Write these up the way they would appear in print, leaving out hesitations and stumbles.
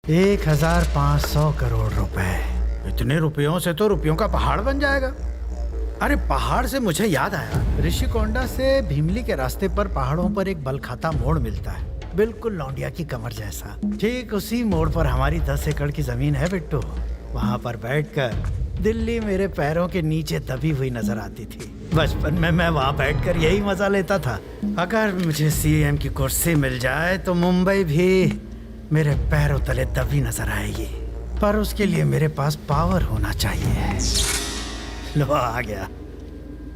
1500 करोड़ रुपए। इतने रुपयों से तो रुपयों का पहाड़ बन जाएगा। अरे पहाड़ से मुझे याद आया, ऋषिकोंडा से भीमली के रास्ते पर पहाड़ों पर एक बलखाता मोड़ मिलता है, बिल्कुल लौंडिया की कमर जैसा। ठीक उसी मोड़ पर हमारी 10 एकड़ की जमीन है बिट्टू। वहाँ पर बैठकर दिल्ली मेरे पैरों के नीचे दबी हुई नजर आती थी। बचपन में मैं वहाँ बैठकर यही मजा लेता था। अगर मुझे सीएम की कुर्सी मिल जाए तो मुंबई भी मेरे पैरों तले दबी नजर आएगी, पर उसके लिए मेरे पास पावर होना चाहिए। लो आ गया।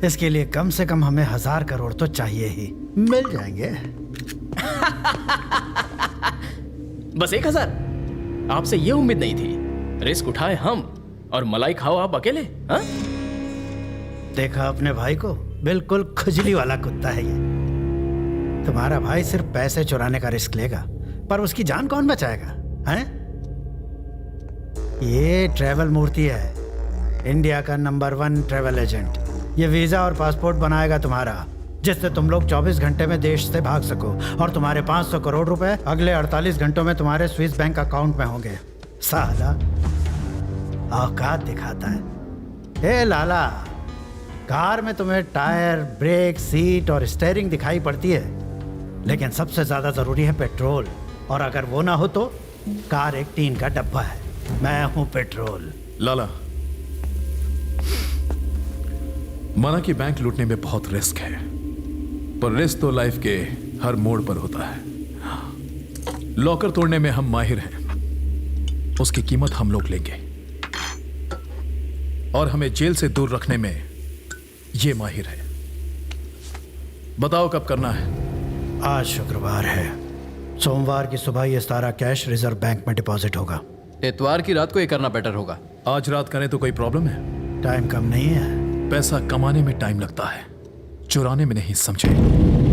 इसके लिए कम से कम हमें 1000 करोड़ तो चाहिए ही। मिल जाएंगे। बस 1000? आपसे ये उम्मीद नहीं थी। रिस्क उठाए हम और मलाई खाओ आप अकेले। हाँ? देखा अपने भाई को, बिल्कुल खुजली वाला कुत्ता है ये। तुम्हारा भाई सिर्फ पैसे चुराने का रिस्क लेगा, पर उसकी जान कौन बचाएगा? हैं? ये ट्रैवल मूर्ति है, इंडिया का नंबर 1 ट्रैवल एजेंट। ये वीजा और पासपोर्ट बनाएगा तुम्हारा, जिससे तुम लोग 24 घंटे में देश से भाग सको, और तुम्हारे 500 करोड़ रुपए अगले 48 घंटों में तुम्हारे स्विस बैंक अकाउंट में होंगे। साला औकात दिखाता है। ए लाला, कार में तुम्हें टायर, ब्रेक, सीट और स्टीयरिंग दिखाई पड़ती है, लेकिन सबसे ज्यादा जरूरी है पेट्रोल। और अगर वो ना हो तो कार एक टीन का डब्बा है, मैं हूं पेट्रोल। लाला, माना कि बैंक लूटने में बहुत रिस्क है, पर रिस्क तो लाइफ के हर मोड़ पर होता है। लॉकर तोड़ने में हम माहिर हैं, उसकी कीमत हम लोग लेंगे, और हमें जेल से दूर रखने में ये माहिर है। बताओ कब करना है? आज शुक्रवार है, सोमवार की सुबह ये सारा कैश रिजर्व बैंक में डिपॉजिट होगा। इतवार की रात को ये करना बेटर होगा। आज रात करें तो कोई प्रॉब्लम है? टाइम कम नहीं है। पैसा कमाने में टाइम लगता है, चुराने में नहीं, समझे?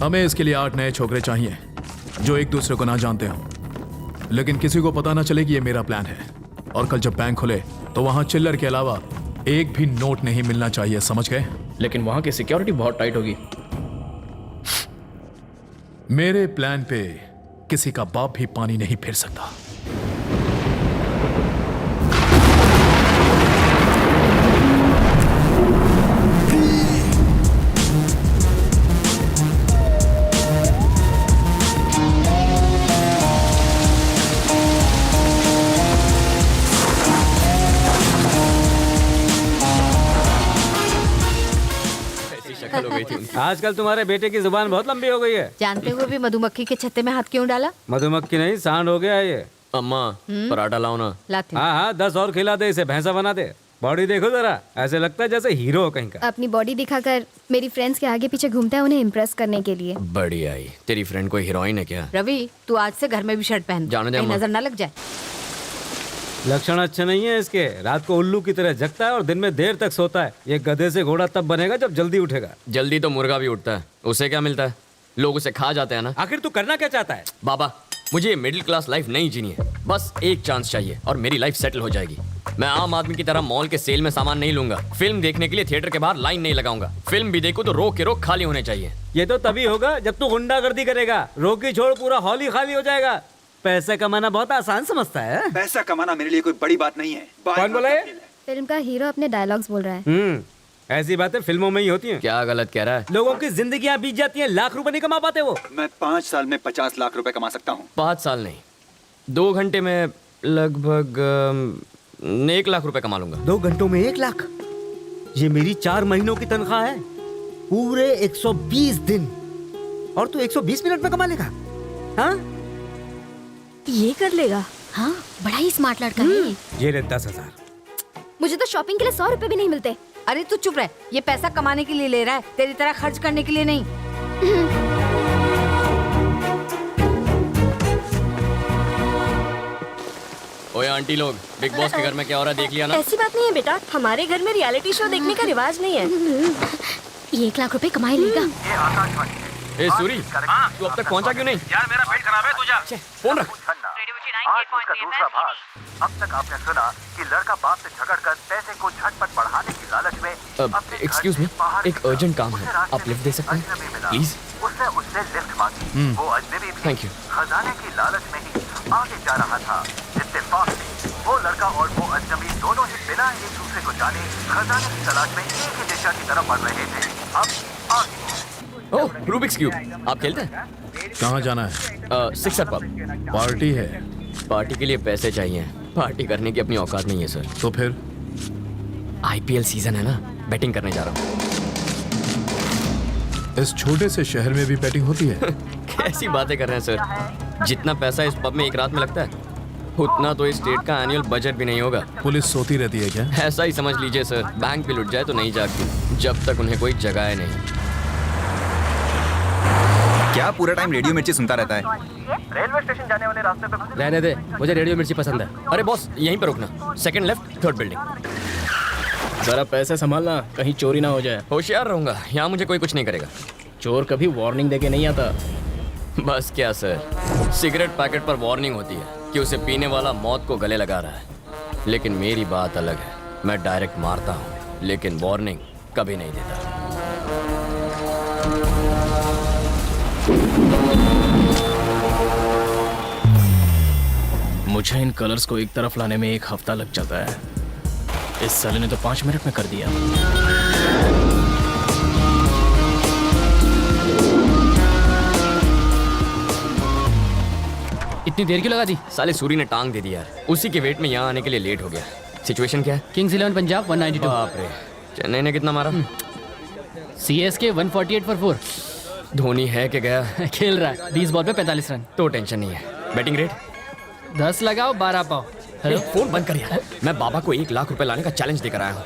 हमें इसके लिए 8 नए छोकरे चाहिए जो एक दूसरे को ना जानते हो, लेकिन किसी को पता ना चले कि ये मेरा प्लान है। और कल जब बैंक खुले तो वहां चिल्लर के अलावा एक भी नोट नहीं मिलना चाहिए, समझ गए? लेकिन वहां की सिक्योरिटी बहुत टाइट होगी। मेरे प्लान पे किसी का बाप भी पानी नहीं फेर सकता। आजकल तुम्हारे बेटे की जुबान बहुत लंबी हो गई है। जानते हुए भी मधुमक्खी के छत्ते में हाथ क्यों डाला? मधुमक्खी नहीं, सांड हो गया ये। अम्मा पराठा लाओ ना। लाती। हाँ हाँ, 10 और खिला दे, इसे भैंसा बना दे। बॉडी देखो जरा, ऐसे लगता है जैसे हीरो हो कहीं का। अपनी बॉडी दिखाकर मेरी फ्रेंड्स के आगे पीछे घूमता है उन्हें इम्प्रेस करने के लिए। बढ़िया ही। तेरी फ्रेंड कोई हीरोइन है क्या? रवि, तू आज से घर में भी शर्ट पहन, जाने दे कहीं अम्मा। नजर ना लग जाए। लक्षण अच्छे नहीं है इसके। रात को उल्लू की तरह जगता है और दिन में देर तक सोता है। ये गधे से घोड़ा तब बनेगा जब जल्दी उठेगा। जल्दी तो मुर्गा भी उठता है, उसे क्या मिलता है? लोग उसे खा जाते हैं ना। आखिर तू करना क्या चाहता है? बाबा, मुझे ये मिडिल क्लास लाइफ नहीं जीनी है। बस एक चांस चाहिए और मेरी लाइफ सेटल हो जाएगी। मैं आम आदमी की तरह मॉल के सेल में सामान नहीं लूंगा। फिल्म देखने के लिए थिएटर के बाहर लाइन नहीं लगाऊंगा। फिल्म भी देखूं तो रो के रो खाली होने चाहिए। ये तो तभी होगा जब तू गुंडागर्दी करेगा। रोकी छोड़ पूरा हॉल ही खाली हो जाएगा। पैसा कमाना बहुत आसान समझता है। पैसा कमाना मेरे लिए कोई बड़ी बात नहीं है। कौन बोला है? फिल्म का हीरो अपने डायलॉग्स बोल रहा है। ऐसी बातें फिल्मों में ही होती हैं। क्या गलत कह रहा है? लोगों की जिंदगियां बीत जाती हैं, लाख रुपए नहीं कमा पाते वो। मैं 5 साल में 50 लाख रुपए कमा सकता हूँ। 5 साल नहीं, 2 घंटे में लगभग 1 लाख रुपए कमा लूंगा। 2 घंटों में 1 लाख? ये मेरी 4 महीनों की तनख्वाह है, पूरे 120 दिन। और तू 120 मिनट में कमा लेगा? हाँ, ये कर लेगा। हाँ, बड़ा ही स्मार्ट लड़का है। ये ले 10,000। मुझे तो शॉपिंग के लिए 100 रुपए भी नहीं मिलते। अरे तू चुप रह, ये पैसा कमाने के लिए ले रहा है, तेरी तरह खर्च करने के लिए नहीं। ओए आंटी लोग, बिग बॉस के घर में क्या हो रहा है देख लिया ना? ऐसी बात नहीं है बेटा, हमारे घर में रियलिटी शो देखने का रिवाज नहीं है। ये 1 लाख रुपए कमाई लेगा। ए सूरी, तू अब तक पहुंचा क्यों नहीं? यार मेरा पेट खराब है, तू जा। फोन रख। आज उसका दूसरा भाग। अब तक आपने सुना कि लड़का बाप से झगड़कर पैसे को झटपट बढ़ाने की लालच में एक्सक्यूज मी, एक अर्जेंट काम है, आप लिफ्ट दे सकते हैं प्लीज? उसने उससे लिफ्ट मांगी। वो अजनबी भी थैंक यू। खजाने की लालच में ही आगे जा रहा था। इत्तेफाक से वो लड़का और वो अजनबी दोनों ही बिना एक दूसरे को जाने खजाने की तलाश में एक ही दिशा की तरफ बढ़ रहे थे। अब आगे ओह, रूबिक्स क्यूब, आप खेलते हैं? कहाँ जाना है? Sixer pub. पार्टी है पार्टी के लिए पैसे चाहिए, पार्टी करने की अपनी औकात नहीं है सर। तो फिर आईपीएल सीजन है ना, बैटिंग करने जा रहा हूँ। इस छोटे से शहर में भी बैटिंग होती है? कैसी बातें कर रहे हैं सर, जितना पैसा इस पब में एक रात में लगता है उतना तो इस स्टेट का एनुअल बजट भी नहीं होगा। पुलिस सोती रहती है क्या? ऐसा ही समझ लीजिए सर, बैंक भी लुट जाए तो नहीं जागती जब तक उन्हें कोई जगाए नहीं। क्या पूरा टाइम रेडियो मिर्ची सुनता रहता है? रेलवे स्टेशन जाने वाले रास्ते पे रहने दे, मुझे रेडियो मिर्ची पसंद है। अरे बॉस, यहीं पर रुकना, सेकंड लेफ्ट, थर्ड बिल्डिंग। जरा पैसे संभालना, कहीं चोरी ना हो जाए। होशियार रहूंगा, यहाँ मुझे कोई कुछ नहीं करेगा। चोर कभी वार्निंग देके नहीं आता। बस क्या सर, सिगरेट पैकेट पर वार्निंग होती है कि उसे पीने वाला मौत को गले लगा रहा है, लेकिन मेरी बात अलग है। मैं डायरेक्ट मारता हूँ लेकिन वार्निंग कभी नहीं देता। मुझे इन कलर्स को एक तरफ लाने में 1 हफ्ता लग जाता है, इस साले ने तो 5 मिनट में कर दिया। इतनी देर क्यों लगा दी? साले सूरी ने टांग दे दी यार, उसी के वेट में यहाँ आने के लिए लेट हो गया। सिचुएशन क्या है? किंग्स 11 पंजाब 192। बाप रे, चेन्नई ने कितना मारा? CSK 148 for 4। धोनी है कि गया? खेल रहा है, 20 बॉल पे 45 रन। तो टेंशन नहीं है। बैटिंग रेट 10 लगाओ 12 पाओ। हेलो, फोन बंद कर यार। मैं बाबा को 1 लाख रुपए लाने का चैलेंज देकर आया हूँ।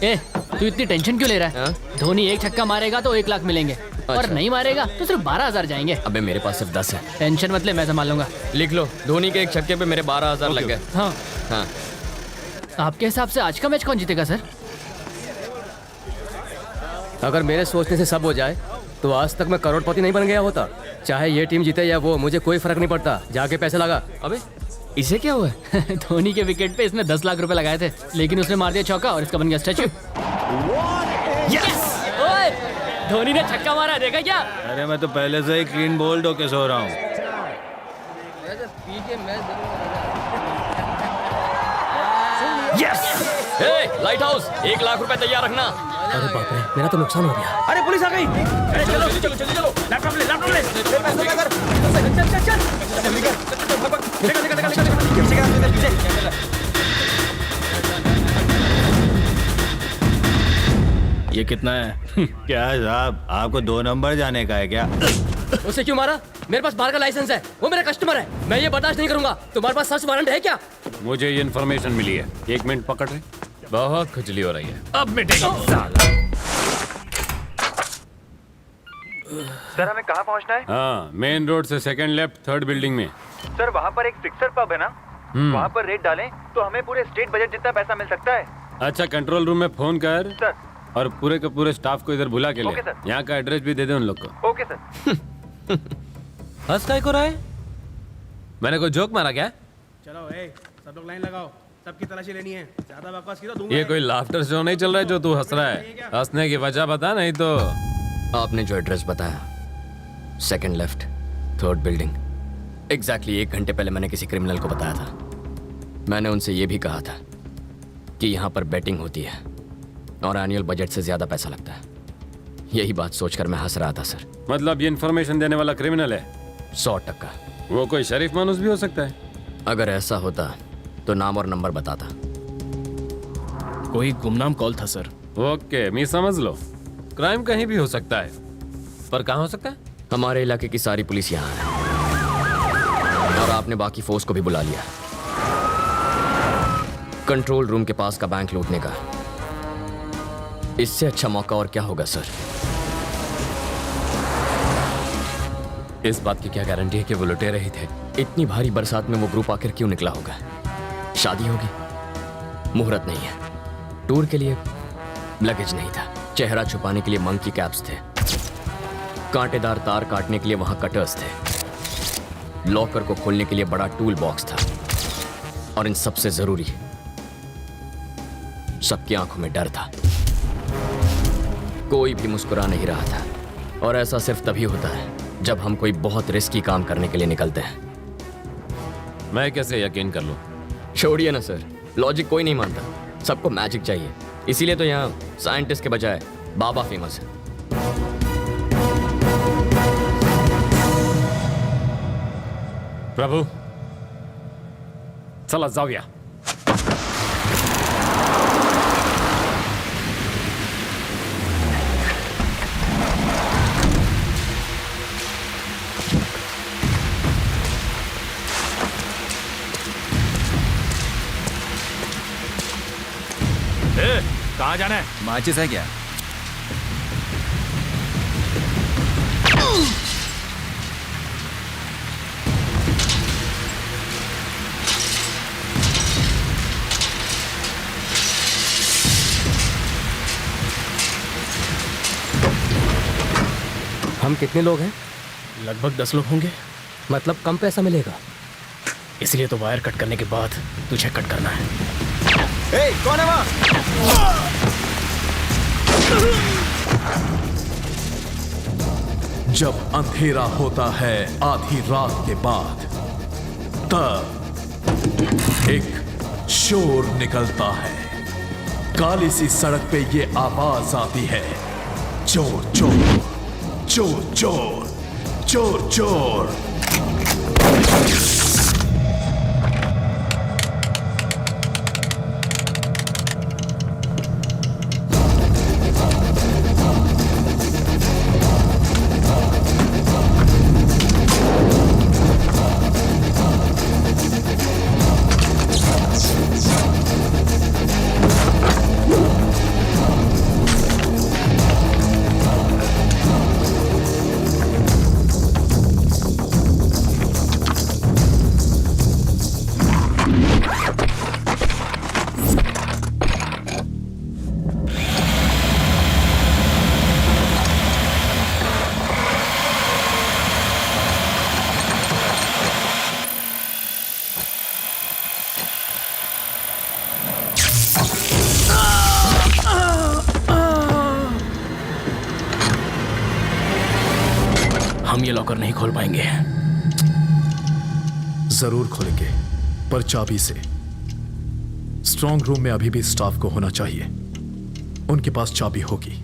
ए, तू इतनी टेंशन क्यों ले रहा है? हाँ? धोनी 1 छक्का मारेगा तो 1 लाख मिलेंगे, और नहीं मारेगा तो सिर्फ 12,000 जाएंगे। अबे मेरे पास सिर्फ 10 है। टेंशन मत ले, मैं संभाल लूंगा। लिख लो, धोनी के 1 छक्के पे मेरे 12,000 लग गए। हाँ, हाँ। आपके हिसाब से आज का मैच कौन जीतेगा सर? अगर मेरे सोचने से सब हो जाए तो आज तक मैं करोड़पति नहीं बन गया होता। चाहे ये टीम जीते या वो, मुझे कोई फर्क नहीं पड़ता। जाके पैसे लगा। अबे इसे क्या हुआ है? धोनी के विकेट पे इसने 10 लाख रुपए लगाए थे, लेकिन उसने मार दिया चौका और इसका बन गया स्टैचू। ओए, धोनी ने छक्का मारा, देखा क्या? अरे मैं तो पहले से ही क्लीन बोल्ड होके सो रहा हूँ। लाइट हाउस, 1 लाख रुपए तैयार रखना। अरे बाप रे, मेरा तो नुकसान हो गया। अरे पुलिस आ गई। चलो चलो चलो चलो, लैपटॉप ले, लैपटॉप ले। ये कितना है? क्या साहब, आपको 2 नंबर जाने का है क्या? उसे क्यों मारा? मेरे पास बार का लाइसेंस है, वो मेरा कस्टमर है। मैं ये बर्दाश्त नहीं करूंगा। तुम्हारे पास सर्च वारंट है क्या? मुझे ये इन्फॉर्मेशन मिली है। 1 मिनट पकड़ रहे। बहुत खुजली हो रही है। अब मिटेगा साला। सर हमें कहाँ पहुँचना है? हाँ, मेन रोड से सेकंड लेफ्ट, थर्ड बिल्डिंग में। सर वहाँ पर एक सिक्सर पब है ना, वहाँ पर रेट डालें तो हमें पूरे स्टेट बजट जितना पैसा मिल सकता है। अच्छा, कंट्रोल रूम में फोन कर सर। और पूरे के पूरे स्टाफ को इधर बुला के ले। Okay sir. यहाँ का एड्रेस भी दे दे उन लोग को। Okay sir. हंस काय को रहा है? मैंने कोई जोक मारा क्या? चलो सब लोग लाइन लगाओ, सबकी तलाशी लेनी है। ज्यादा बकवास की तो दूंगा। ये कोई लाफ्टर शो नहीं चल रहा है जो तू हंस रहा है। हंसने की वजह बता, नहीं तो। आपने जो एड्रेस बताया, second left, third building, exactly 1 घंटे पहले मैंने किसी क्रिमिनल को बताया था। मैंने उनसे ये भी कहा था कि यहाँ पर बैटिंग होती है और एनुअल बजट से ज्यादा पैसा लगता है। यही बात सोचकर मैं हंस रहा था सर। मतलब ये इन्फॉर्मेशन देने वाला क्रिमिनल है? 100%। वो कोई शरीफ मानुस भी हो सकता है। अगर ऐसा होता तो नाम और नंबर बताता। कोई गुमनाम कॉल था सर। ओके, मैं समझ लो। क्राइम कहीं भी हो सकता है, पर कहाँ हो सकता है? हमारे इलाके की सारी पुलिस यहाँ है और आपने बाकी फोर्स को भी बुला लिया। कंट्रोल रूम के पास का बैंक लूटने का इससे अच्छा मौका और क्या होगा सर? इस बात की क्या गारंटी है कि वो लुटेरे ही थे? इतनी भारी बरसात में वो ग्रुप आखिर क्यों निकला होगा? शादी होगी, मुहूर्त नहीं है, टूर के लिए लगेज नहीं था, चेहरा छुपाने के लिए मंकी कैप्स थे, कांटेदार तार काटने के लिए वहां कटर्स थे, लॉकर को खोलने के लिए बड़ा टूल बॉक्स था, और इन सबसे जरूरी सबकी आंखों में डर था। कोई भी मुस्कुरा नहीं रहा था, और ऐसा सिर्फ तभी होता है जब हम कोई बहुत रिस्की काम करने के लिए निकलते हैं। मैं कैसे यकीन कर लूं? छोड़िए ना सर, लॉजिक कोई नहीं मानता, सबको मैजिक चाहिए, इसीलिए तो यहाँ साइंटिस्ट के बजाय बाबा फेमस है। प्रभु, चला जाऊया। कहाँ जाना है? माचिस है क्या? हम कितने लोग हैं? लगभग 10 लोग होंगे। मतलब कम पैसा मिलेगा? इसलिए तो वायर कट करने के बाद तुझे कट करना है। ए, कौन है वहाँ? जब अंधेरा होता है आधी रात के बाद, तब एक शोर निकलता है। काली सी सड़क पे ये आवाज आती है, चोर चोर चोर चोर चोर चोर। हम ये लॉकर नहीं खोल पाएंगे। जरूर खोलेंगे, पर चाबी से। स्ट्रांग रूम में अभी भी स्टाफ को होना चाहिए, उनके पास चाबी होगी।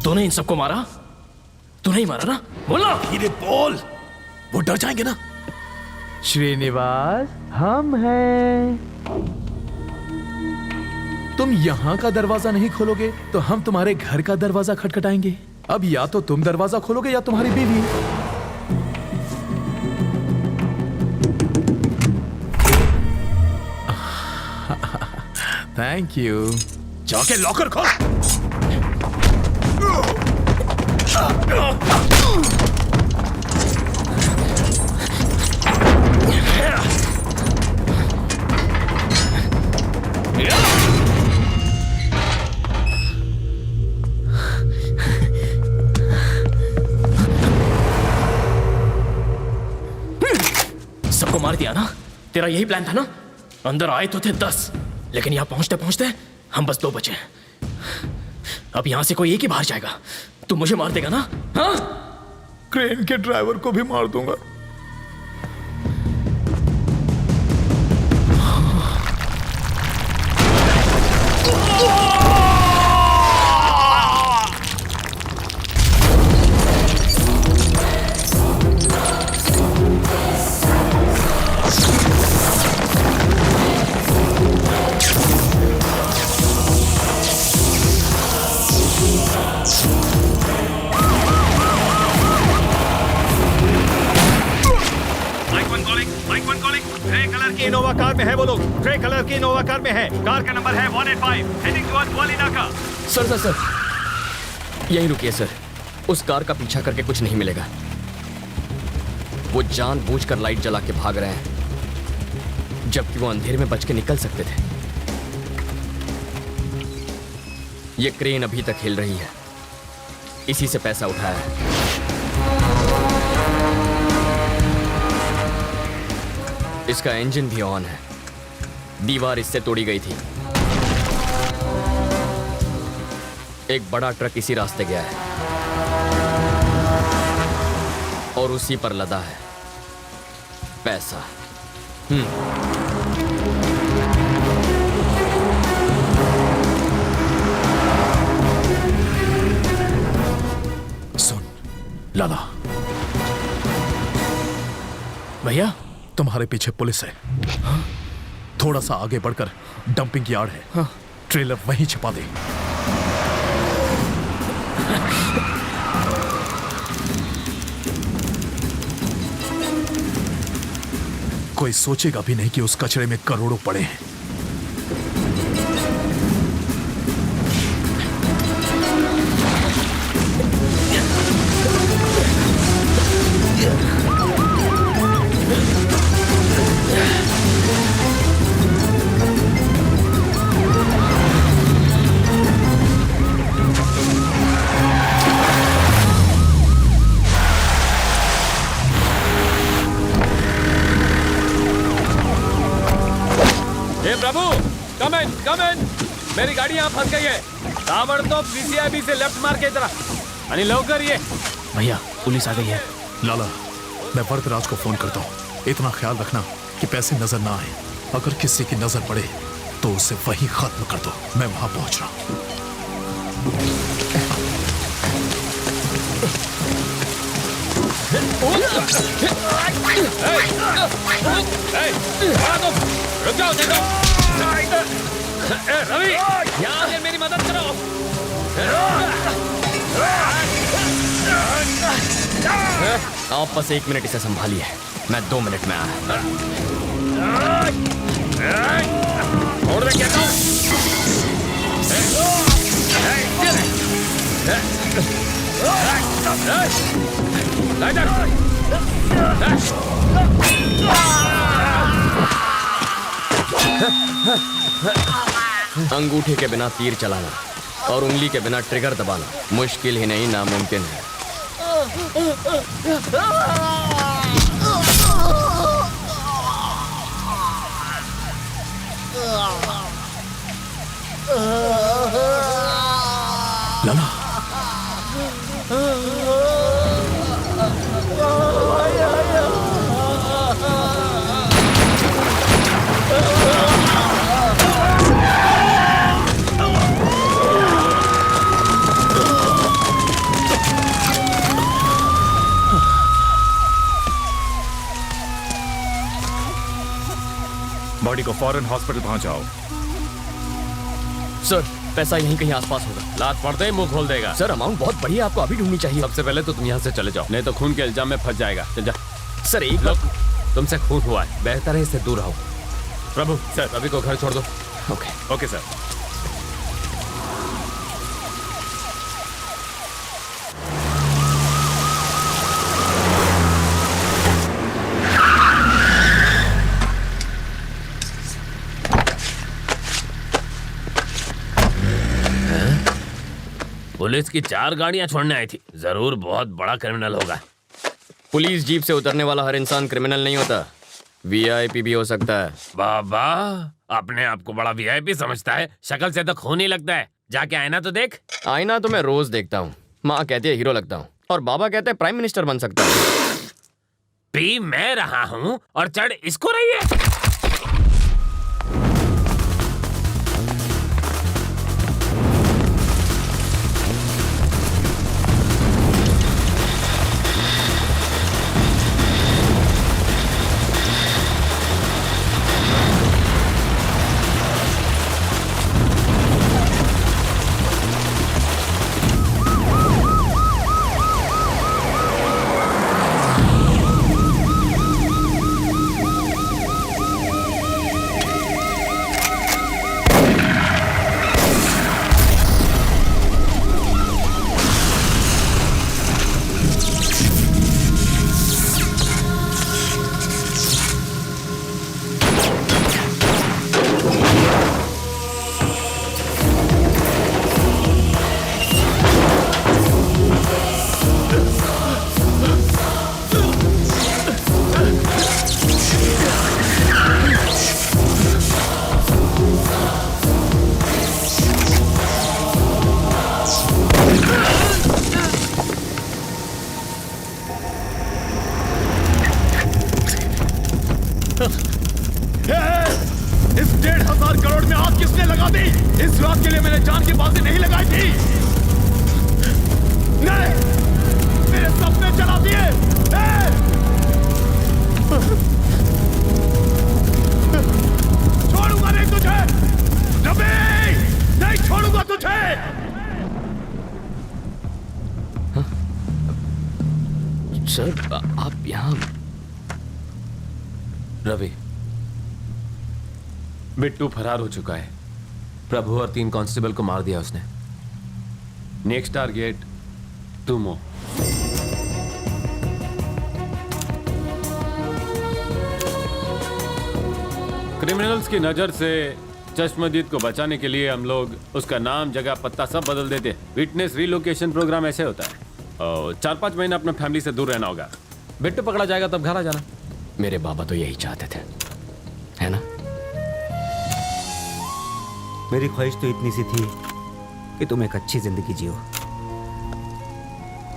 तूने इन सबको मारा? तू नहीं मारा ना? बोला धीरे बोल, वो डर जाएंगे ना। श्रीनिवास, हम हैं। तुम यहां का दरवाजा नहीं खोलोगे तो हम तुम्हारे घर का दरवाजा खटखटाएंगे। अब या तो तुम दरवाजा खोलोगे या तुम्हारी बीवी। Thank you. जाके लॉकर खोल। सबको मार दिया ना? तेरा यही प्लान था ना? अंदर आए तो थे 10, लेकिन यहाँ पहुंचते पहुंचते हम बस 2 बचे। अब यहाँ से कोई एक ही बाहर जाएगा। तू मुझे मार देगा ना? हाँ? क्रेन के ड्राइवर को भी मार दूंगा। इनोवा कार में है वो लोग। ग्रे कलर की इनोवा कार में है। कार का नंबर है 185, हेडिंग टुवर्ड्स वाली नाका। सर यहीं रुकिए सर। उस कार का पीछा करके कुछ नहीं मिलेगा। वो जानबूझकर लाइट जला के भाग रहे हैं, जबकि वो अंधेरे में बच के निकल सकते थे। ये क्रेन अभी तक हिल रही है, इसी से पैसा उठाया है। इसका इंजन भी ऑन है। दीवार इससे तोड़ी गई थी। एक बड़ा ट्रक इसी रास्ते गया है और उसी पर लदा है पैसा। सुन लाला, भैया तुम्हारे पीछे पुलिस है। हाँ? थोड़ा सा आगे बढ़कर डंपिंग यार्ड है। हाँ? ट्रेलर वहीं छिपा दे। कोई सोचेगा भी नहीं कि उस कचरे में करोड़ों पड़े हैं। कम इन। मेरी गाड़ी यहाँ फंस गई है। ताबड़तोब पीसीआईबी से लेफ्ट मार के इधर अनि लवकर ये। भैया पुलिस आ गई है। लाला, मैं वरदराज को फोन करता हूँ। इतना ख्याल रखना कि पैसे नजर ना आए। अगर किसी की नजर पड़े तो उसे वहीं खत्म कर दो। मैं वहां पहुंच रहा हूँ। रुक जाओ, रवि, यहाँ आके मेरी मदद करो। आप बस 1 मिनट इसे संभालिए, मैं 2 मिनट में आया। छोड़ दे, कहता हूँ। अंगूठे के बिना तीर चलाना और उंगली के बिना ट्रिगर दबाना मुश्किल ही नहीं, नामुमकिन है। लाला, बॉडी को फौरन हॉस्पिटल पहुंचाओ। सर, पैसा यहीं कहीं आसपास होगा। लात पड़ते ही मुंह खोल देगा। सर, अमाउंट बहुत बढ़िया, आपको अभी ढूंढनी चाहिए। सबसे पहले तो तुम यहाँ से चले जाओ, नहीं तो खून के इल्जाम में फंस जाएगा। चल जा। सर, एक बार तुमसे खून हुआ है, बेहतर है इससे दूर रहो। प्रभु, सर, रवि को घर छोड़ दो। Okay sir. पुलिस की 4 गाड़ियां छोड़ने आई थी। जरूर बहुत बड़ा क्रिमिनल होगा। पुलिस जीप से उतरने वाला हर इंसान क्रिमिनल नहीं होता। वीआईपी भी हो सकता है। बाबा अपने आप को बड़ा वीआईपी समझता है, शक्ल से तो खून ही लगता है। जाके आईना तो देख। आईना तो मैं रोज देखता हूँ। माँ कहती है हीरो लगता हूँ और बाबा कहते हैं प्राइम मिनिस्टर बन सकता है। पी मैं रहा हूँ और चढ़ इसको रही है। इस 1,500 करोड़ में आग किसने लगा दी? इस रात के लिए मैंने जान की बाजी नहीं लगाई थी। नहीं, मेरे सपने जला दिए। छोड़ूंगा नहीं तुझे रवि, नहीं छोड़ूंगा तुझे। सर आप यहाँ? रवि, बिट्टू फरार हो चुका है। प्रभु और 3 कांस्टेबल को मार दिया उसने। नेक्स्ट टारगेट तुम हो। क्रिमिनल्स की नजर से चश्मदीद को बचाने के लिए हम लोग उसका नाम, जगह, पत्ता सब बदल देते। विटनेस रिलोकेशन प्रोग्राम ऐसे होता है। 4-5 महीना अपने फैमिली से दूर रहना होगा। बिट्टू पकड़ा जाएगा तब घर आ जाना। मेरे बाबा तो यही चाहते थे, है ना? मेरी ख्वाहिश तो इतनी सी थी कि तुम एक अच्छी जिंदगी जियो।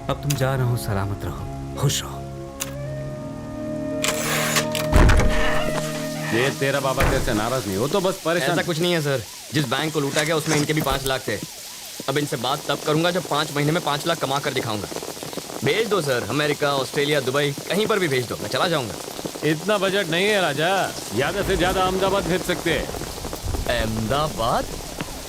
अब तुम जा रहे हो, सलामत रहो, खुश रहो। ये तेरा बाबा तेरे से नाराज नहीं हो तो बस परेशान। ऐसा कुछ नहीं है सर। जिस बैंक को लूटा गया उसमें इनके भी 5 लाख थे। अब इनसे बात तब करूंगा जब 5 महीने में 5 लाख कमा कर दिखाऊंगा। भेज दो सर, अमेरिका, ऑस्ट्रेलिया, दुबई, कहीं पर भी भेज दो, मैं चला जाऊंगा। इतना बजट नहीं है राजा, ज्यादा से ज्यादा अहमदाबाद भेज सकते हैं। अहमदाबाद?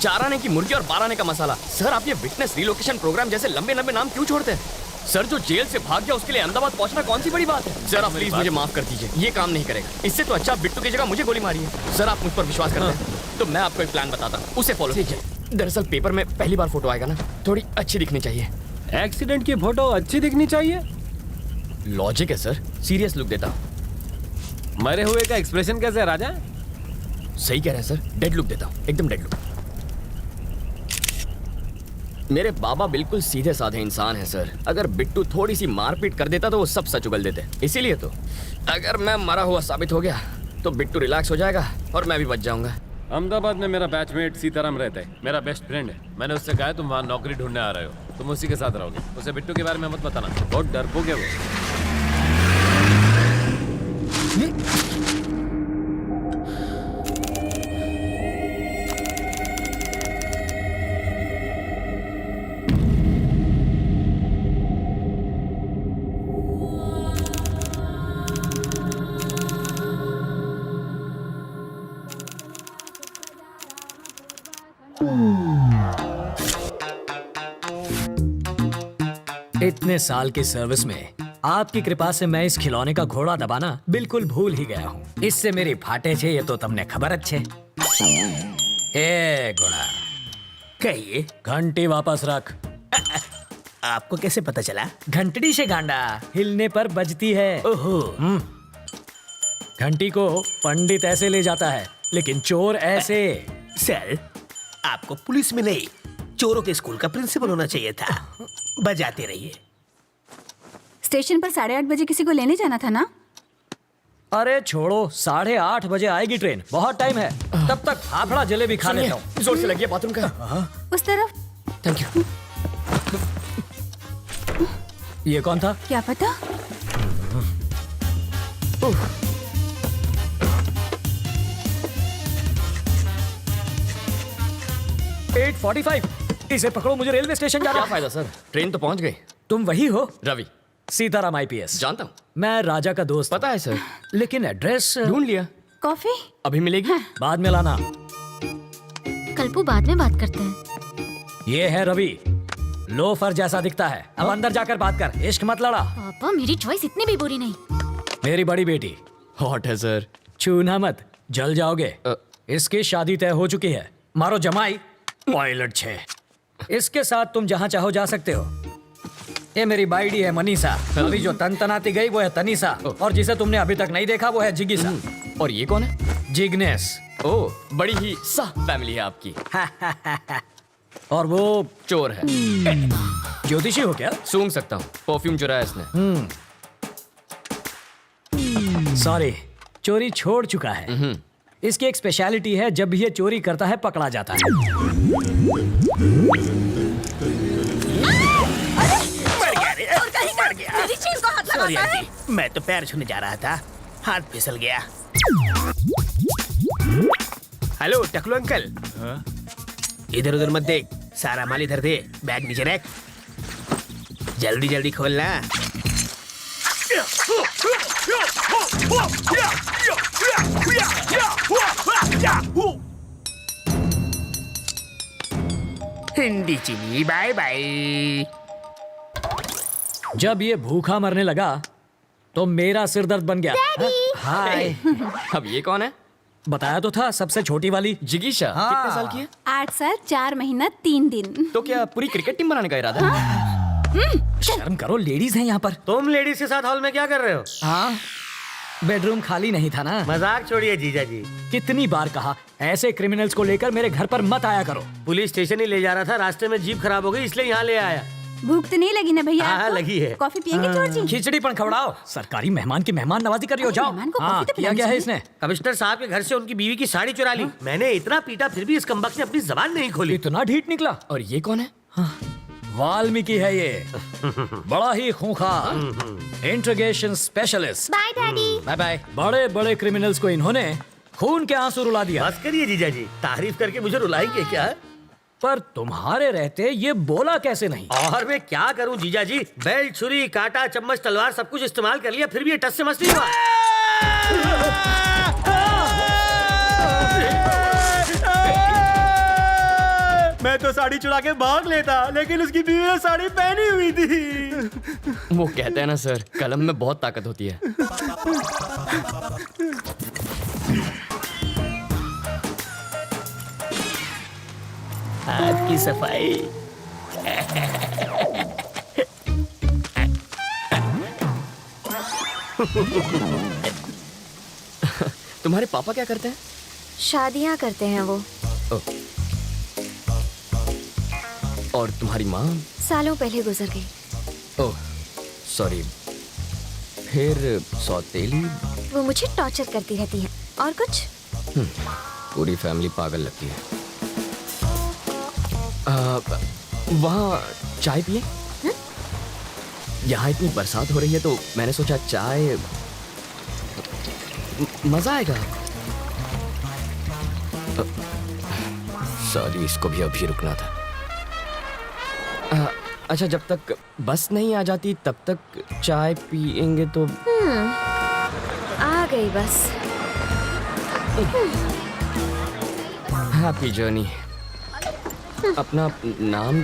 4 आने की मुर्गी और 12 आने का मसाला। सर आप ये विटनेस रिलोकेशन प्रोग्राम जैसे लंबे लंबे नाम क्यों छोड़ते हैं? सर जो जेल से भाग गया उसके लिए अहमदाबाद पहुंचना कौन सी बड़ी बात है? सर आप प्लीज मुझे माफ कर दीजिए, ये काम नहीं करेगा। इससे तो अच्छा बिट्टू की जगह मुझे गोली मारी है। सर आप मुझ पर विश्वास करते हैं तो मैं आपको एक प्लान बताता हूँ, उसे फॉलो कीजिए। दरअसल पेपर में पहली बार फोटो आएगा ना, थोड़ी अच्छी दिखनी चाहिए। एक्सीडेंट की फोटो अच्छी दिखनी चाहिए? लॉजिक है सर, सीरियस लुक देता हूँ। मरे हुए का एक्सप्रेशन कैसे है राजा? सही कह रहे हैं सर, डेड लुक देता हूँ, एकदम डेड लुक। मेरे बाबा बिल्कुल सीधे साधे इंसान हैं सर। अगर बिट्टू थोड़ी सी मारपीट कर देता तो वो सब सच उगल देते। इसीलिए तो अगर मैं मरा हुआ साबित हो गया तो बिट्टू रिलैक्स हो जाएगा और मैं भी बच जाऊंगा। अहमदाबाद में मेरा बैचमेट सीताराम रहता है, मेरा बेस्ट फ्रेंड है। मैंने उससे कहा तुम वहाँ नौकरी ढूंढने आ रहे हो, तुम उसी के साथ रहोगे। उसे बिट्टू के बारे में मत बताना, बहुत डरपोक है वो। इतने साल की सर्विस में आपकी कृपा से मैं इस खिलौने का घोड़ा दबाना बिल्कुल भूल ही गया हूँ। इससे मेरी फाटे छे ये तो तुमने खबर अच्छे। ए घोड़ा, कहिए घंटी वापस रख। आपको कैसे पता चला? घंटड़ी से गांडा हिलने पर बजती है। ओहो। घंटी को पंडित ऐसे ले जाता है लेकिन चोर ऐसे। सर आपको पुलिस में नहीं चोरों के स्कूल का प्रिंसिपल होना चाहिए था। बजाते रहिए। स्टेशन पर 8:30 बजे किसी को लेने जाना था ना? अरे छोड़ो, 8:30 बजे आएगी ट्रेन, बहुत टाइम है। तब तक फाफड़ा जलेबी खा लेता हूँ। जोर से लगी है बाथरूम का। उस तरफ। Thank you. ये कौन था? क्या पता। 8:45। इसे पकड़ो, मुझे रेलवे स्टेशन जाना क्या है। फायदा सर, ट्रेन तो पहुंच गई। तुम वही हो? रवि। सीताराम IPS। जानता हूँ। मैं राजा का दोस्त। पता है सर, लेकिन एड्रेस ढूंढ लिया। कॉफी अभी मिलेगी? बाद में लाना। कल्पू, बाद में बात करते हैं। ये है रवि, लोफर जैसा दिखता है। अब अंदर जाकर बात कर, इश्क मत लड़ा। पापा, मेरी चॉइस इतनी भी बुरी नहीं। मेरी बड़ी बेटी। हॉट है सर। छूना मत, जल जाओगे। इसकी शादी तय हो चुकी है। मारो जमाई, पायलट 6। इसके साथ तुम जहाँ चाहो जा सकते हो। ये मेरी बाइडी है मनीषा। अभी जो तनतनाती गई वो है तनीषा, और जिसे तुमने अभी तक नहीं देखा वो है जिगिसा। और ये कौन है? जिग्नेस। ओह, बड़ी ही सा फैमिली है आपकी। और वो चोर है। ज्योतिषी हो क्या? सूंघ सकता हूँ, परफ्यूम चुराया इसने। सॉरी, चोरी छोड़ चुका है। इसकी एक स्पेशलिटी है, जब भी ये चोरी करता है पकड़ा जाता है। मेरी चीज को हाथ लगाता है। मैं तो पैर छूने जा रहा था, हाथ फिसल गया। हेलो टकलू अंकल। इधर उधर मत देख, सारा माल इधर दे। बैग नीचे रख, जल्दी जल्दी खोलना। हिंदी चीनी बाय बाय। जब ये भूखा मरने लगा तो मेरा सिर दर्द बन गया। हाय। अब ये कौन है? बताया तो था, सबसे छोटी वाली जिगीशा। हाँ। कितने साल की है? 8 साल 4 महीना 3 दिन। तो क्या पूरी क्रिकेट टीम बनाने का इरादा है? शर्म करो, लेडीज हैं यहाँ पर। तुम लेडीज के साथ हॉल में क्या कर रहे हो? हाँ, बेडरूम खाली नहीं था ना। मजाक छोड़िए जीजा जी। कितनी बार कहा, ऐसे क्रिमिनल्स को लेकर मेरे घर पर मत आया करो। पुलिस स्टेशन ही ले जा रहा था, रास्ते में जीप खराब हो गई इसलिए यहाँ ले आया। भूख तो नहीं लगी ना भैया? हाँ, लगी है। कॉफी पियेंगे चोर जी? खिचड़ी पण खवड़ाओ। सरकारी मेहमान की मेहमान नवाजी कर रही हो, जाओ। मेहमान को हाँ, कॉफी तो किया गया है इसने। कमिश्नर साहब के घर से उनकी बीवी की साड़ी चुरा ली। मैंने इतना पीटा, फिर भी इस कमबख्त ने अपनी जबान नहीं खोली। इतना ढीठ निकला। और ये कौन है? वाल्मीकि है ये, बड़ा ही खूंखार interrogation specialist. Bye daddy. Bye bye. बड़े बड़े क्रिमिनल्स को इन्होंने खून के आंसू रुला दिया। बस करिए जीजा जी, तारीफ करके मुझे रुलाएंगे क्या? पर तुम्हारे रहते ये बोला कैसे नहीं? और मैं क्या करूं जीजा जी, बेल्ट, छुरी, कांटा, चम्मच, तलवार सब कुछ इस्तेमाल कर लिया, फिर भी ये टस से मस नहीं हुआ। मैं तो साड़ी चुरा के भाग लेता, लेकिन उसकी बीवी ने साड़ी पहनी हुई थी। वो कहते हैं ना सर, कलम में बहुत ताकत होती है। हाथ की सफाई। तुम्हारे पापा क्या करते हैं? शादियां करते हैं वो। और तुम्हारी माँ? सालों पहले गुजर गई। Oh sorry. फिर सौतेली? वो मुझे टॉर्चर करती रहती है। और कुछ? पूरी फैमिली पागल लगती है। वहाँ चाय पिए? यहाँ इतनी बरसात हो रही है तो मैंने सोचा चाय मजा आएगा। सॉरी, इसको भी अभी रुकना था। अच्छा, जब तक बस नहीं आ जाती तब तक चाय पिएंगे तो? आ गई बस। Happy journey. अपना नाम?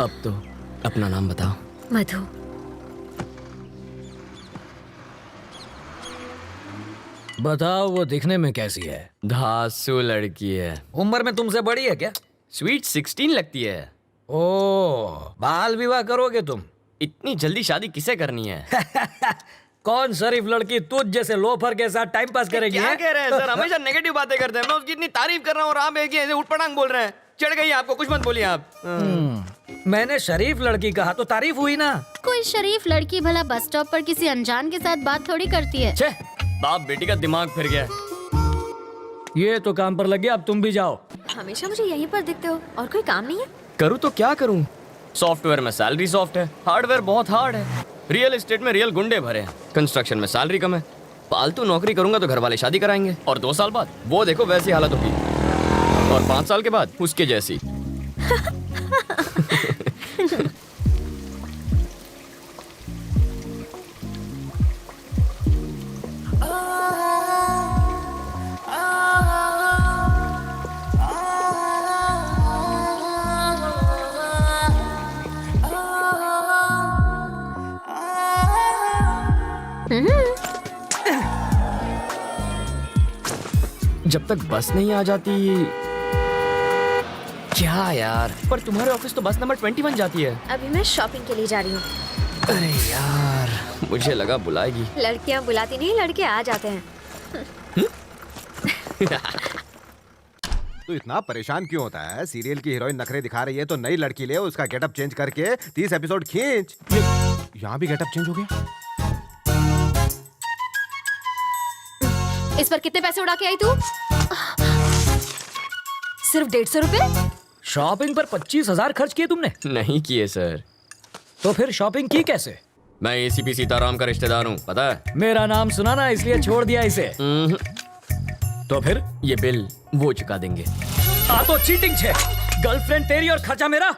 अब तो अपना नाम बताओ। मधु। बताओ, वो दिखने में कैसी है? धांसू लड़की है। उम्र में तुमसे बड़ी है क्या? स्वीट 16 लगती है। ओ, बाल विवाह करोगे तुम? इतनी जल्दी शादी किसे करनी है? कौन शरीफ लड़की तुझ जैसे लोफर के साथ टाइम पास करेगी? क्या कह रहे हैं सर? हमेशा नेगेटिव बातें करते हैं। मैं उसकी इतनी तारीफ कर रहा हूँ और आप एक ही ऐसे उठपटांग बोल रहे हैं। चढ़ गई आपको, कुछ मत बोलिए आप। मैंने शरीफ लड़की कहा तो तारीफ हुई ना। कोई शरीफ लड़की भला बस स्टॉप पर किसी अनजान के साथ बात थोड़ी करती है। छे, बाप बेटी का दिमाग फिर गया। ये तो काम पर लग गया, अब तुम भी जाओ। हमेशा मुझे यहीं पर दिखते हो, और कोई काम नहीं है? करूँ तो क्या करूँ? सॉफ्टवेयर में सैलरी सॉफ्ट है, हार्डवेयर बहुत हार्ड है, रियल एस्टेट में रियल गुंडे भरे हैं, कंस्ट्रक्शन में सैलरी कम है। फालतू नौकरी करूंगा तो घर वाले शादी कराएंगे और 2 साल बाद वो देखो वैसी हालत होगी, और 5 साल के बाद उसके जैसी। जब तक बस नहीं आ जाती। क्या यार, पर तुम्हारे ऑफिस तो बस नंबर 21 जाती है। अभी मैं शॉपिंग के लिए जा रही हूँ। अरे यार, मुझे लगा बुलाएगी। लड़कियाँ बुलाती नहीं, लड़के आ जाते हैं। तू इतना परेशान क्यों होता है? सीरियल की हीरोइन नखरे दिखा रही है तो नई लड़की ले, उसका गेटअप चेंज करके 30 एपिसोड खींच। यहाँ भी गेटअप चेंज हो गया। इस पर कितने पैसे उड़ा के आई तू? सिर्फ 150 रुपए? शॉपिंग पर 25,000 खर्च किए तुमने? नहीं किए सर। तो फिर शॉपिंग की कैसे? मैं एसीपी सीताराम का रिश्तेदार हूँ, पता है? मेरा नाम सुना ना, इसलिए छोड़ दिया इसे। तो फिर ये बिल वो चुका देंगे। आ तो चीटिंग छे। गर्लफ्रेंड तेरी और खर्चा मेरा।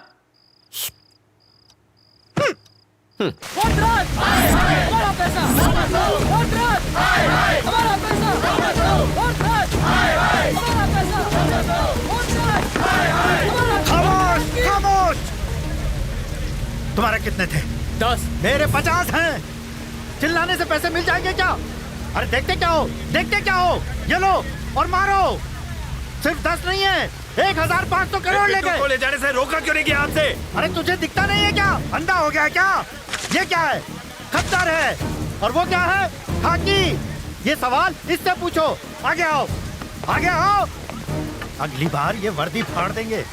हमारा पैसा, हमारा खामोश, खामोश। तुम्हारे कितने थे? 10। मेरे 50 हैं। चिल्लाने से पैसे मिल जाएंगे क्या? अरे देखते क्या हो, देखते क्या हो? ये लो और मारो। सिर्फ 10 नहीं है, 1500 करोड़ ले गए। ले जाने से रोका क्यों नहीं किया आपसे? अरे तुझे दिखता नहीं है क्या? अंधा हो गया क्या? ये क्या है? खच्चर है। और वो क्या है? खाकी। ये सवाल इससे पूछो। आगे आओ, आगे आओ। अगली बार ये वर्दी फाड़ देंगे।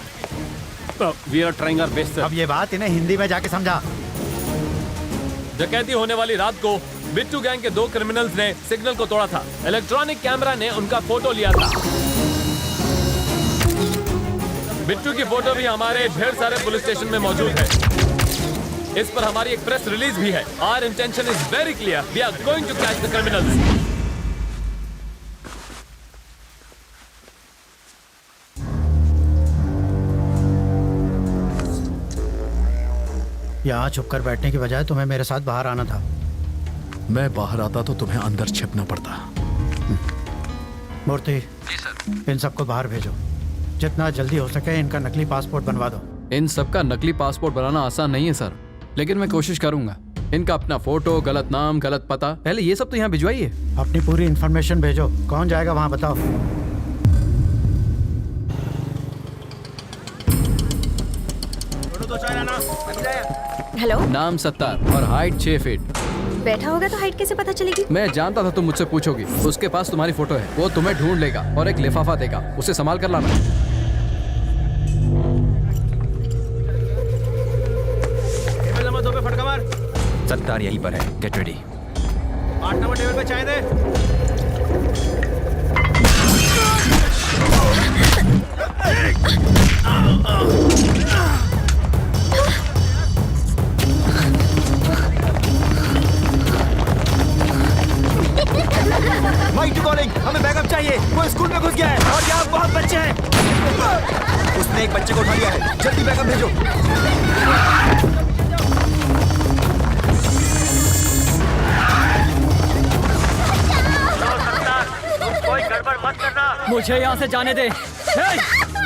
We are trying our best, sir. अब ये बात इन्हें हिंदी में जाके समझा। डकैती होने वाली रात को बिट्टू गैंग के 2 क्रिमिनल्स ने सिग्नल को तोड़ा था। इलेक्ट्रॉनिक कैमरा ने उनका फोटो लिया था। बिट्टू की फोटो भी हमारे ढेर सारे पुलिस स्टेशन में मौजूद है। इस पर हमारी एक प्रेस रिलीज भी है। Our intention is very clear. We are going to catch the criminals. यहाँ छुपकर बैठने की बजाय तुम्हें मेरे साथ बाहर आना था। मैं बाहर आता तो तुम्हें अंदर छिपना पड़ता। मूर्ति, इन सबको बाहर भेजो। जितना जल्दी हो सके इनका नकली पासपोर्ट बनवा दो। इन सबका नकली पासपोर्ट बनाना आसान नहीं है सर, लेकिन मैं कोशिश करूंगा। इनका अपना फोटो, गलत नाम, गलत पता, पहले ये सब तो यहाँ भिजवाइए। अपनी पूरी इन्फॉर्मेशन भेजो। कौन जाएगा वहाँ बताओ। हेलो। नाम 70 और हाइट 6 फीट। बैठा होगा तो हाइट कैसे पता चलेगी? मैं जानता था तुम मुझसे पूछोगी। उसके पास तुम्हारी फोटो है, वो तुम्हें ढूंढ लेगा और एक लिफाफा देगा, उसे संभाल कर लाना। फटका मार। 70 यहीं पर है, गेट रेडी। 8 नंबर टेबल पे चाय दे। माइक टू कॉलिंग, हमें बैकअप चाहिए। वो स्कूल में घुस गया है और यहाँ बहुत बच्चे हैं। उसने एक बच्चे को उठा लिया है, जल्दी बैकअप भेजो। कोई गड़बड़ मत करना। मुझे यहाँ से जाने दे।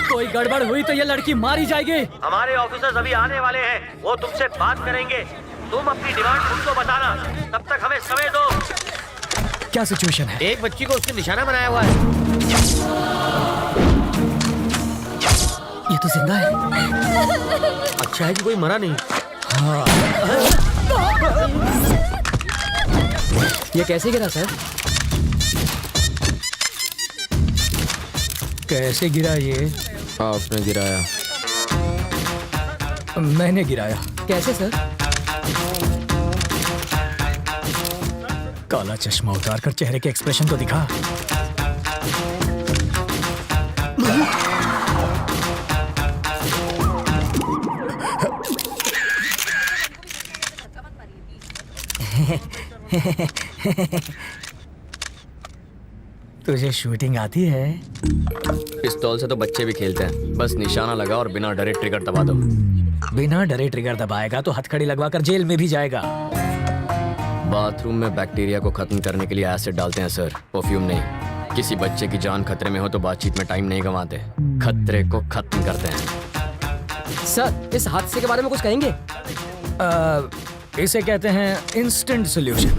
कोई गड़बड़ हुई तो ये लड़की मारी जाएगी। हमारे ऑफिसर्स अभी आने वाले हैं, वो तुमसे बात करेंगे। तुम अपनी डिमांड उनको बताना, तब तक हमें समय दो। क्या सिचुएशन है? एक बच्ची को उसने निशाना बनाया हुआ है। ये तो जिंदा है। अच्छा है कि कोई मरा नहीं। हाँ। ये कैसे गिरा सर? कैसे गिरा ये? आपने गिराया। मैंने गिराया। कैसे सर? काला चश्मा उतार कर चेहरे के एक्सप्रेशन तो दिखा। तुझे शूटिंग आती है? पिस्तौल से तो बच्चे भी खेलते हैं, बस निशाना लगा और बिना डरे ट्रिगर दबा दो। बिना डरे ट्रिगर दबाएगा तो हथकड़ी लगवाकर जेल में भी जाएगा। बाथरूम में बैक्टीरिया को खत्म करने के लिए एसिड डालते हैं सर, परफ्यूम नहीं। किसी बच्चे की जान खतरे में हो तो बातचीत में टाइम नहीं गंवाते, खतरे को खत्म करते हैं। सर इस हादसे के बारे में कुछ कहेंगे? इसे कहते हैं इंस्टेंट सॉल्यूशन।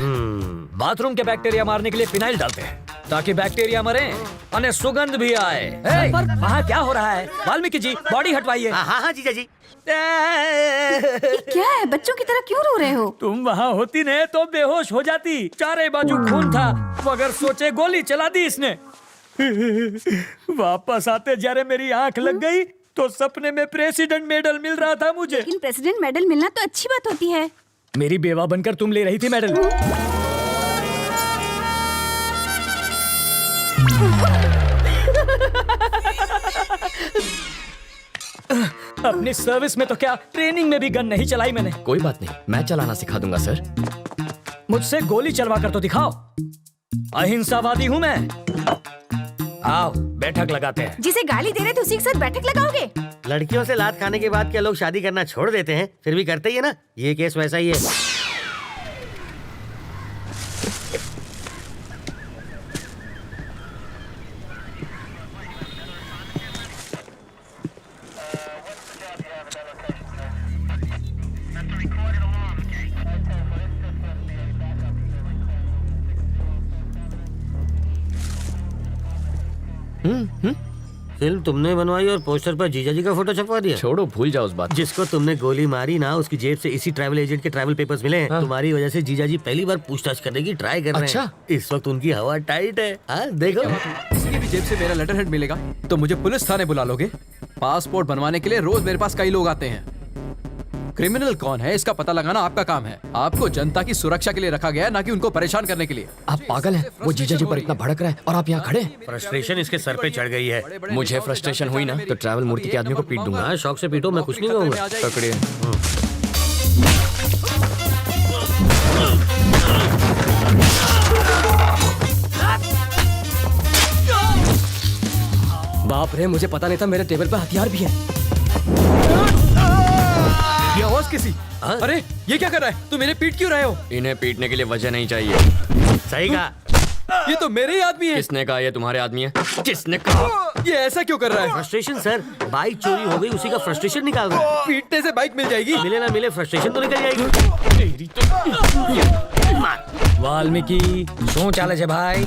बाथरूम के बैक्टीरिया मारने के लिए फिनाइल डालते हैं ताकि बैक्टीरिया मरे और सुगंध भी आए। पर वहाँ क्या हो रहा है? वाल्मीकि जी बॉडी हटवाइए। हाँ हाँ जीजा जी। क्या है, बच्चों की तरह क्यों रो रहे हो? तुम वहाँ होती ने तो बेहोश हो जाती। चारे बाजू खून था, मगर सोचे गोली चला दी इसने। वापस आते जरे मेरी आंख लग गई तो सपने में प्रेसिडेंट मेडल मिल रहा था मुझे। लेकिन प्रेसिडेंट मेडल मिलना तो अच्छी बात होती है। मेरी बेवा बनकर तुम ले रही थी मेडल। अपनी सर्विस में तो क्या, ट्रेनिंग में भी गन नहीं चलाई मैंने। कोई बात नहीं, मैं चलाना सिखा दूंगा सर। मुझसे गोली चलवा कर तो दिखाओ। अहिंसावादी हूँ मैं। आओ बैठक लगाते हैं। जिसे गाली दे रहे थे उसी के साथ बैठक लगाओगे? लड़कियों से लात खाने के बाद क्या लोग शादी करना छोड़ देते हैं? फिर भी करते ही है ना। ये केस वैसा ही है। फिल्म तुमने बनवाई और पोस्टर पर जीजा जी का फोटो छपवा दिया। छोड़ो, भूल जाओ उस बात। जिसको तुमने गोली मारी ना, उसकी जेब से इसी ट्रैवल एजेंट के ट्रैवल पेपर्स मिले हैं। तुम्हारी वजह से जीजा जी पहली बार पूछताछ करने की ट्राई कर रहे हैं। इस वक्त उनकी हवा टाइट है। देखो, किसी भी जेब से मेरा लेटर हेड मिलेगा तो मुझे पुलिस थाने बुला लोगे? पासपोर्ट बनवाने के लिए रोज मेरे पास कई लोग आते हैं। क्रिमिनल कौन है इसका पता लगाना आपका काम है। आपको जनता की सुरक्षा के लिए रखा गया है, ना कि उनको परेशान करने के लिए। आप पागल हैं? वो जीजा जी पर इतना भड़क रहा है और आप यहाँ खड़े। फ्रस्ट्रेशन इसके सर पे चढ़ गई है। मुझे फ्रस्ट्रेशन हुई ना तो ट्रैवल मूर्ति के आदमी को पीट दूंगा। हाँ, शौक से पीटो, मैं कुछ नहीं कहूँगा। पकड़िए। बाप रे, मुझे पता नहीं था मेरे टेबल पर हथियार भी है। ये आवाज किसी? अरे ये क्या कर रहा है? तू मेरे पीट क्यों रहे हो? इन्हें पीटने के लिए वजह नहीं चाहिए। सही कहा। ये तो मेरे ही आदमी है। किसने कहा ये तुम्हारे आदमी है? किसने कहा? ये ऐसा क्यों कर रहा है? फ्रस्ट्रेशन सर, बाइक चोरी हो गई, उसी का फ्रस्ट्रेशन निकाल रहा है। पीटने से बाइक मिल जाएगी? मिले ना मिले, फ्रस्ट्रेशन तो निकल जाएगी। वाल्मीकि शो चाले छे भाई।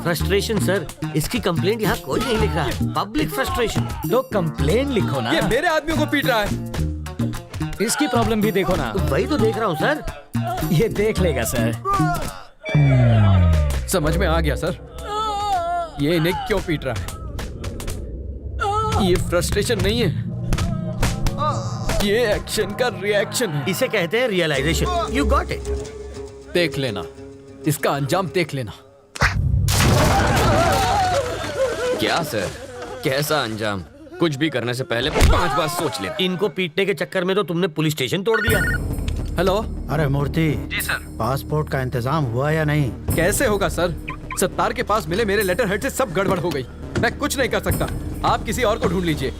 फ्रस्ट्रेशन सर, इसकी कंप्लेंट यहाँ कोई नहीं लिख रहा है। Public frustration. तो कंप्लेंट लिखो ना। ये मेरे आदमियों को पीट रहा है। इसकी प्रॉब्लम भी देखो ना। तो वही तो देख रहा हूँ सर। ये देख लेगा सर। समझ में आ गया सर, ये इन्हें क्यों पीट रहा है। ये फ्रस्ट्रेशन नहीं है, ये एक्शन का रिएक्शन है। इसे कहते हैं रियलाइजेशन। You got it. देख लेना, इसका अंजाम देख लेना। क्या सर, कैसा अंजाम? कुछ भी करने से पहले 5 बार सोच ले। इनको पीटने के चक्कर में तो तुमने पुलिस स्टेशन तोड़ दिया। हेलो। अरे मूर्ति जी सर, पासपोर्ट का इंतजाम हुआ या नहीं? कैसे होगा सर? सत्तार के पास मिले मेरे लेटर हेड से सब गड़बड़ हो गई। मैं कुछ नहीं कर सकता, आप किसी और को ढूंढ लीजिए।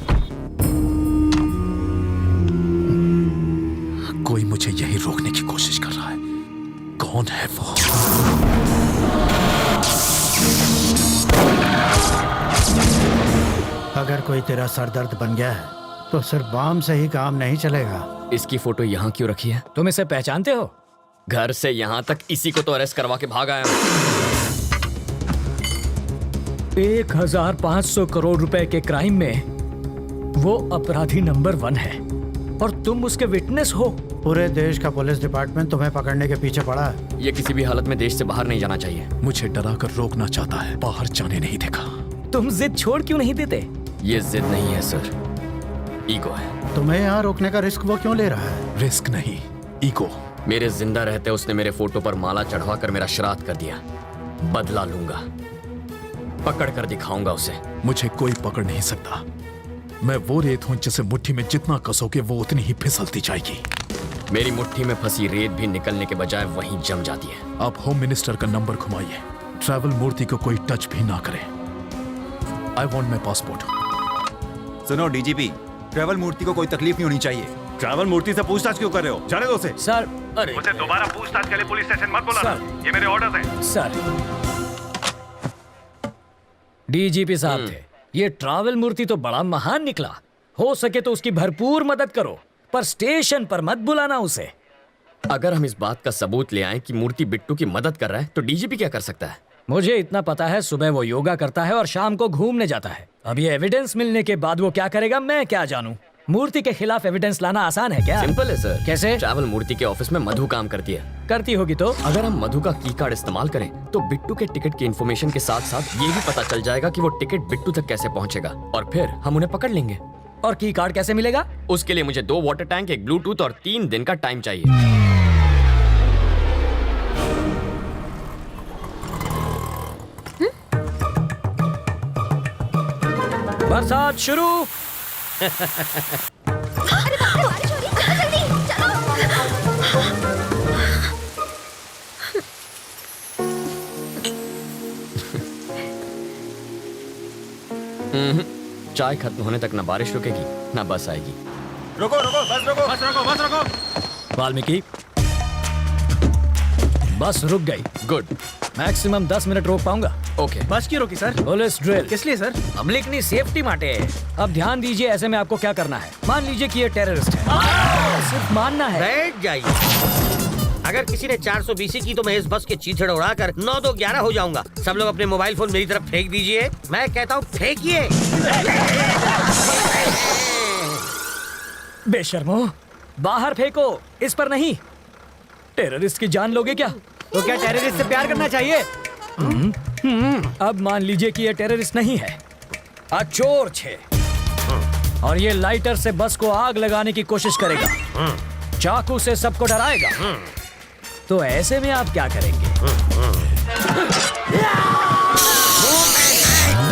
कोई मुझे यही रोकने की कोशिश कर रहा है। कौन है वो? अगर कोई तेरा सरदर्द बन गया है तो सिर्फ बाम से ही काम नहीं चलेगा। इसकी फोटो यहाँ क्यों रखी है? तुम इसे पहचानते हो? घर से यहाँ तक इसी को तो अरेस्ट करवा के भाग आया हूँ। 1500 करोड़ रुपए के क्राइम में वो अपराधी नंबर 1 है और तुम उसके विटनेस हो। पूरे देश का पुलिस डिपार्टमेंट तुम्हें पकड़ने के पीछे पड़ा है। ये किसी भी हालत में देश से बाहर नहीं जाना चाहिए। मुझे डरा कर रोकना चाहता है, बाहर जाने नहीं देगा। तुम जिद छोड़ क्यों नहीं देते? ये जिद नहीं है सर, ईगो है। तुम्हें यहाँ रोकने का रिस्क वो क्यों ले रहा है? रिस्क नहीं, ईगो। मेरे जिंदा रहते उसने मेरे फोटो पर माला चढ़वा कर मेरा श्राद्ध कर दिया। बदला लूंगा, पकड़ कर दिखाऊंगा उसे। मुझे कोई पकड़ नहीं सकता। मैं वो रेत हूं जिसे मुट्ठी में जितना कसोगे वो उतनी ही फिसलती जाएगी। मेरी मुट्ठी में फंसी रेत भी निकलने के बजाय वहीं जम जाती है। आप होम मिनिस्टर का नंबर घुमाइए, ट्रैवल मूर्ति को कोई टच भी ना करे। I want my passport. सुनो डीजीपी, ट्रैवल मूर्ति को कोई तकलीफ नहीं होनी चाहिए। ट्रैवल मूर्ति से पूछताछ क्यों कर रहे हो? जाने दो उसे। सर, अरे मुझे दोबारा पूछताछ के लिए पुलिस स्टेशन मत बुलाना। ये मेरे ऑर्डर्स हैं। सर, डीजीपी साहब थे, ये ट्रैवल मूर्ति तो बड़ा महान निकला। हो सके तो उसकी भरपूर मदद करो, पर स्टेशन पर मत बुलाना उसे। अगर हम इस बात का सबूत ले आए कि मूर्ति बिट्टू की मदद कर रहा है तो डीजीपी क्या कर सकता है? मुझे इतना पता है, सुबह वो योगा करता है और शाम को घूमने जाता है। अब ये एविडेंस मिलने के बाद वो क्या करेगा मैं क्या जानूं। मूर्ति के खिलाफ एविडेंस लाना आसान है क्या? सिंपल है सर। कैसे? ट्रैवल मूर्ति के ऑफिस में मधु काम करती है। करती होगी तो? अगर हम मधु का की कार्ड इस्तेमाल करें तो बिट्टू के टिकट की इन्फॉर्मेशन के साथ साथ ये भी पता चल जाएगा कि वो टिकट बिट्टू तक कैसे पहुंचेगा, और फिर हम उन्हें पकड़ लेंगे। और की कार्ड कैसे मिलेगा? उसके लिए मुझे 2 वाटर टैंक, एक ब्लूटूथ और 3 दिन का टाइम चाहिए। बरसात शुरू। चाय खत्म होने तक ना बारिश रुकेगी ना बस आएगी। रोको रोको, बस रोको, बस रोको, बस रोको। वाल्मीकि, बस रुक गई। गुड। मैक्सिमम 10 मिनट रोक पाऊंगा। ओके। बस क्यों रोकी सर? Police drill. किस लिए सर? पब्लिक की सेफ्टी माटे। अब ध्यान दीजिए, ऐसे में आपको क्या करना है। मान लीजिए कि ये टेररिस्ट है, सिर्फ मानना है। बैठ जाइए। अगर किसी ने 420 की तो मैं इस बस के चीथड़ उड़ाकर 9-2-11 हो जाऊंगा। सब लोग अपने मोबाइल फोन मेरी तरफ फेंक दीजिए। मैं कहता हूँ फेंकिए। बेशर्मो, बाहर फेंको, इस पर नहीं। टेररिस्ट की जान लोगे क्या? तो क्या टेररिस्ट से प्यार करना चाहिए? अब मान लीजिए कि ये टेररिस्ट नहीं है, चोर छे, और ये लाइटर से बस को आग लगाने की कोशिश करेगा, चाकू से सबको डराएगा। तो ऐसे में आप क्या करेंगे?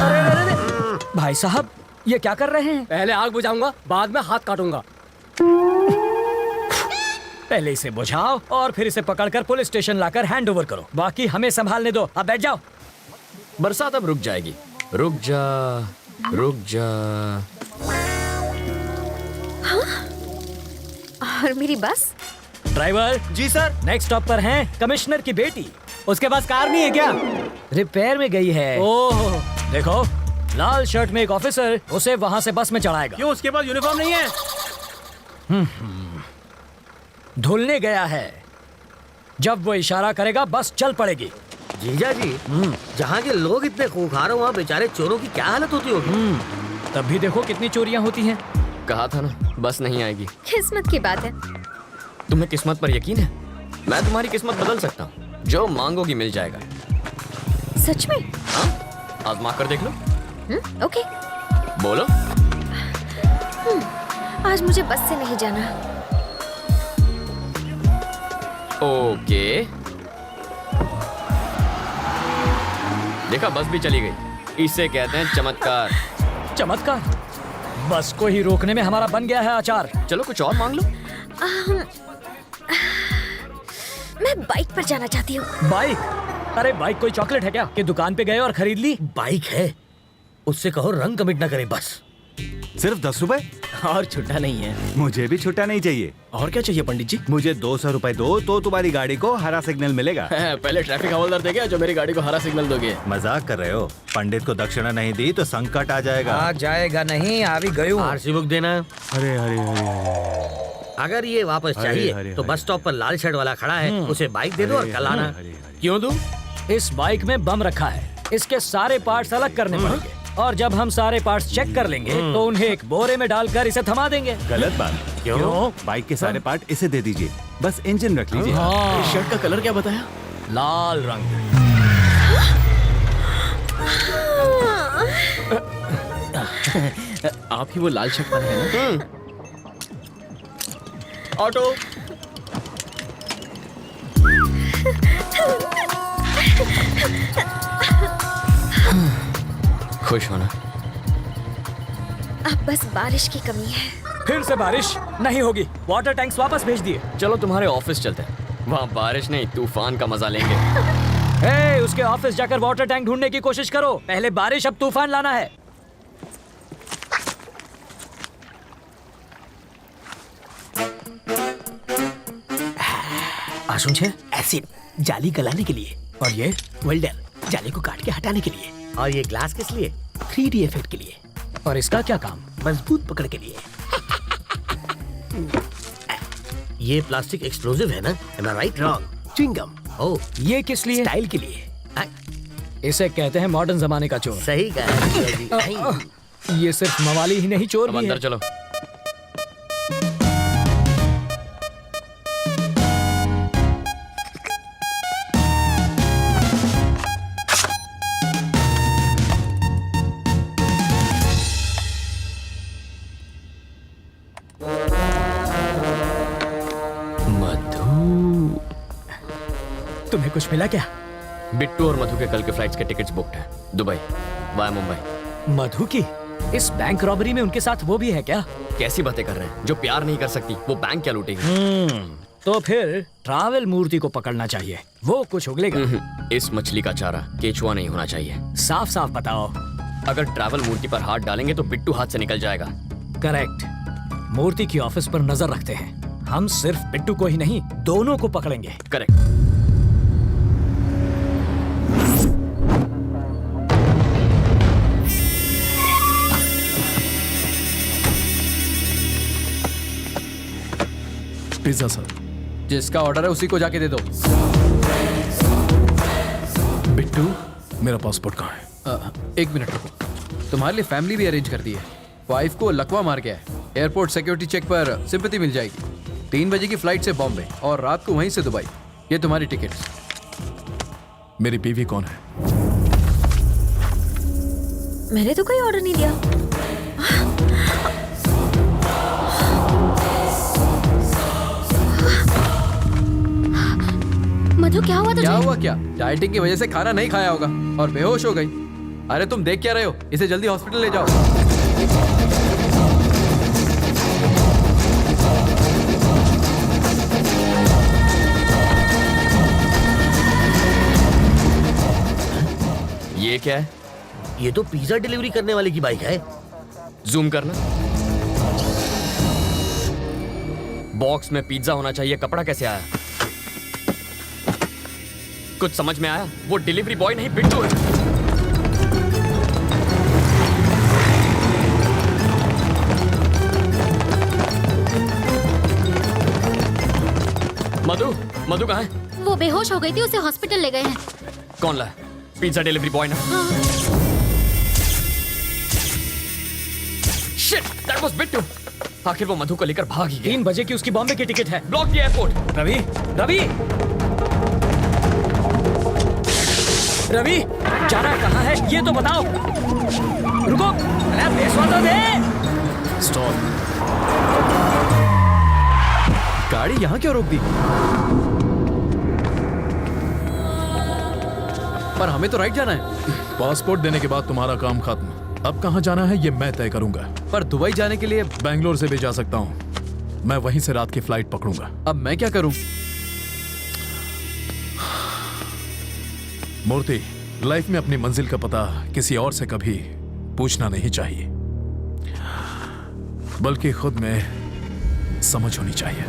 अरे भाई साहब, ये क्या कर रहे हैं? पहले आग बुझाऊंगा, बाद में हाथ काटूंगा। पहले इसे बुझाओ और फिर इसे पकड़कर पुलिस स्टेशन लाकर हैंड ओवर करो। बाकी हमें संभालने दो। अब बैठ जाओ। बरसात अब रुक जाएगी। रुक जा, रुक जा। और मेरी बस? ड्राइवर जी सर। नेक्स्ट स्टॉप पर हैं कमिश्नर की बेटी। उसके पास कार नहीं है क्या? रिपेयर में गई है। ओह, देखो, लाल शर्ट में एक ऑफिसर उसे वहां से बस में चढ़ाएगा। क्यों उसके पास यूनिफॉर्म नहीं है? धुलने गया है। जब वो इशारा करेगा बस चल पड़ेगी। जीजा जी, जहाँ के लोग इतने खूंखार हो वहाँ बेचारे चोरों की क्या हालत होती होगी? तब भी देखो कितनी चोरियां होती हैं। कहा था ना, बस नहीं आएगी। किस्मत की बात है। तुम्हें किस्मत पर यकीन है? मैं तुम्हारी किस्मत बदल सकता हूँ। जो मांगोगी मिल जाएगा। सच में? हाँ, आजमा कर देख लो। ओके। बोलो। आज मुझे बस से नहीं जाना। ओके। देखा, बस भी चली गई। इसे कहते हैं चमत्कार। चमत्कार? बस को ही रोकने में हमारा बन गया है आचार। चलो कुछ और मांग लो। मैं बाइक पर जाना चाहती हूँ। बाइक? अरे बाइक कोई चॉकलेट है क्या कि दुकान पे गए और खरीद ली? बाइक है, उससे कहो रंग कमिट ना करे बस। सिर्फ 10 रुपए? और छुट्टा नहीं है। मुझे भी छुट्टा नहीं चाहिए। और क्या चाहिए पंडित जी? मुझे 200 रुपए दो तो तुम्हारी गाड़ी को हरा सिग्नल मिलेगा। पहले ट्रैफिक हवलदार देगा जो मेरी गाड़ी को हरा सिग्नल दोगे। मजाक कर रहे हो? पंडित को दक्षिणा नहीं दी तो संकट आ जाएगा। आ जाएगा नहीं, आ भी गई। आरसी बुक देना। अरे अरे अरे, अगर ये वापस चाहिए तो बस स्टॉप पर लाल शर्ट वाला खड़ा है, उसे बाइक दे दो और कल आना। क्यों दूं? इस बाइक में बम रखा है, इसके सारे पार्ट्स अलग करने पड़ेंगे। और जब हम सारे पार्ट्स चेक कर लेंगे तो उन्हें एक बोरे में डालकर इसे थमा देंगे। गलत बात। क्यों? बाइक के सारे पार्ट इसे दे दीजिए, बस इंजन रख लीजिए। इस शर्ट का कलर क्या बताया? लाल रंग। आप ही वो लाल शर्ट पहने हैं ना? ऑटो। खुश होना। अब बस बारिश की कमी है। फिर से बारिश नहीं होगी। वाटर टैंक्स वापस भेज दिए। चलो तुम्हारे ऑफिस चलते हैं, वहाँ बारिश नहीं तूफान का मजा लेंगे। हे, उसके ऑफिस जाकर वाटर टैंक ढूंढने की कोशिश करो। पहले बारिश, अब तूफान लाना है। आशुन छे एसिड जाली गलाने के लिए, और ये वेल्डर जाली को काट के हटाने के लिए, और ये ग्लास किस लिए? 3D इफेक्ट के लिए। और इसका क्या काम? मजबूत पकड़ के लिए। ये प्लास्टिक एक्सप्लोसिव है ना? Am I right? Wrong? Chewing gum. Oh, ये किस लिए? स्टाइल के लिए। इसे कहते हैं मॉडर्न जमाने का चोर। सही कहा। ये सिर्फ मवाली ही नहीं, चोर भी अंदर है। चलो। तुम्हें कुछ मिला क्या? बिट्टू और मधु के कल के फ्लाइट्स के टिकट्स बुक्ड हैं, दुबई वाया मुंबई। मधु की इस बैंक रॉबरी में उनके साथ वो भी है क्या? कैसी बातें कर रहे हैं? जो प्यार नहीं कर सकती वो बैंक क्या लूटेगी? तो फिर ट्रैवल मूर्ति को पकड़ना चाहिए, वो कुछ उगलेगा। इस मछली का चारा केचुआ नहीं होना चाहिए। साफ साफ बताओ। अगर ट्रैवल मूर्ति पर हाथ डालेंगे तो बिट्टू हाथ से निकल जाएगा। करेक्ट। मूर्ति की ऑफिस पर नजर रखते हैं। हम सिर्फ बिट्टू को ही नहीं, दोनों को पकड़ेंगे। करेक्ट। Pizza sir. जिसका ऑर्डर है उसी को जाके दे दो। बिट्टू, मेरा पासपोर्ट कहाँ है? एक मिनट रुको, तुम्हारे लिए फैमिली भी अरेंज कर दी है। वाइफ को लकवा मार गया है, एयरपोर्ट सिक्योरिटी चेक पर सिंपैथी मिल जाएगी। 3 बजे की फ्लाइट से बॉम्बे और रात को वहीं से दुबई। ये तुम्हारी टिकट्स। मेरी बीवी कौन है? मैंने तो कोई ऑर्डर नहीं दिया। मधु, क्या हुआ तुझे? क्या हुआ क्या? डाइटिंग की वजह से खाना नहीं खाया होगा और बेहोश हो गई। अरे तुम देख क्या रहे हो? इसे जल्दी हॉस्पिटल ले जाओ। ये क्या है? ये तो पिज्जा डिलीवरी करने वाले की बाइक है। जूम करना। बॉक्स में पिज्जा होना चाहिए, कपड़ा कैसे आया? कुछ समझ में आया? वो डिलीवरी बॉय नहीं बिट्टू है। मधु, मधु कहाँ है? वो बेहोश हो गई थी, उसे हॉस्पिटल ले गए हैं। कौन लाया? पिज्जा डिलीवरी बॉय ना? Shit, that was Bittu. आखिर वो मधु को लेकर भाग ही गया। 3 बजे की उसकी बॉम्बे की टिकट है। ब्लॉक किया एयरपोर्ट। रवि, रवि, रवि, जाना कहाँ है ये तो बताओ। रुको, अरे भेजवा तो दे। स्टॉप। गाड़ी यहाँ क्यों रोक दी? पर हमें तो राइट जाना है। पासपोर्ट देने के बाद तुम्हारा काम खत्म। अब कहाँ जाना है ये मैं तय करूंगा। पर दुबई जाने के लिए बेंगलोर से भी जा सकता हूँ। मैं वहीं से रात की फ्लाइट पकड़ूंगा। अब मैं क्या करूं? मूर्ति, लाइफ में अपनी मंजिल का पता किसी और से कभी पूछना नहीं चाहिए, बल्कि खुद में समझ होनी चाहिए।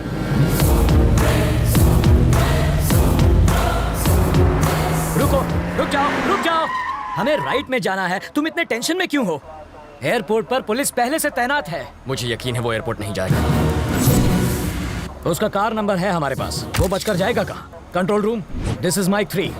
रुको, रुक जाओ, रुक जाओ। हमें राइट में जाना है, तुम इतने टेंशन में क्यों हो? एयरपोर्ट पर पुलिस पहले से तैनात है। मुझे यकीन है वो एयरपोर्ट नहीं जाएगा। उसका कार नंबर है हमारे पास, वो बचकर जाएगा कहाँ? Control room, this is Mike 3।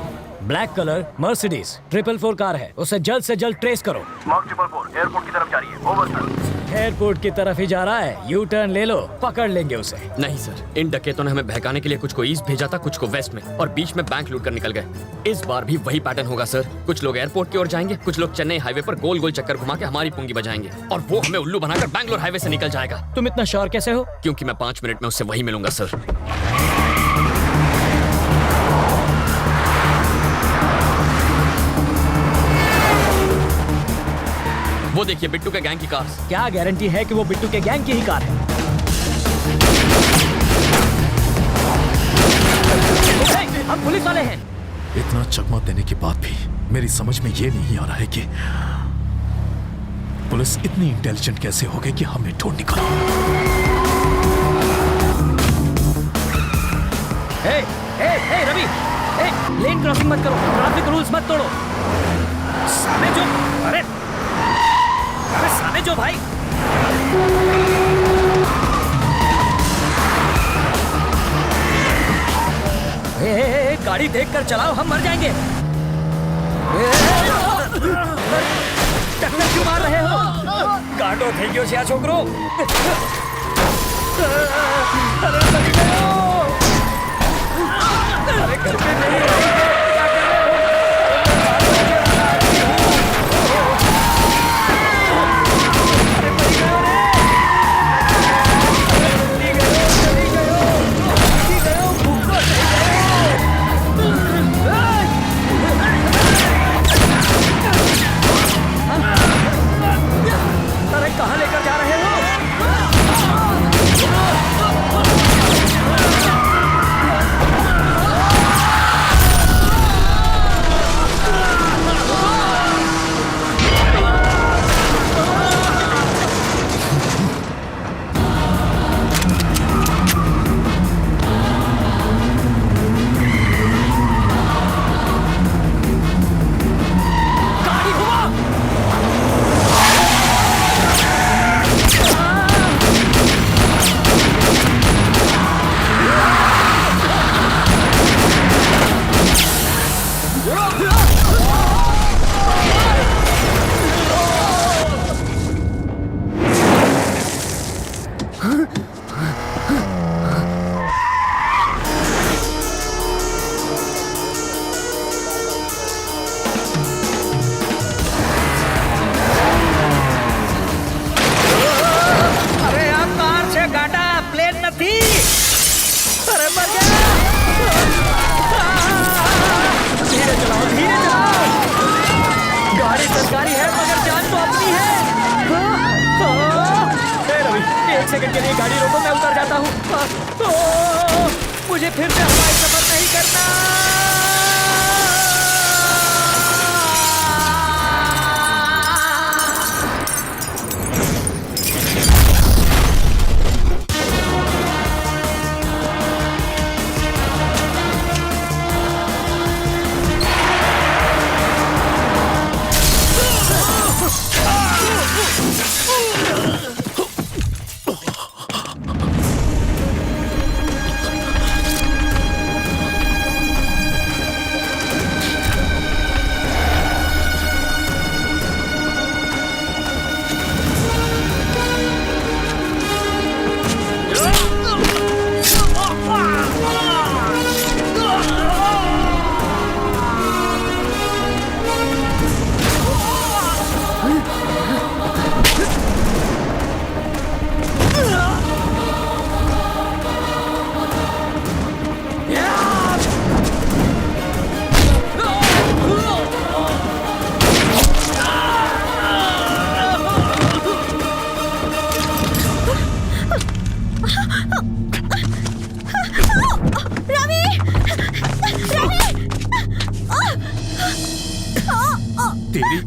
Black colour Mercedes 444 car है, उसे जल्द से जल्द ट्रेस करो। मार्क 444 एयरपोर्ट की तरफ जा रही है। Over sir. एयरपोर्ट की तरफ ही जा रहा है, यू टर्न ले लो, पकड़ लेंगे उसे। नहीं सर, इन डकैतों ने हमें बहकाने के लिए कुछ को ईस्ट भेजा था, कुछ को वेस्ट में, और बीच में बैंक लूट कर निकल गए। इस बार भी वही पैटर्न होगा सर। कुछ लोग एयरपोर्ट की ओर जाएंगे, कुछ लोग चेन्नई हाईवे पर गोल गोल चक्कर घुमा के हमारी पुंगी बजाएंगे, और वो हमें उल्लू बनाकर बैंगलोर हाईवे से निकल जाएगा। तुम इतना श्योर कैसे हो? क्योंकि मैं 5 मिनट में उससे वही मिलूंगा सर। वो देखिए बिट्टू के गैंग की कार। क्या गारंटी है कि वो बिट्टू के गैंग की ही कार है? हम पुलिस वाले हैं। इतना चकमा देने के बाद भी मेरी समझ में ये नहीं आ रहा है कि पुलिस इतनी इंटेलिजेंट कैसे हो गई कि हमें ढूंढ निकाला। रवि, लेन क्रॉसिंग मत करो, ट्रैफिक रूल्स मत तोड़ो। सामने जो, अरे सामने जो भाई। गाड़ी देखकर चलाओ, हम मर जाएंगे। टक्कर क्यों मार रहे हो? काटो થઈ ગયો છે આ છોકરો। अरे घर पे नहीं रहेंगे, क्या कर रहे हो? कहाँ लेकर जा रहे हो? सेकंड के लिए गाड़ी रोको, मैं उतर जाता हूँ। मुझे फिर से हवाई सफर नहीं करना।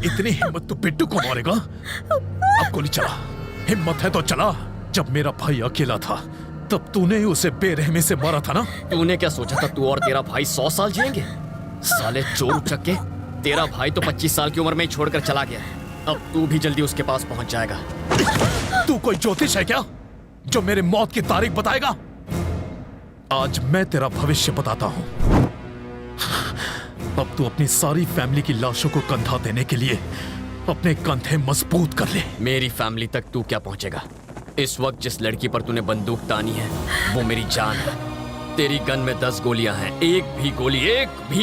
इतनी हिम्मत तो बिट्टू को मारेगा? अब गोली चला, हिम्मत है तो चला। जब मेरा भाई अकेला था तब तूने ही उसे बेरहमी से मारा था ना? तूने क्या सोचा था तू और तेरा भाई 100 साल जिएंगे? साले चोर उचक्के, तेरा भाई तो 25 साल की उम्र में ही छोड़कर चला गया। अब तू भी जल्दी उसके पास पहुंच जाएगा। तू कोई ज्योतिष है क्या जो मेरे मौत की तारीख बताएगा? आज मैं तेरा भविष्य बताता हूं। अब तू अपनी सारी फैमिली की लाशों को कंधा देने के लिए अपने कंधे मजबूत कर ले। मेरी फैमिली तक तू क्या पहुंचेगा? इस वक्त जिस लड़की पर तूने बंदूक तानी है वो मेरी जान है। तेरी गन में 10 गोलियां हैं। एक भी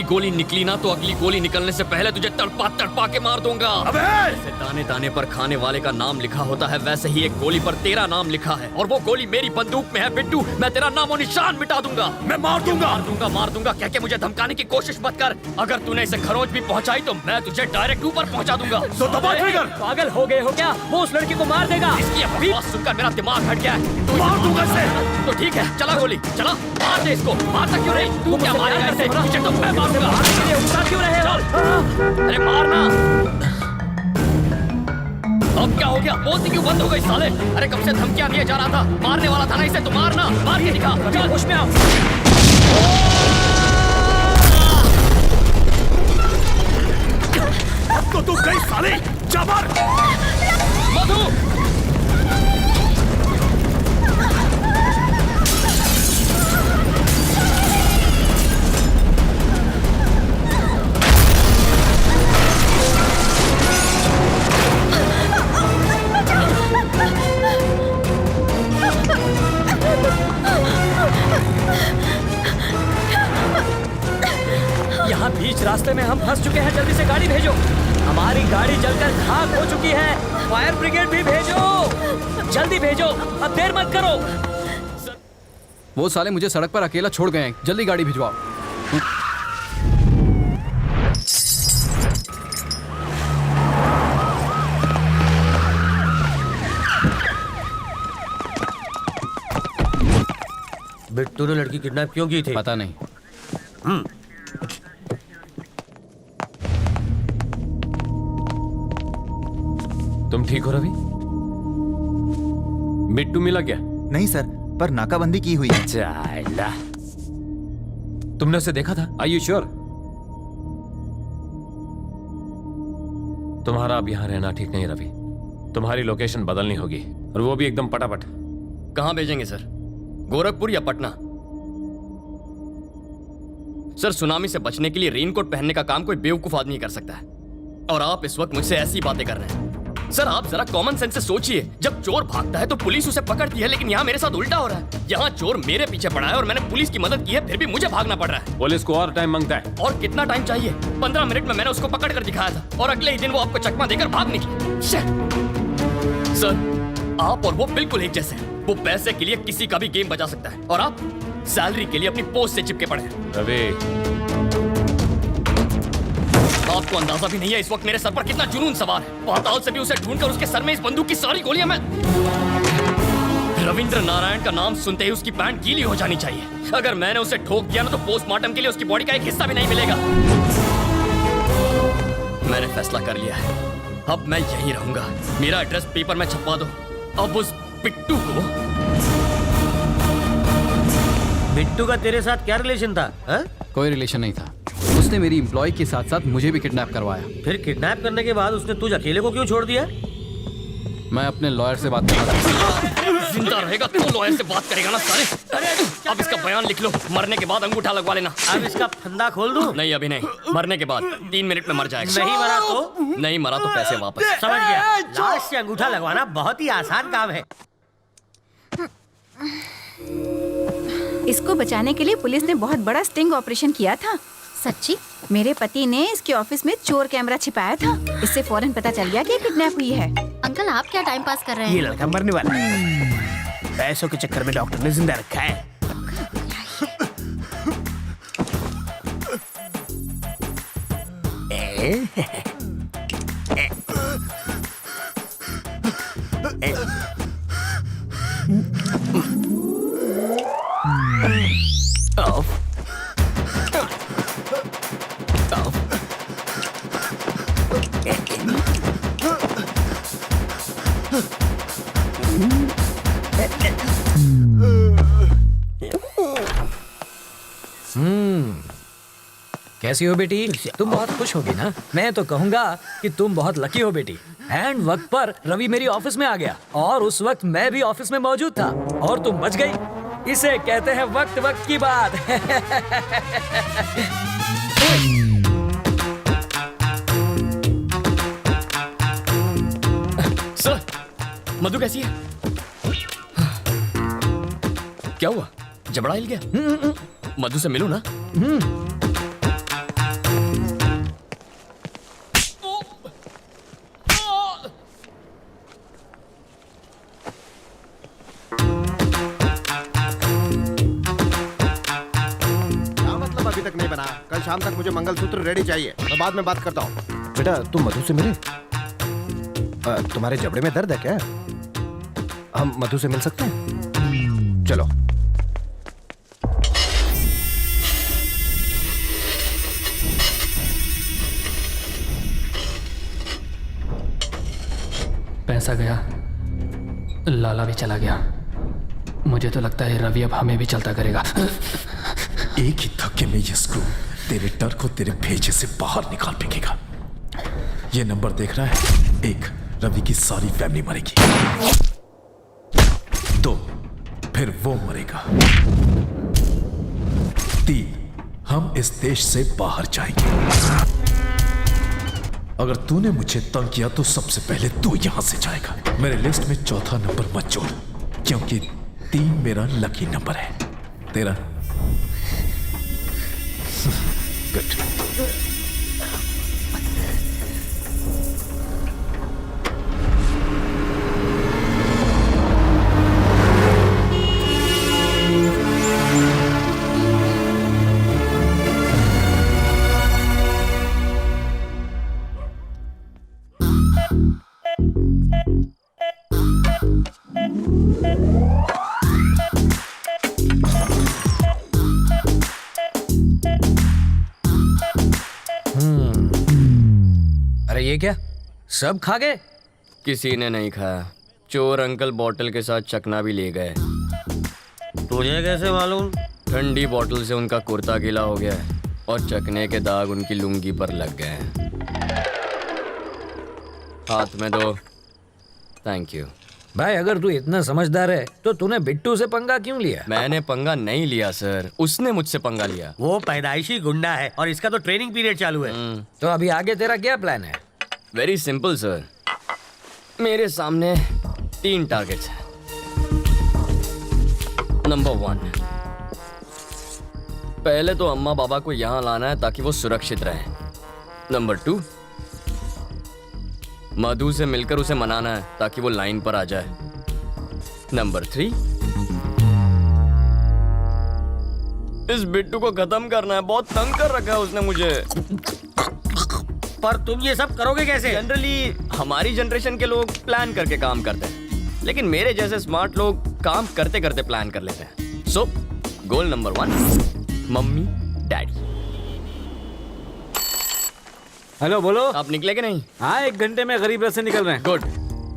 गोली निकली ना तो अगली गोली निकलने से पहले तुझे तड़पा के मार दूंगा। जैसे दाने दाने पर खाने वाले का नाम लिखा होता है वैसे ही एक गोली पर तेरा नाम लिखा है और वो गोली मेरी बंदूक में है। बिट्टू, मैं तेरा नामो निशान मिटा दूंगा। मैं मार दूंगा कह के मुझे धमकाने की कोशिश मत कर। अगर तूने इसे खरोच भी पहुंचाई तो मैं तुझे डायरेक्ट ऊपर पहुंचा दूंगा। तो दबा ट्रिगर। पागल हो गए हो क्या? वो उस लड़की को मार देगा। इसकी आवाज सुनकर मेरा दिमाग हट गया है। तो मार दूंगा इसे। तो ठीक है, चला गोली चला, मार दे इसको। मारता क्यों नहीं? तू क्या मारेगा इसे? तुझे तो मैं मारूंगा। क्यों रहे हो? अरे मारना। अब क्या हो गया? बोलती क्यों बंद हो गई साले? अरे कब से धमकियां दिए जा रहा था, मारने वाला था ना इसे, तो मारना। मार के दिखा। चल होश में आओ। अब तो तू गई साले। जा मार। मधु, यहाँ बीच रास्ते में हम फंस चुके हैं। जल्दी से गाड़ी भेजो। हमारी गाड़ी जलकर खाक हो चुकी है। फायर ब्रिगेड भी भेजो, जल्दी भेजो, अब देर मत करो। वो साले मुझे सड़क पर अकेला छोड़ गए हैं, जल्दी गाड़ी भिजवाओ। बिट्टू ने लड़की किडनैप क्यों की थी? पता नहीं। तुम ठीक हो रवि? बिट्टू मिला क्या? नहीं सर, पर नाकाबंदी की हुई है। चाइला। तुमने उसे देखा था? Are you sure? तुम्हारा अब यहाँ रहना ठीक नहीं रवि। तुम्हारी लोकेशन बदलनी होगी और वो भी एकदम पटापट। कहाँ भेजेंगे सर? गोरखपुर या पटना? सर, सुनामी से बचने के लिए रेनकोट पहनने का काम कोई बेवकूफ आदमी कर सकता है और आप इस वक्त मुझसे ऐसी बातें कर रहे हैं। सर, आप जरा कॉमन सेंस से सोचिए। जब चोर भागता है तो पुलिस उसे पकड़ती है, लेकिन यहाँ मेरे साथ उल्टा हो रहा है। यहाँ चोर मेरे पीछे पड़ा है और मैंने पुलिस की मदद की है, फिर भी मुझे भागना पड़ रहा है। पुलिस को और टाइम मांगता है। और कितना टाइम चाहिए? 15 मिनट में मैंने उसको पकड़ कर दिखाया था और अगले ही दिन वो आपको चकमा देकर भाग निकली। सर, आप और वो बिल्कुल एक जैसे हैं। वो पैसे के लिए किसी का भी गेम बजा सकता है और आप सैलरी के लिए अपनी पोस्ट से चिपके पड़े हैं। रवि, आपको अंदाजा भी नहीं है इस वक्त मेरे सर पर कितना जुनून सवार है। पाताल से भी उसे ढूंढकर उसके सर में इस बंदूक की सारी गोलियां मैं... रविंद्र नारायण का नाम सुनते ही उसकी पैंट गीली हो जानी चाहिए। अगर मैंने उसे ठोक दिया ना तो पोस्टमार्टम के लिए उसकी बॉडी का एक हिस्सा भी नहीं मिलेगा। मैंने फैसला कर लिया है, अब मैं यहीं रहूंगा। मेरा एड्रेस पेपर में छपवा दो। अब उस बिट्टू को... बिट्टू का तेरे साथ क्या रिलेशन था? हा? कोई रिलेशन नहीं था। उसने मेरी एम्प्लॉय के साथ साथ मुझे भी किडनैप करवाया। फिर किडनैप करने के बाद उसने तुझ अकेले को क्यों छोड़ दिया? मैं अपने लॉयर से बात कर रहा था। जिंदा रहेगा तो लॉयर से बात करेगा ना साले। अब इसका बयान लिख लो, मरने के बाद अंगूठा लगवा लेना। अब इसका फंदा खोल दूं? नहीं, अभी नहीं। मरने के बाद 3 मिनट में मर जाएगा। नहीं मरा तो? नहीं मरा तो पैसे वापस। समझ गया। लाश से अंगूठा लगवाना बहुत ही आसान काम है। इसको बचाने के लिए पुलिस ने बहुत बड़ा स्टिंग ऑपरेशन किया था। सच्ची? मेरे पति ने इसके ऑफिस में चोर कैमरा छिपाया था। इससे फौरन पता चल गया कि किडनैप हुई है। अंकल, आप क्या टाइम पास कर रहे हैं? ये लड़का मरने वाला है। पैसों के चक्कर में डॉक्टर ने जिंदा रखा है। कैसी हो बेटी? तुम बहुत खुश होगी ना? मैं तो कहूंगा कि तुम बहुत लकी हो बेटी। एंड वक्त पर रवि मेरी ऑफिस में आ गया और उस वक्त मैं भी ऑफिस में मौजूद था और तुम बच गई। इसे कहते हैं वक्त वक्त की बात। मधु कैसी है? क्या हुआ? जबड़ा हिल गया? मधु से मिलूं ना? क्या मतलब अभी तक नहीं बना? कल शाम तक मुझे मंगलसूत्र रेडी चाहिए। मैं बाद में बात करता हूँ। बेटा तुम मधु से मिले? तुम्हारे जबड़े में दर्द है क्या? हम मधु से मिल सकते हैं? चलो। पैसा गया, लाला भी चला गया। मुझे तो लगता है रवि अब हमें भी चलता करेगा। एक ही धक्के में ये स्क्रू तेरे डर को तेरे भेजे से बाहर निकाल फेंकेगा। ये नंबर देख रहा है? 1, रवि की सारी फैमिली मरेगी। 2, फिर वो मरेगा। 3, हम इस देश से बाहर जाएंगे। अगर तूने मुझे तंग किया तो सबसे पहले तू यहां से जाएगा। मेरे लिस्ट में चौथा नंबर मत जोड़, क्योंकि 3 मेरा लकी नंबर है। तेरा गुड। अरे ये क्या, सब खा गए? किसी ने नहीं खाया। चोर अंकल बोतल के साथ चकना भी ले गए। तुझे कैसे मालूम? ठंडी बोतल से उनका कुर्ता गीला हो गया है और चकने के दाग उनकी लुंगी पर लग गए हैं। हाथ में दो। Thank you. भाई अगर तू इतना समझदार है तो तूने बिट्टू से पंगा क्यों लिया? मैंने पंगा नहीं लिया सर, उसने मुझसे पंगा लिया। वो पैदाइशी गुंडा है और इसका तो ट्रेनिंग पीरियड चालू है। तो अभी आगे तेरा क्या प्लान है? Very simple sir. मेरे सामने 3 टारगेट्स हैं। नंबर 1, पहले तो अम्मा बाबा को यहाँ लाना है ताकि वो सुरक्षित रहें। नंबर 2, मधु से मिलकर उसे मनाना है ताकि वो लाइन पर आ जाए। नंबर 3, इस बिट्टू को खत्म करना है। बहुत तंग कर रखा है उसने मुझे। पर तुम ये सब करोगे कैसे? जनरली हमारी जनरेशन के लोग प्लान करके काम करते हैं, लेकिन मेरे जैसे स्मार्ट लोग काम करते करते प्लान कर लेते हैं। So goal number 1, mummy daddy. Hello बोलो। आप निकले कि नहीं? हाँ, 1 घंटे में गरीब रथ से निकल रहे हैं। गुड।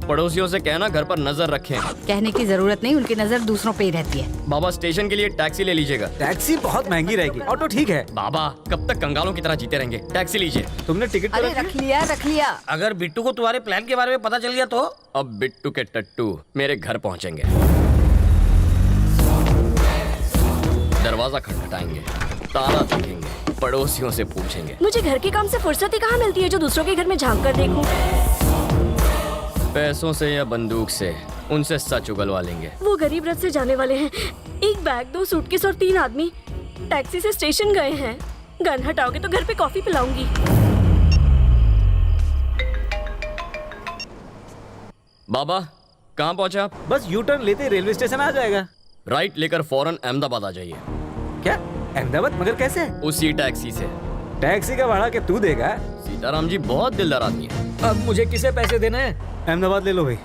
पड़ोसियों से कहना घर पर नजर रखें। कहने की जरूरत नहीं, उनकी नजर दूसरों पे ही रहती है। बाबा स्टेशन के लिए टैक्सी ले लीजिएगा। टैक्सी बहुत महंगी रहेगी, ऑटो ठीक है। बाबा कब तक कंगालों की तरह जीते रहेंगे? टैक्सी लीजिए। तुमने टिकट अरे रख लिया। अगर बिट्टू को तुम्हारे प्लान के बारे में पता चल गया तो? अब बिट्टू के टट्टू मेरे घर पहुंचेंगे, दरवाजा खटखटाएंगे, ताला देखेंगे, पड़ोसियों से पूछेंगे। मुझे घर के काम से फुर्सत ही कहाँ मिलती है जो दूसरों के घर में झांक कर देखूं। पैसों से या बंदूक से उनसे सच उगलवा लेंगे। वो गरीब रथ से जाने वाले हैं। 1 बैग, 2 सूटकेस और 3 आदमी टैक्सी से स्टेशन गए हैं। गन हटाओगे तो घर पे कॉफी पिलाऊंगी। बाबा कहाँ पहुँचे आप? बस यू टर्न लेते ही रेलवे स्टेशन आ जाएगा। राइट लेकर फौरन अहमदाबाद आ जाइए। क्या अहमदाबाद? मगर कैसे? उसी टैक्सी से। टैक्सी का भाड़ा क्या तू देगा? सीताराम जी बहुत दिलदार आदमी है। अब मुझे किसे पैसे देने हैं? अहमदाबाद ले लो भाई।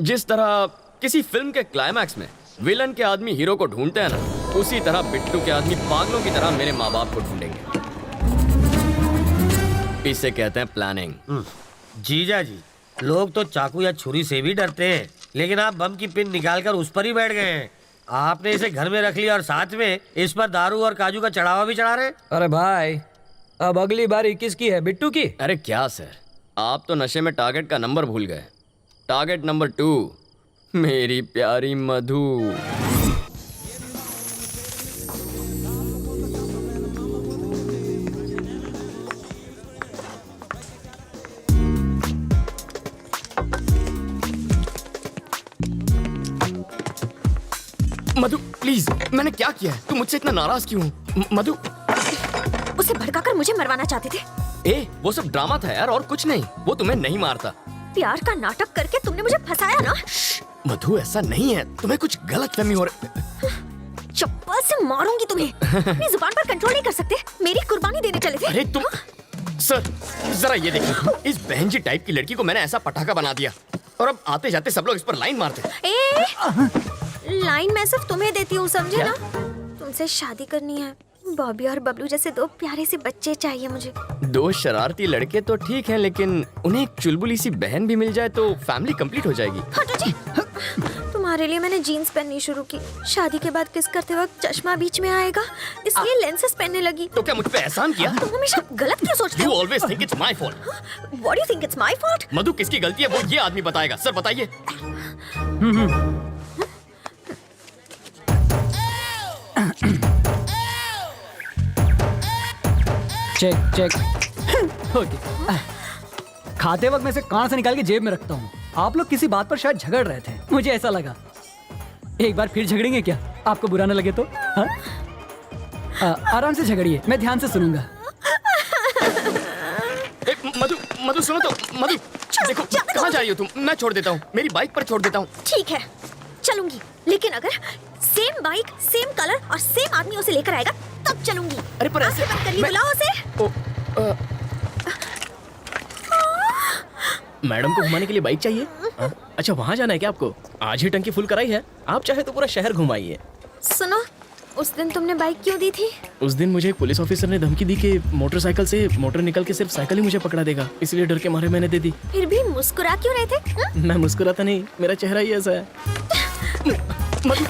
जिस तरह किसी फिल्म के क्लाइमैक्स में विलन के आदमी हीरो को ढूंढते हैं ना, उसी तरह बिट्टू के आदमी पागलों की तरह मेरे माँ बाप को ढूंढेंगे। इसे कहते हैं प्लानिंग। जीजा जी, लोग तो चाकू या छुरी से भी डरते हैं, लेकिन आप बम की पिन निकालकर उस पर ही बैठ गए हैं। आपने इसे घर में रख लिया और साथ में इस पर दारू और काजू का चढ़ावा भी चढ़ा रहे। अरे भाई, अब अगली बारी किसकी है? बिट्टू की? अरे क्या सर, आप तो नशे में टारगेट का नंबर भूल गए। टारगेट नंबर 2 मेरी प्यारी मधु। मधु प्लीज, मैंने क्या किया है? तुम मुझसे इतना नाराज क्यों हो? मधु, उसे भड़काकर मुझे मरवाना चाहते थे। ए, वो सब ड्रामा था यार, और कुछ नहीं। वो तुम्हें नहीं मारता। प्यार का नाटक करके तुमने मुझे फंसाया ना। मधु ऐसा नहीं है, तुम्हें कुछ गलतफहमी हो रही। चप्पल से मारूंगी तुम्हें। अपनी जुबान पर कंट्रोल नहीं कर सकते। मेरी कुर्बानी देने चले थे। अरे तुम सर, जरा ये देखिए, इस बहन जी टाइप की लड़की को मैंने ऐसा पटाखा बना दिया, और अब आते जाते सब लोग इस पर लाइन मारते। लाइन मैं सिर्फ तुम्हें देती हूँ, समझे ना? तुमसे शादी करनी है। बॉबी और बबलू जैसे दो प्यारे से बच्चे चाहिए मुझे। दो शरारती लड़के तो ठीक है, लेकिन उन्हें एक चुलबुली सी बहन भी मिल जाए तो फैमिली कंप्लीट हो जाएगी। हटो जी। तुम्हारे लिए मैंने जीन्स पहननी शुरू की। शादी के बाद किस करते वक्त चश्मा बीच में आएगा, इसलिए लेंसेज पहनने लगी। तो क्या मुझ पे एहसान किया? तुम हमेशा गलत क्यों सोचते हो? You always think it's my fault. What do you think it's my fault? मधु, किसकी गलती है वो ये आदमी बताएगा। सर बताइए। Check check. ओके। खाते वक्त मैं इसे कान से निकाल के जेब में रखता हूँ। आप लोग किसी बात पर शायद झगड़ रहे थे, मुझे ऐसा लगा। एक बार फिर झगड़ेंगे क्या? आपको बुरा न लगे तो? हाँ? आराम से झगड़िए, मैं ध्यान से सुनूंगा। मधु, मधु सुनो तो। मधु देखो, कहाँ जा रही हो तुम? मैं छोड़ देता हूँ, मेरी बाइक पर छोड़ देता हूँ। ठीक है, चलूंगी, लेकिन अगर सेम बाइक, सेम कलर और सेम आदमी उसे लेकर आएगा तब चलूंगी। अरे पर ऐसे बुलाओ उसे। मैडम को घुमाने के लिए बाइक चाहिए? अच्छा, वहाँ जाना है क्या आपको? आज ही टंकी फुल कराई है, आप चाहे तो पूरा शहर घुमाइए। सुनो, उस दिन तुमने बाइक क्यों दी थी? उस दिन मुझे एक पुलिस ऑफिसर ने धमकी दी कि मोटरसाइकिल से मोटर निकल के सिर्फ साइकिल ही मुझे पकड़ा देगा, इसलिए डर के मारे मैंने दे दी। फिर भी मुस्कुरा क्यों रहे थे? मैं मुस्कुराता नहीं, मेरा चेहरा ही ऐसा है। मधु,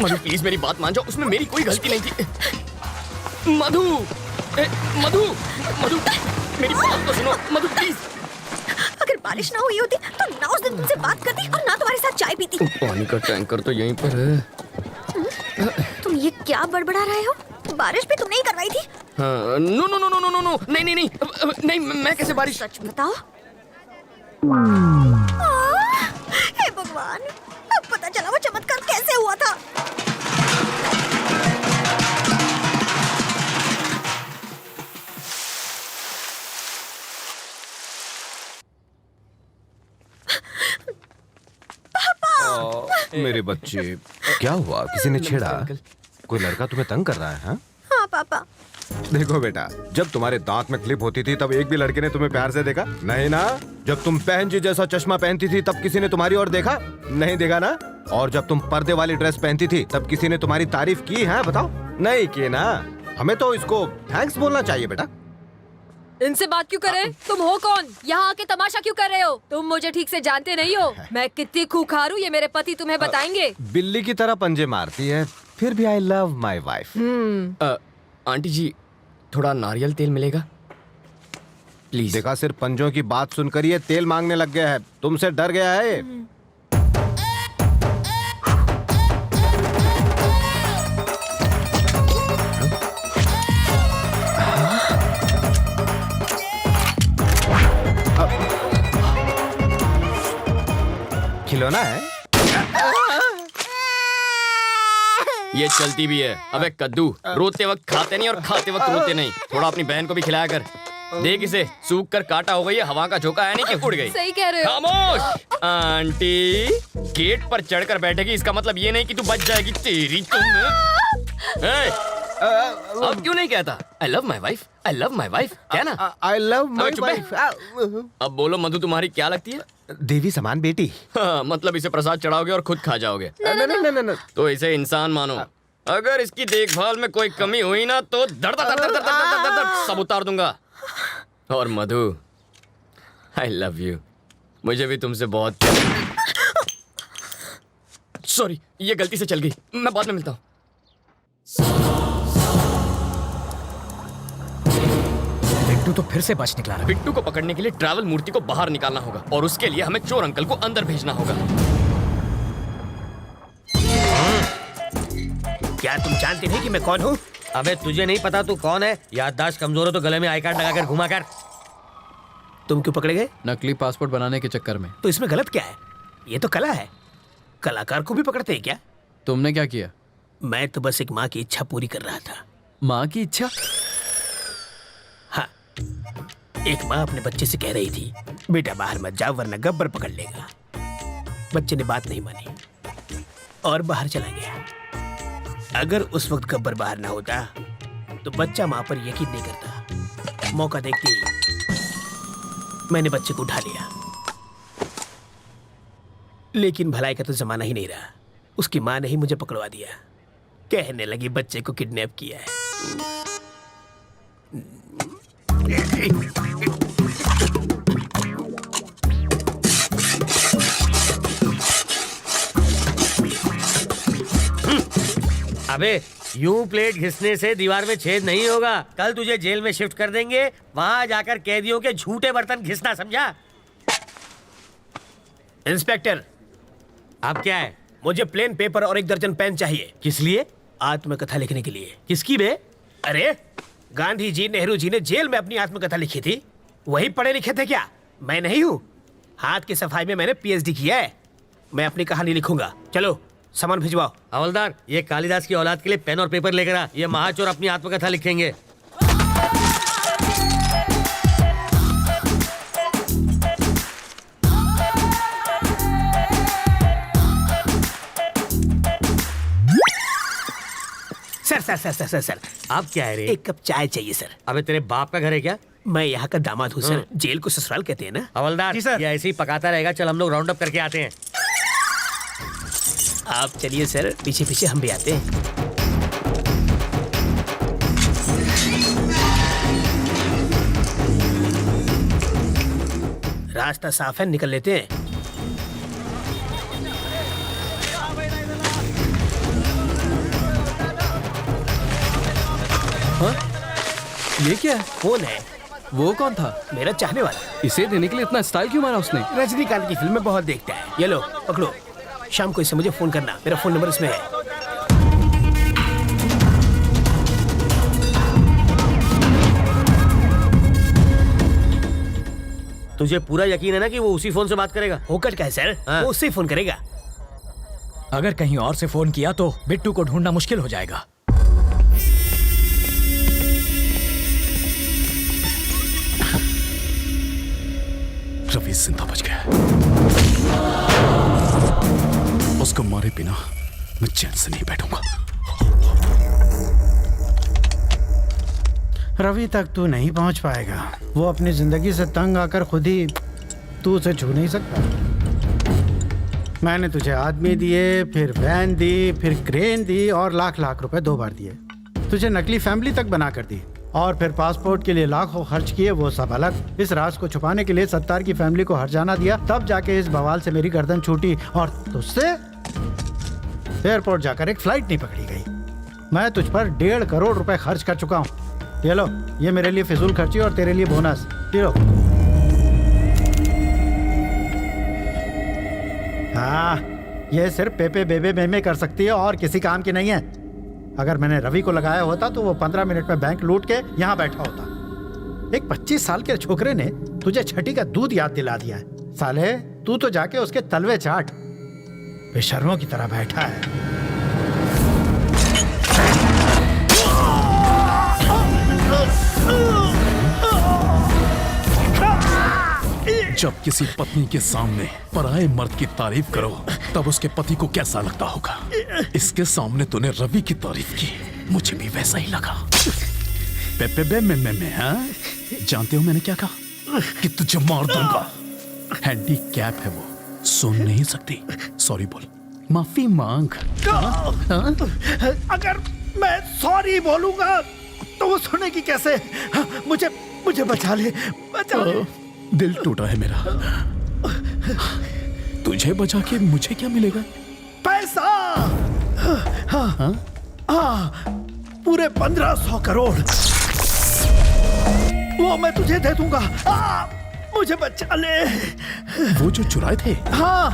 मधु प्लीज मेरी बात मान जाओ, उसमें मेरी कोई गलती नहीं थी। मधु, मधु, मधु मेरी बात तो सुनो। मधु प्लीज। अगर बारिश ना हुई होती तो ना उस दिन तुमसे बात करती और ना तुम्हारे साथ चाय पीती। पानी का टैंकर तो यहीं पर है। तुम ये क्या बड़बड़ा रहे हो? बारिश भी तुमने ही करवाई थी। हाँ, no no no no no no, नहीं नहीं नहीं नहीं, मैं कैसे बारिश? सच बताओ। हे भगवान, अब पता चला वो चमत्कार कैसे हुआ था। मेरे बच्चे, क्या हुआ? किसी ने छेड़ा? कोई लड़का तुम्हें तंग कर रहा है? हाँ पापा। देखो बेटा, जब तुम्हारे दांत में क्लिप होती थी तब एक भी लड़के ने तुम्हें प्यार से देखा? नहीं ना? जब तुम बहन जी जैसा चश्मा पहनती थी तब किसी ने तुम्हारी ओर देखा? नहीं देखा ना? और जब तुम पर्दे वाली ड्रेस पहनती थी तब किसी ने तुम्हारी तारीफ की है? बताओ, नहीं की ना? हमें तो इसको थैंक्स बोलना चाहिए बेटा। इनसे बात क्यों करे? तुम हो कौन? यहाँ आके तमाशा क्यों कर रहे हो? तुम मुझे ठीक से जानते नहीं हो। मैं कितनी खूंखार हूँ ये मेरे पति तुम्हें बताएंगे। बिल्ली की तरह पंजे मारती है, फिर भी I love my wife. Aunty ji, थोड़ा नारियल तेल मिलेगा प्लीज? देखा, सिर्फ पंजों की बात सुनकर ये तेल मांगने लग गया है। तुमसे डर गया है। खिलौना है? ये चलती भी है। अबे कद्दू, रोते वक्त खाते नहीं और खाते वक्त रोते नहीं। थोड़ा अपनी बहन को भी खिलाया कर। देख इसे, सूख कर काटा हो गई है, हवा का झोंका है नहीं कि उड़ गई। सही कह रहे हो। खामोश। आंटी गेट पर चढ़कर बैठेगी, इसका मतलब ये नहीं कि तू बच जाएगी। तेरी तुम अब क्यों नहीं कहता आई love my wife, I love my wife? क्या ना? आई लव माई वाइफ। अब बोलो मधु, तुम्हारी क्या लगती है? देवी समान बेटी। हाँ, मतलब इसे प्रसाद चढ़ाओगे और खुद खा जाओगे? नहीं। तो इसे इंसान मानो। अगर इसकी देखभाल में कोई कमी हुई ना तो दर्द सब उतार दूंगा। और मधु, आई लव यू। मुझे भी तुमसे बहुत। सॉरी, ये गलती से चल गई, मैं बाद में मिलता हूँ। बिट्टू तो फिर से बच निकला। बिट्टू को पकड़ने के लिए ट्रैवल मूर्ति को बाहर निकालना होगा और उसके लिए हमें चोर अंकल को अंदर भेजना होगा। क्या तुम जानते नहीं कि मैं कौन हूँ? अबे तुझे नहीं पता तू कौन है? याददाश्त कमजोर हो तो गले में आई कार्ड लगाकर घुमा कर। तुम क्यों पकड़े गए? नकली पासपोर्ट बनाने के चक्कर में। तो इसमें गलत क्या है? ये तो कला है, कलाकार को भी पकड़ते हैं क्या? तुमने क्या किया? मैं तो बस एक माँ की इच्छा पूरी कर रहा था। माँ की इच्छा? हाँ, एक माँ अपने बच्चे से कह रही थी, बेटा बाहर मत जाओ वरना गब्बर पकड़ लेगा। बच्चे ने बात नहीं मानी और बाहर चला गया। अगर उस वक्त गब्बर बाहर ना होता तो बच्चा माँ पर यकीन नहीं करता। मौका देखते ही मैंने बच्चे को उठा लिया। लेकिन भलाई का तो जमाना ही नहीं रहा। उसकी माँ ने ही मुझे पकड़वा दिया। कहने लगी बच्चे को किडनैप किया है। अबे यूं प्लेट घिसने से दीवार में छेद नहीं होगा। कल तुझे जेल में शिफ्ट कर देंगे, वहां जाकर कैदियों के झूठे बर्तन घिसना, समझा? इंस्पेक्टर, आप क्या है? मुझे प्लेन पेपर और 1 दर्जन पेन चाहिए। किस लिए? आत्मकथा लिखने के लिए। किसकी बे? अरे गांधी जी, नेहरू जी ने जेल में अपनी आत्मकथा लिखी थी। वही पढ़े लिखे थे क्या? मैं नहीं हूँ। हाथ की सफाई में मैंने PhD किया है। मैं अपनी कहानी लिखूंगा। चलो सामान भिजवाओ। हवलदार, ये कालिदास की औलाद के लिए पेन और पेपर लेकर आ। ये महाचोर अपनी आत्मकथा लिखेंगे। सर, आप क्या है रे? 1 कप चाय चाहिए सर। अबे तेरे बाप का घर है क्या? मैं यहाँ का दामाद हूँ सर। जेल को ससुराल कहते हैं ना। हवलदार, ये ऐसे ही पकाता रहेगा। चल हम लोग राउंड अप करके आते हैं। आप चलिए सर, पीछे पीछे हम भी आते हैं। रास्ता साफ है, निकल लेते हैं। हाँ? ये क्या है? कौन है? वो कौन था? मेरा चाहने वाला। इसे देने के लिए इतना स्टाइल क्यों मारा उसने? रजनीकांत की फिल्में बहुत देखता है। ये लो पकड़ो। शाम को इससे मुझे फोन करना। मेरा फोन नंबर इसमें है। तुझे पूरा यकीन है ना कि वो उसी फोन से बात करेगा? होकर क्या है सर? हाँ। वो उससे फोन करेगा। अगर कहीं और से फोन किया तो बिट्टू को ढूंढना मुश्किल हो जाएगा। रवि जिंदा बच गया। उसको मारे बिना मैं चैन से नहीं बैठूंगा। रवि तक तू नहीं पहुंच पाएगा। वो अपनी जिंदगी से तंग आकर खुद ही तू उसे छू नहीं सकता। मैंने तुझे आदमी दिए, फिर वैन दी, फिर क्रेन दी और लाख लाख रुपए 2 बार दिए। तुझे नकली फैमिली तक बना कर दी और फिर पासपोर्ट के लिए लाखों खर्च किए, वो सब अलग। इस राज को छुपाने के लिए सत्तार की फैमिली को हर्जाना दिया, तब जाके इस बवाल से मेरी गर्दन छूटी और तुझसे एयरपोर्ट जाकर एक फ्लाइट नहीं पकड़ी गई। मैं तुझ पर 1.5 करोड़ रुपए खर्च कर चुका हूँ। ये लो, ये मेरे लिए फिजूल खर्ची और तेरे लिए बोनस। ये लो। हाँ, ये सिर्फ पेपे बेबे मेमे कर सकती है और किसी काम की नहीं है। अगर मैंने रवि को लगाया होता तो वो 15 मिनट में बैंक लूट के यहाँ बैठा होता। एक 25 साल के छोकरे ने तुझे छठी का दूध याद दिला दिया है। साले, तू तो जाके उसके तलवे चाट। बेशर्मों की तरह बैठा है। जब किसी पत्नी के सामने पराये मर्द की तारीफ करो तब उसके पति को कैसा लगता होगा। इसके सामने तूने रवि की तारीफ की, मुझे भी वैसा ही लगा। हाँ? जानते हो मैंने क्या कहा? कि तुझे मार दूंगा। हैंडीकैप है वो, सुन नहीं सकती। सॉरी बोल, माफी मांग। हाँ? अगर मैं सॉरी बोलूंगा तो वो सुनेगी कैसे? मुझे बचा ले, बचा ले। दिल टूटा है मेरा। तुझे बचा के मुझे क्या मिलेगा? पैसा। हाँ, पूरे 1500 करोड़ वो मैं तुझे दे दूंगा। मुझे बचा ले। वो जो चुराए थे? हाँ।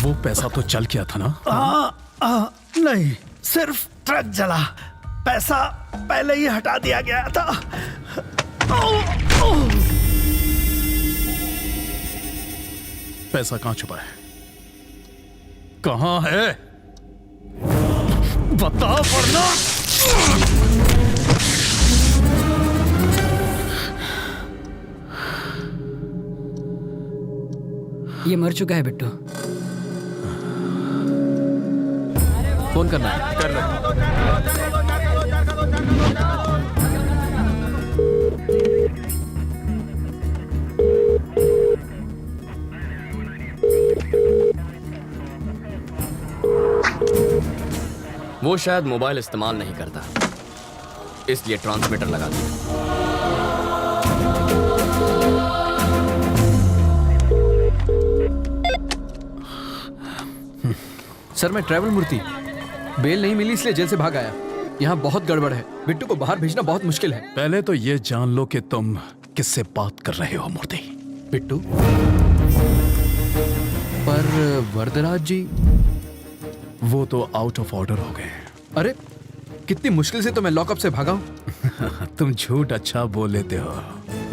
वो पैसा तो चल गया था ना? नहीं, सिर्फ ट्रक जला। पैसा पहले ही हटा दिया गया था। पैसा कहां छुपा है? कहां है? बताओ वरना। ये मर चुका है बिट्टू। फोन करना है। कर लो। वो शायद मोबाइल इस्तेमाल नहीं करता, इसलिए ट्रांसमीटर लगा दिया। सर मैं ट्रैवल मूर्ति, बेल नहीं मिली इसलिए जेल से भाग आया। यहाँ बहुत गड़बड़ है, बिट्टू को बाहर भेजना बहुत मुश्किल है। पहले तो ये जान लो कि तुम किससे बात कर रहे हो मूर्ति। बिट्टू? पर वरदराज जी? वो तो आउट ऑफ ऑर्डर हो गए। अरे कितनी मुश्किल से तो मैं लॉकअप से भागा हूँ। तुम झूठ अच्छा बोल लेते हो।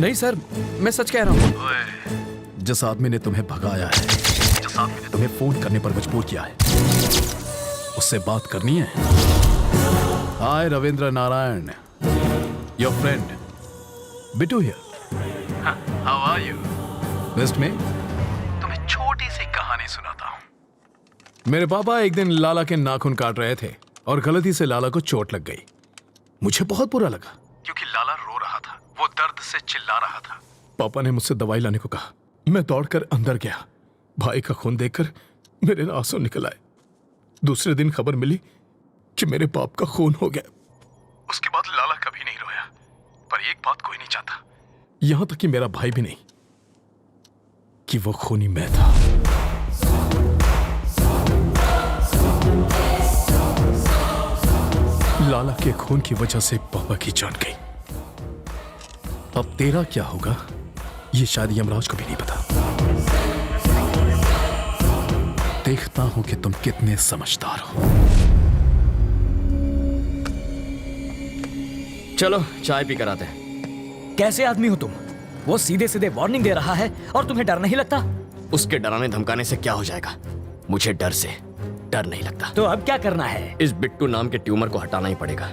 नहीं सर, मैं सच कह रहा हूँ। जिस आदमी ने तुम्हें भगाया है, जिस आदमी ने तुम्हें फोन करने पर मजबूर किया है, उससे बात करनी है। Hi Ravindra Narayan, your friend Bittu here. How are you? Best में तुम्हें छोटी सी कहानी सुनाता हूं। मेरे पापा एक दिन लाला के नाखून काट रहे थे और गलती से लाला को चोट लग गई। मुझे बहुत बुरा लगा क्योंकि लाला रो रहा था, वो दर्द से चिल्ला रहा था। पापा ने मुझसे दवाई लाने को कहा। मैं दौड़कर अंदर गया। भाई का खून देखकर मेरे आंसू निकल आए। दूसरे दिन खबर मिली कि मेरे बाप का खून हो गया। उसके बाद लाला कभी नहीं रोया, पर एक बात कोई नहीं चाहता, यहां तक कि मेरा भाई भी नहीं, कि वो खूनी मैं था। लाला के खून की वजह से पापा की जान गई। अब तेरा क्या होगा ये शायद यमराज को भी नहीं पता। देखता हूं कि तुम कितने समझदार हो। चलो चाय पी कर आते हैं। कैसे आदमी हो तुम? वो सीधे सीधे वार्निंग दे रहा है और तुम्हें डर नहीं लगता? उसके डराने धमकाने से क्या हो जाएगा? मुझे डर से डर नहीं लगता। तो अब क्या करना है? इस बिट्टू नाम के ट्यूमर को हटाना ही पड़ेगा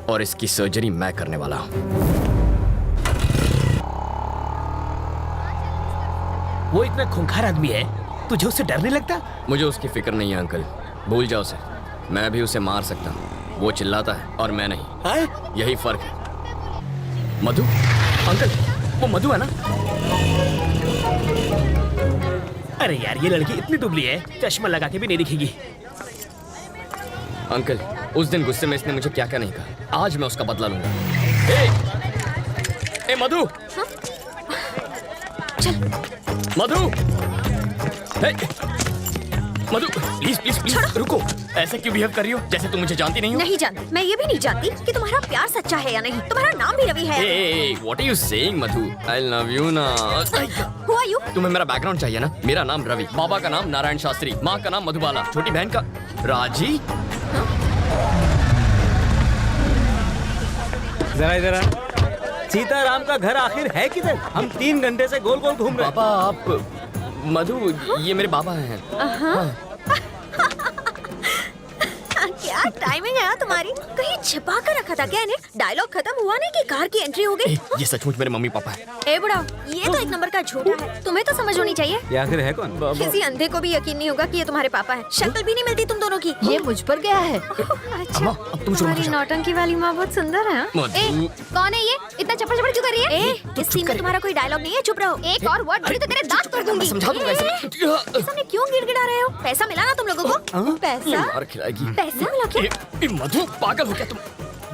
और इसकी सर्जरी मैं करने वाला हूं। वो इतना खूंखार आदमी है, तुझे उससे डर नहीं लगता? मुझे उसकी फिक्र नहीं है अंकल, भूल जाओ उसे। मैं भी उसे मार सकता हूँ, वो चिल्लाता है और मैं नहीं। यही फर्क है। मधु अंकल, वो मधु है ना? अरे यार ये लड़की इतनी दुबली है, चश्मा लगा के भी नहीं दिखेगी। अंकल उस दिन गुस्से में इसने मुझे क्या क्या नहीं कहा, आज मैं उसका बदला लूंगा। ए मधु, चल मधु, मधु प्लीज प्लीज प्लीज रुको। ऐसे क्यों बिहेव कर रही हो जैसे तुम मुझे जानती नहीं हो? नहीं जानती। मैं ये भी नहीं जानती कि तुम्हारा प्यार सच्चा है या नहीं। तुम्हारा नाम भी रवि है। What are you saying Madhu? I love you ना। Who are you? तुम्हें मेरा बैकग्राउंड चाहिए ना? मेरा नाम रवि, बाबा का नाम नारायण शास्त्री, माँ का नाम मधुबाला, छोटी बहन का राजी। जरा इधर आ। सीताराम का घर आखिर है किधर? हम 3 घंटे से गोल गोल घूम रहे हैं। पापा आप मधु, ये मेरे बाबा हैं। क्या टाइमिंग है तुम्हारी? कहीं छिपा कर रखा था क्या इन्हें? डायलॉग खत्म हुआ नहीं कि कार की एंट्री हो गई। ये सचमुच मेरे मम्मी पापा है। ए बुढ़ा, ये तो एक नंबर का झूठा है। तुम्हें तो समझ होनी चाहिए। ये आखिर है कौन? किसी अंधे को भी यकीन नहीं होगा कि ये तुम्हारे पापा है। शक्ल भी नहीं मिलती तुम दोनों की। ये मुझ पर गया है। अच्छा, तुम्हारी नौटंकी वाली माँ बहुत सुंदर है। ए, कौन है ये? इतना चप्पड़ चप्पड़ क्यों कर रही है? इस सीन में तुम्हारा कोई डायलॉग नहीं है, चुप रहो। एक और वर्ड बोली तो तेरे दांत तोड़ दूंगी। सामने क्यों गिड़गिड़ा रहे हो? पैसा मिला ना तुम लोगों को? पैसा? मार खिलाएगी। पैसा मिला क्या? मधु पागल हो क्या तुम?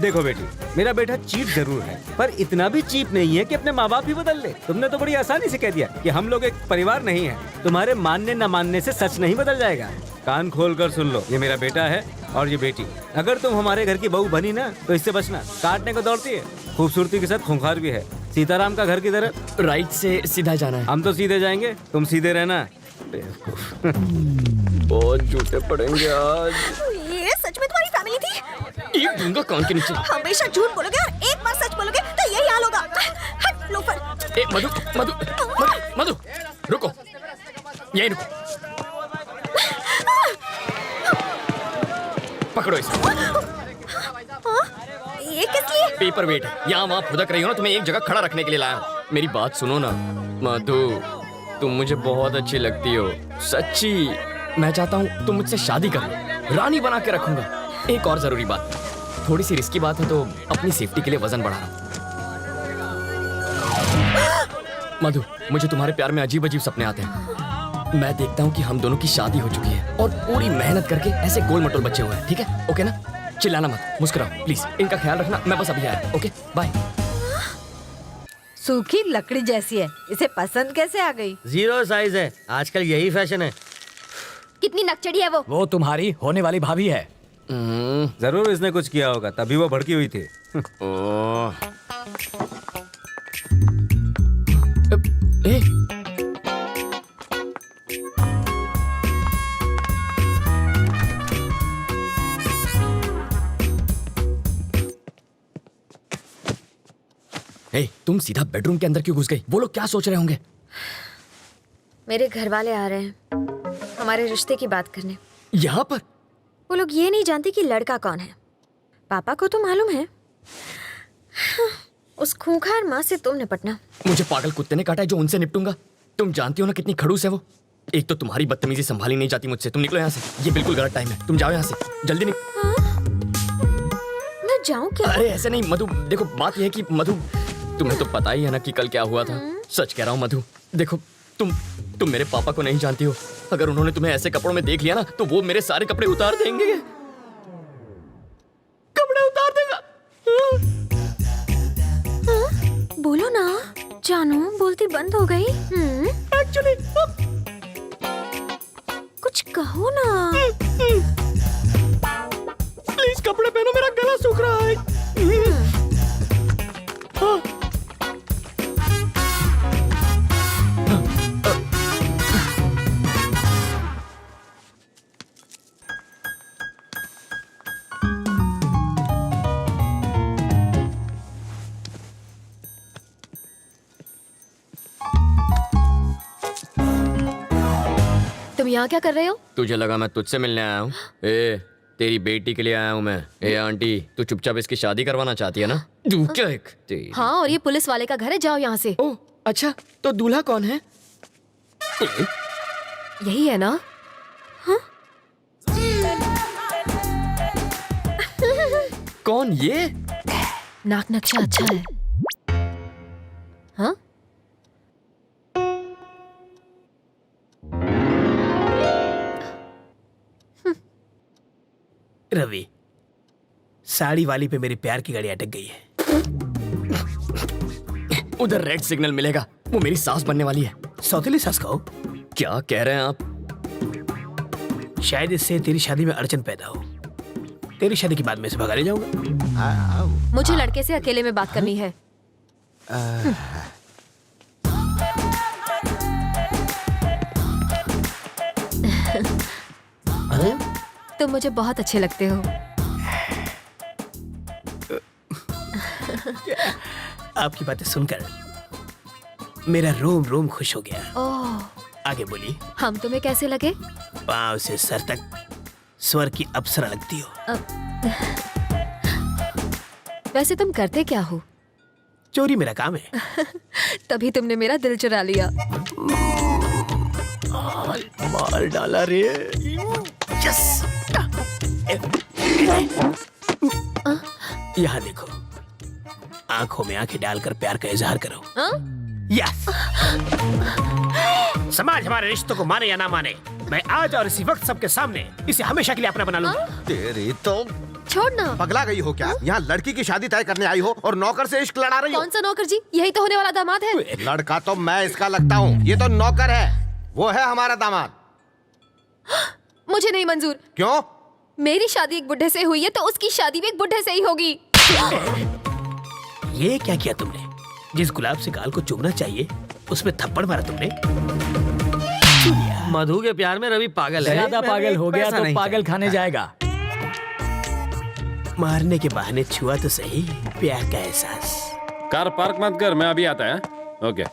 देखो बेटी, मेरा बेटा चीप जरूर है, पर इतना भी चीप नहीं है कि अपने माँ बाप ही बदल ले। तुमने तो बड़ी आसानी से कह दिया कि हम लोग एक परिवार नहीं है। तुम्हारे मानने न मानने से सच नहीं बदल जाएगा। कान खोल कर सुन लो, ये मेरा बेटा है और ये बेटी। अगर तुम हमारे घर की बहू बनी ना तो इससे बचना, काटने को दौड़ती है, खूबसूरती के साथ खूंखार भी है। सीताराम का घर किधर है? राइट से सीधा जाना है। हम तो सीधे जाएंगे, तुम सीधे रहना। बहुत झूठे पड़ेंगे आज। ये सच में तुम्हारी फैमिली थी? एक दूंगा कान के नीचे। हमेशा झूठ बोलोगे और एक बार सच बोलोगे तो यही हाल होगा। हट लोफर। मधु मधु मधु मधु रुको। यही रुको। पकड़ो इसे। ये किस लिए? पेपर वेट है, यहाँ वहाँ फुदक रही हो ना, तुम्हें एक जगह खड़ा रखने के लिए लाया हूँ। मेरी बात सुनो ना मधु, तुम मुझे बहुत अच्छी लगती हो, सच्ची। मैं चाहता हूँ तुम मुझसे शादी कर लो, रानी बना के रखूंगा। एक और जरूरी बात, थोड़ी सी रिस्की बात है तो अपनी सेफ्टी के लिए वजन बढ़ा रहा हूँ। मधु, मुझे तुम्हारे प्यार में अजीब अजीब सपने आते हैं। मैं देखता हूँ कि हम दोनों की शादी हो चुकी है और पूरी मेहनत करके ऐसे गोल मटोल बच्चे हुए हैं, ठीक है? ओके ना? चिल्लाना मत, मुस्कुराओ प्लीज। इनका ख्याल रखना, मैं बस अभी आया। Okay bye. सूखी लकड़ी जैसी है, इसे पसंद कैसे आ गई? 0 साइज है, आजकल यही फैशन है। कितनी नकचड़ी है वो तुम्हारी होने वाली भाभी है। जरूर इसने कुछ किया होगा, तभी वो भड़की हुई थी। तुम सीधा बेडरूम के अंदर क्यों घुस गई? वो लोग क्या सोच रहे होंगे? मेरे घर वाले आ रहे हैं हमारे रिश्ते की बात करने। यहाँ पर? वो लोग ये नहीं जानते कि लड़का कौन है। पापा को तो मालूम है। उस खूंखार माँ से तुम निपटना। मुझे पागल कुत्ते ने काटा है जो उनसे निपटूंगा। तुम जानती हो ना कितनी खड़ूस है वो। एक तो तुम्हारी बदतमीजी संभाली नहीं जाती मुझसे। तुम निकलो यहाँ से, ये बिल्कुल गलत टाइम है। तुम जाओ यहाँ से, जल्दी मैं जाऊँ क्या? अरे ऐसे नहीं मधु, देखो बात यह है कि मधु, तुम्हें तो पता ही है ना कि कल क्या हुआ था। सच कह रहा हूँ मधु, देखो तुम मेरे पापा को नहीं जानती हो। अगर उन्होंने तुम्हें ऐसे कपड़ों में देख लिया ना तो वो मेरे सारे कपड़े उतार देंगे। कपड़े उतार देगा। बोलो ना जानू, बोलती बंद हो गई। एक्चुअली कुछ कहो ना। प्लीज कपड़े पहनो, मेरा गला सूख रहा है। तुम यहाँ क्या कर रहे हो? तुझे लगा मैं तुझसे मिलने आया हूँ? तेरी बेटी के लिए आया हूँ मैं। आंटी, तू चुपचाप इसकी शादी करवाना चाहती है ना? तू क्या एक हाँ, और ये पुलिस वाले का घर है, जाओ यहाँ से। ओह अच्छा, तो दूल्हा कौन है? यही है ना? कौन ये? नाक नक्शा अच्छा है। हाँ? रवि, साड़ी वाली पे मेरी प्यार की गाड़ी अटक गई है। उधर रेड सिग्नल मिलेगा, वो मेरी सास बनने वाली है। सौतेली सास कहो? क्या कह रहे हैं आप? शायद इससे तेरी शादी में अड़चन पैदा हो। तेरी शादी के बाद मैं इसे भगा ले जाऊंगा। मुझे लड़के से अकेले में बात करनी है। तुम मुझे बहुत अच्छे लगते हो। आपकी बातें सुनकर मेरा रोम रोम खुश हो गया। ओह, आगे बोलिए। हम तुम्हें कैसे लगे? पांव से सर तक स्वर की अप्सरा लगती हो। वैसे तुम करते क्या हो? चोरी मेरा काम है। तभी तुमने मेरा दिल चुरा लिया। मार डाला रे। यस। यहाँ देखो, आंखों में आंखें डालकर प्यार का इजहार करो। यस। समाज हमारे रिश्तों को माने या ना माने, मैं आज और इसी वक्त सबके सामने इसे हमेशा के लिए अपना बना लूंगा। तेरी तो छोड़ना। पगला गई हो क्या? यहाँ लड़की की शादी तय करने आई हो और नौकर से इश्क लड़ा रही हो। कौन सा नौकर जी? यही तो होने वाला दामाद है। लड़का तो मैं इसका लगता हूँ, ये तो नौकर है। वो है हमारा दामाद। मुझे नहीं मंजूर। क्यों? मेरी शादी एक बुढ़े से हुई है तो उसकी शादी भी एक बुढ़े से ही होगी। ये क्या किया तुमने? जिस गुलाब से गाल को चूमना चाहिए उसमें थप्पड़ मारा तुमने। मधु के प्यार में रवि पागल है। ज्यादा पागल हो गया तो पागल खाने जाएगा। मारने के बहाने छुआ तो सही प्यार का एहसास। कार पार्क मत कर, मैं अभी आता है। ओके।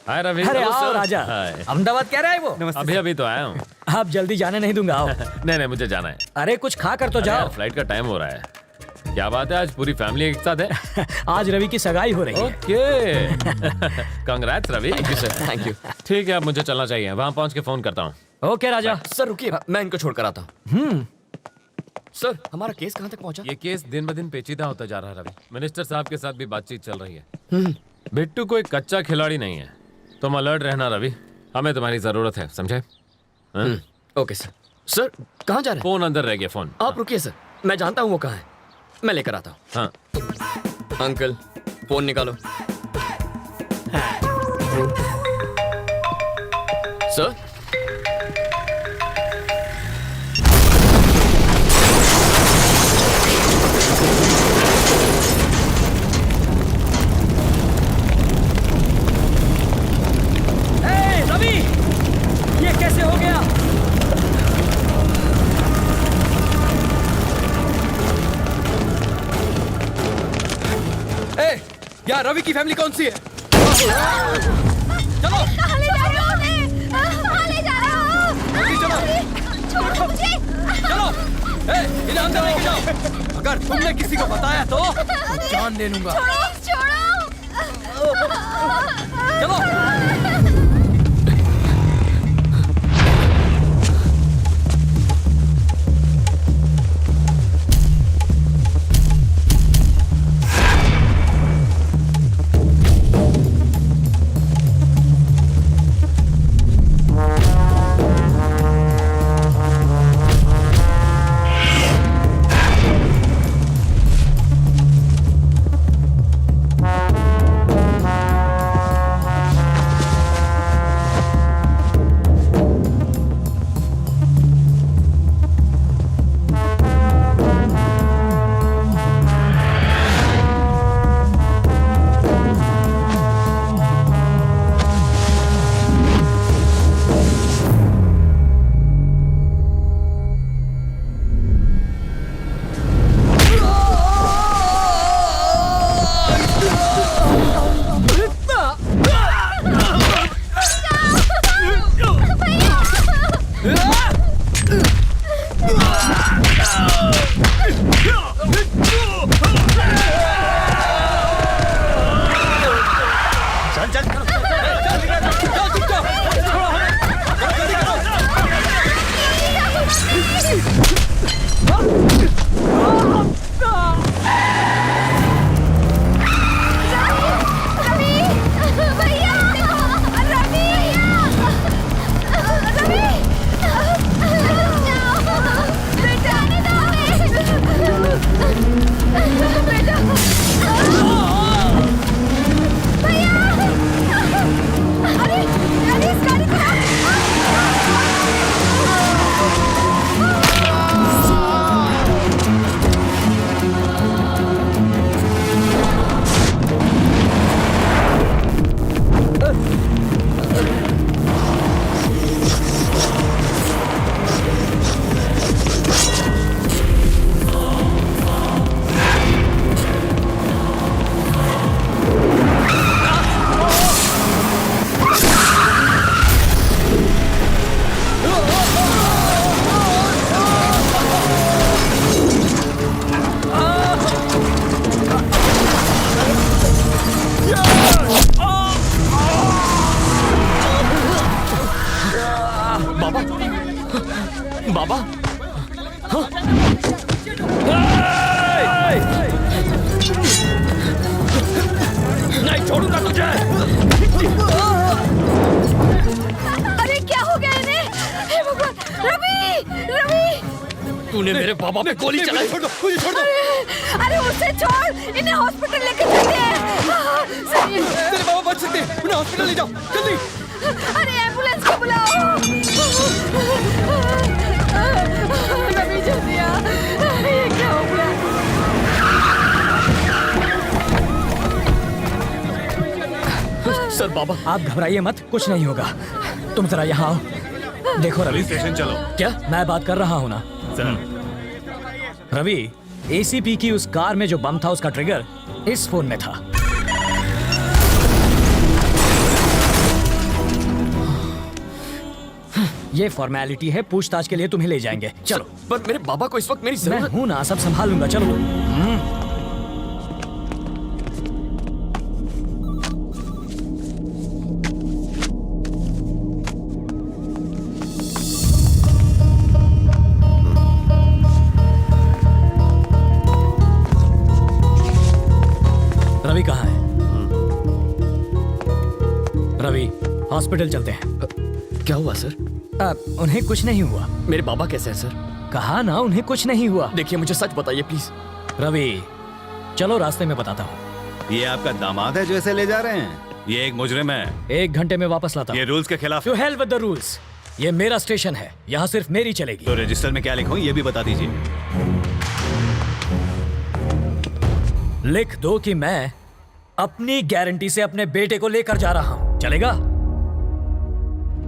हाय रवि। अरे हेलो, आओ सर। राजा। हाय। अहमदाबाद कह रहा है वो। अभी अभी तो आया हूँ। आप जल्दी जाने नहीं दूंगा, आओ। नहीं मुझे जाना है। अरे कुछ खा कर तो अरे यार, जाओ। फ्लाइट का टाइम हो रहा है। क्या बात है, आज पूरी फैमिली एक साथ है? आज रवि की सगाई हो रही है। Okay congrats Ravi. Thank you sir, thank you. ठीक है, अब मुझे चलना चाहिए, वहां पहुंच के फोन करता हूँ। ओके राजा। सर रुकिए, मैं इनको छोड़कर आता हूँ। सर हमारा केस कहाँ तक पहुंचा? ये केस दिन ब दिन पेचीदा होता जा रहा है रवि। मिनिस्टर साहब के साथ भी बातचीत चल रही है। बिट्टू कोई कच्चा खिलाड़ी नहीं है। तुम अलर्ट रहना रवि, हमें तुम्हारी जरूरत है, समझे? Okay sir. सर कहाँ जा रहे हैं? फोन अंदर रह गया, फोन। आप रुकिए सर, मैं जानता हूँ वो कहाँ है, मैं लेकर आता हूँ। हाँ अंकल फोन निकालो। सर रवि, ये कैसे हो गया? ए, यार रवि की फैमिली कौन सी है? चलो कहाँ ले जा रहे हो उन्हें? कहाँ ले जा रहे हो? छोड़ो मुझे। चलो इन्हें अंदर लेके जाओ। अगर तुमने किसी को बताया तो जान ले लूंगा। छोड़ो। चलो बाबा नहीं छोड़ूंगा तुझे। अरे क्या हो गया इन्हें? हे भगवान, रवि, रवि। तूने मेरे बाबा पे गोली चलाई। छोड़ दो, मुझे छोड़ दो। अरे उसे छोड़, इन्हें हॉस्पिटल लेके चलते हैं। तेरे बाबा बच सकते हैं, उन्हें हॉस्पिटल ले जाओ जल्दी। अरे एम्बुलेंस को बुलाओ। रवि जल्दी आ, ये क्या हो गया? सर बाबा आप घबराइए मत, कुछ नहीं होगा। तुम जरा यहाँ आओ। देखो रवि, स्टेशन चलो। क्या मैं बात कर रहा हूँ ना सर। रवि, एसीपी की उस कार में जो बम था उसका ट्रिगर इस फोन में था। ये फॉर्मेलिटी है, पूछताछ के लिए तुम्हें ले जाएंगे। चलो। पर मेरे बाबा को इस वक्त मेरी मैं जरूरत हूं ना, सब संभाल लूंगा। चलो। रवि कहाँ है? रवि, हॉस्पिटल चलते हैं। क्या हुआ सर? उन्हें कुछ नहीं हुआ। मेरे बाबा कैसे हैं सर? कहा ना उन्हें कुछ नहीं हुआ। देखिए मुझे सच बताइए प्लीज। रवि, चलो रास्ते में बताता हूँ। ये आपका दामाद है जो इसे ले जा रहे हैं? ये एक मुजरिम है। 1 घंटे में वापस लाता हूँ। ये रूल्स के खिलाफ। To hell with the rules। ये मेरा स्टेशन है, यहाँ सिर्फ मेरी चलेगी। तो रजिस्टर में क्या लिखूं ये भी बता दीजिए। लिख दो कि मैं अपनी गारंटी से अपने बेटे को लेकर जा रहा हूं। चलेगा?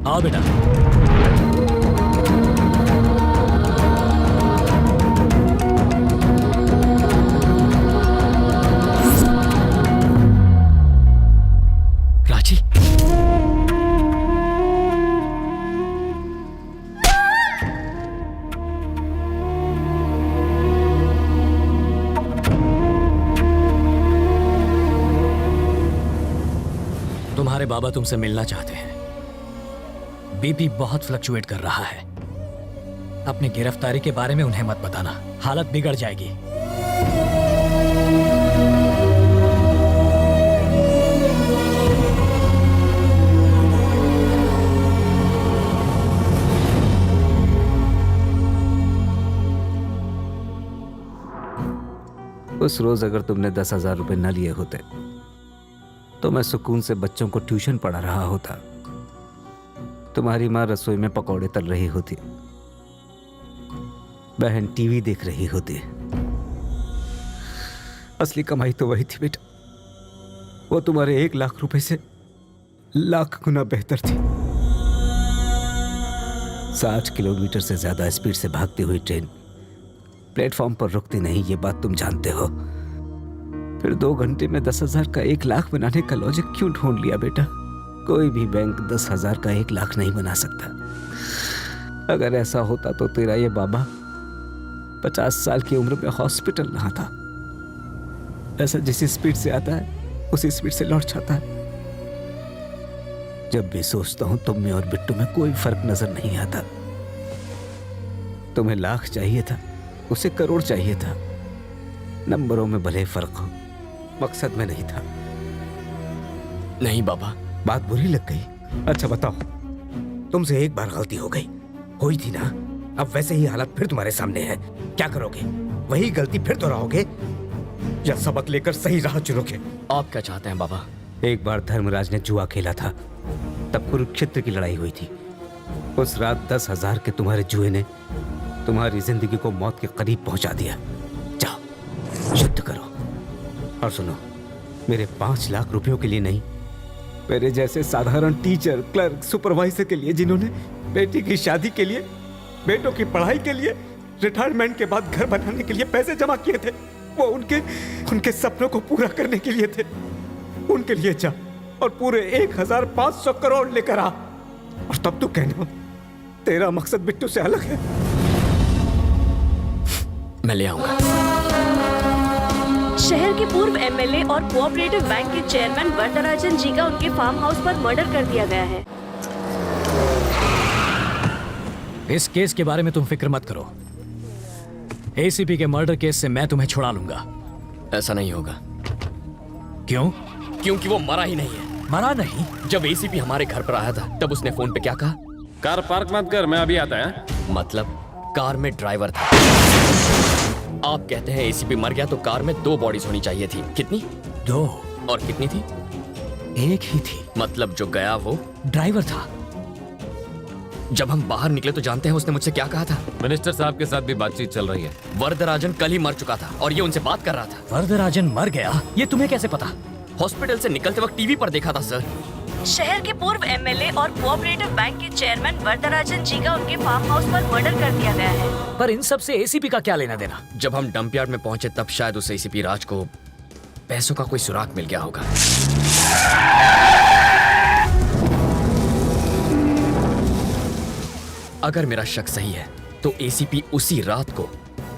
आओ बेटा। राजी, तुम्हारे बाबा तुमसे मिलना चाहते हैं। बीपी बहुत फ्लक्चुएट कर रहा है। अपनी गिरफ्तारी के बारे में उन्हें मत बताना, हालत बिगड़ जाएगी। उस रोज अगर तुमने 10,000 रुपए न लिए होते तो मैं सुकून से बच्चों को ट्यूशन पढ़ा रहा होता। तुम्हारी माँ रसोई में पकौड़े तल रही होती, बहन टीवी देख रही होती। असली कमाई तो वही थी बेटा, वो तुम्हारे 1 लाख रुपए से लाख गुना बेहतर थी। 60 किलोमीटर से ज्यादा स्पीड से भागती हुई ट्रेन प्लेटफॉर्म पर रुकती नहीं, ये बात तुम जानते हो। फिर 2 घंटे में 10,000 का 1 लाख बनाने का लॉजिक क्यों ढूंढ लिया बेटा? कोई भी बैंक 10,000 का 1 लाख नहीं बना सकता। अगर ऐसा होता तो तेरा ये बाबा 50 साल की उम्र में हॉस्पिटल रहा था। ऐसा जिस स्पीड से आता है उसी स्पीड से लौट जाता है। जब भी सोचता हूं तुम में और बिट्टू में कोई फर्क नजर नहीं आता। तुम्हें लाख चाहिए था, उसे करोड़ चाहिए था। नंबरों में भले फर्क हो, मकसद में नहीं था। नहीं बाबा। बात बुरी लग गई? अच्छा बताओ, तुमसे एक बार गलती हो गई, हुई थी ना? अब वैसे ही हालत फिर तुम्हारे सामने है। क्या करोगे? वही गलती फिर दोहराओगे या सबक लेकर सही राह चुनोगे? आप क्या चाहते हैं बाबा? एक बार धर्मराज ने जुआ खेला था, तब कुरुक्षेत्र की लड़ाई हुई थी। उस रात 10,000 के तुम्हारे जुए ने तुम्हारी जिंदगी को मौत के करीब पहुंचा दिया। जाओ शुद्ध करो। और सुनो, मेरे 5 लाख रुपयों के लिए नहीं, मेरे जैसे साधारण टीचर, क्लर्क, सुपरवाइजर के लिए जिन्होंने बेटी की शादी के लिए, बेटों की पढ़ाई के लिए, रिटायरमेंट के बाद घर बनाने के लिए पैसे जमा किए थे, वो उनके सपनों को पूरा करने के लिए थे। उनके लिए जा और पूरे 1,500 करोड़ लेकर आ, और तब तू कहना तेरा मकसद बिट्टू से अलग है। मैं ले आऊंगा। शहर के पूर्व एमएलए और कोऑपरेटिव बैंक के चेयरमैन वरदराजन जी का उनके फार्म हाउस पर मर्डर कर दिया गया है। इस केस के बारे में तुम फिक्र मत करो। एसीपी के मर्डर केस से मैं तुम्हें छुड़ा लूंगा। ऐसा नहीं होगा। क्यों? क्योंकि वो मरा ही नहीं है। मरा नहीं? जब एसीपी हमारे घर पर आया था तब उसने फोन पे क्या कहा? कार पार्क मत कर, मैं अभी आता है। मतलब कार में ड्राइवर था। आप कहते हैं एसीपी मर गया तो कार में 2 बॉडीज होनी चाहिए थी। कितनी? 2। और कितनी थी? 1 ही थी। मतलब जो गया वो ड्राइवर था। जब हम बाहर निकले तो जानते हैं उसने मुझसे क्या कहा था? मिनिस्टर साहब के साथ भी बातचीत चल रही है। वरदराजन कल ही मर चुका था और ये उनसे बात कर रहा था। वरदराजन मर गया? ये तुम्हें कैसे पता? हॉस्पिटल से निकलते वक्त टीवी पर देखा था सर। शहर के पूर्व एमएलए और कोऑपरेटिव बैंक के चेयरमैन वरदराजन जी का उनके फार्म हाउस पर मर्डर कर दिया गया है। पर इन सब से एसीपी का क्या लेना देना? जब हम डंप यार्ड में पहुंचे तब शायद उस एसीपी राज को पैसों का कोई सुराग मिल गया होगा। अगर मेरा शक सही है तो एसीपी उसी रात को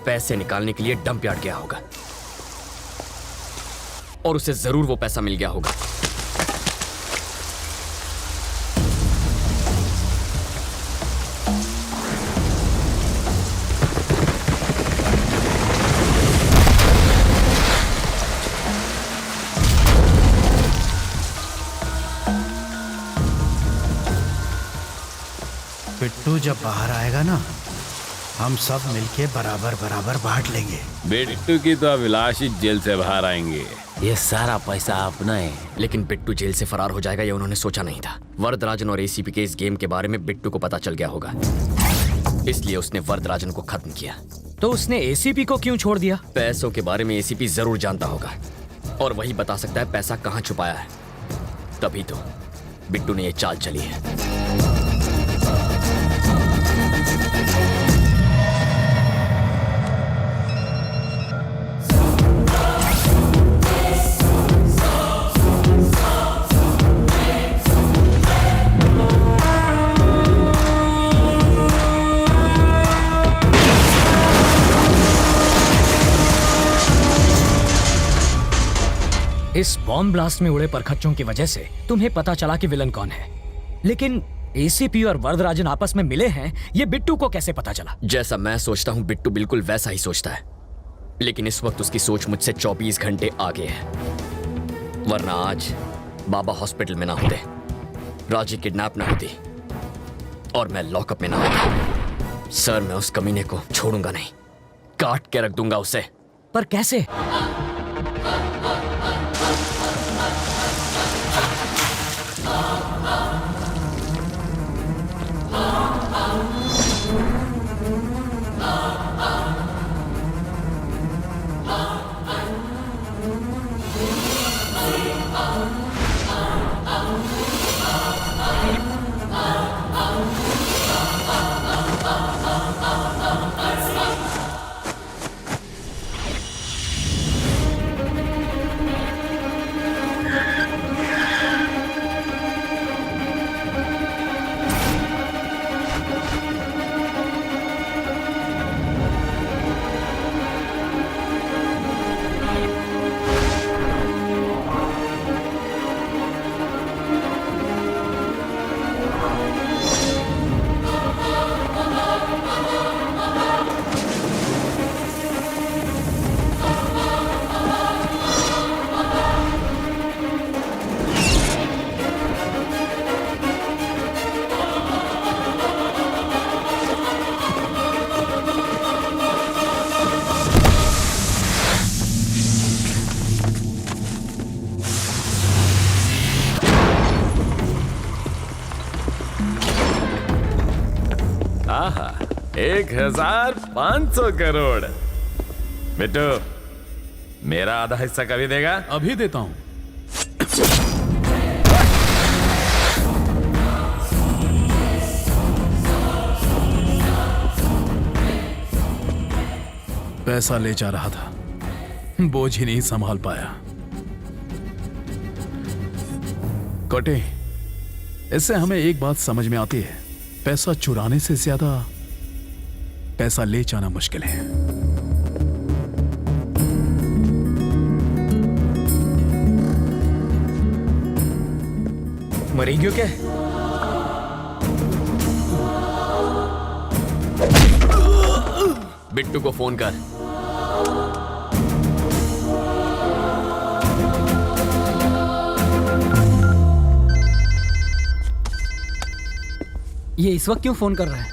पैसे निकालने के लिए डंप यार्ड गया होगा और उसे जरूर वो पैसा मिल गया होगा। बिट्टू जब बाहर आएगा ना, हम सब मिलके बराबर बराबर बांट लेंगे। बिट्टू की तो अभिलाष ही जेल से बाहर आएंगे। ये सारा पैसा अपना है। लेकिन बिट्टू जेल से फरार हो जाएगा ये उन्होंने सोचा नहीं था। वरदराजन और एसीपी के इस गेम के बारे में बिट्टू को पता चल गया होगा, इसलिए उसने वरदराजन को खत्म किया। तो उसने एसीपी को क्यों छोड़ दिया? पैसों के बारे में एसीपी जरूर जानता होगा और वही बता सकता है पैसा कहाँ छुपाया है। तभी तो बिट्टू ने ये चाल चली है। इस बॉम्ब ब्लास्ट में उड़े परखच्चों की वजह से तुम्हें पता चला कि विलन कौन है, लेकिन एसीपी और वरदराजन आपस में मिले हैं, ये बिट्टू को कैसे पता चला? जैसा मैं सोचता हूँ बिट्टू बिल्कुल वैसा ही सोचता है, लेकिन इस वक्त उसकी सोच मुझसे 24 घंटे आगे है। वरना आज बाबा हॉस्पिटल में ना होते, राजी किडनैप ना होती और मैं लॉकअप में ना होता। सर, मैं उस कमीने को छोड़ूंगा नहीं, काट के रख दूंगा उसे। पर कैसे? आहा, 1500 करोड़। बेटू, मेरा आधा हिस्सा कभी देगा? अभी देता हूं। पैसा ले जा रहा था, बोझ ही नहीं संभाल पाया। कटे, इससे हमें एक बात समझ में आती है, पैसा चुराने से ज्यादा पैसा ले जाना मुश्किल है। मरी क्यों क्या? बिट्टू को फोन कर। ये इस वक्त क्यों फोन कर रहा है?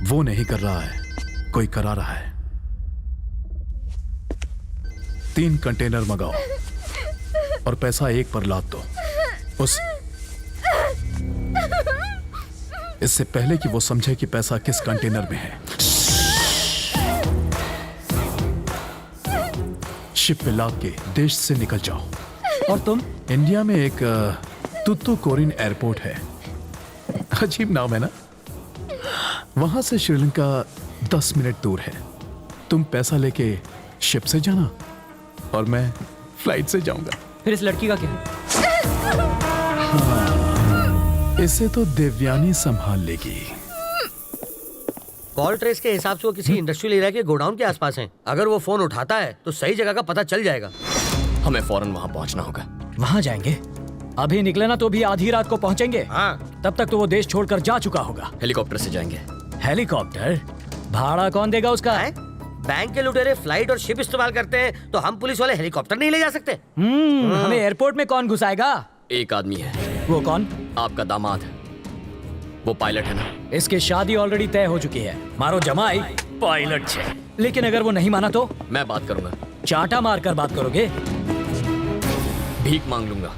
वो नहीं कर रहा है, कोई करा रहा है। 3 कंटेनर मंगाओ और पैसा एक पर लाद दो। इससे पहले कि वो समझे कि पैसा किस कंटेनर में है, शिप पे लाद के देश से निकल जाओ। और तुम? इंडिया में एक तुतुकोरिन एयरपोर्ट है, अजीब नाम है ना? वहां से श्रीलंका 10 मिनट दूर है। तुम पैसा लेके शिप से जाना और मैं फ्लाइट से जाऊंगा। फिर इस लड़की का क्या? हाँ, इसे तो देवयानी संभाल लेगी। कॉल ट्रेस के हिसाब से वो किसी इंडस्ट्रियल एरिया के गोडाउन के आसपास हैं। अगर वो फोन उठाता है तो सही जगह का पता चल जाएगा। हमें फौरन वहां पहुंचना होगा। वहां जाएंगे? अभी निकले ना तो भी आधी रात को पहुंचेंगे। हाँ। तब तक तो वो देश छोड़कर जा चुका होगा। हेलीकॉप्टर से जाएंगे। हेलीकॉप्टर? भाड़ा कौन देगा उसका? बैंक के लुटेरे फ्लाइट और शिप इस्तेमाल करते हैं, तो हम पुलिस वाले हेलीकॉप्टर नहीं ले जा सकते? हमें एयरपोर्ट में कौन घुसाएगा? एक आदमी है। वो कौन? आपका दामाद। वो पायलट है ना? इसकी शादी ऑलरेडी तय हो चुकी है। मारो जमाई पायलट है। लेकिन अगर वो नहीं माना तो? मैं बात करूंगा। चाटा मारकर बात करोगे? भीख मांग लूंगा,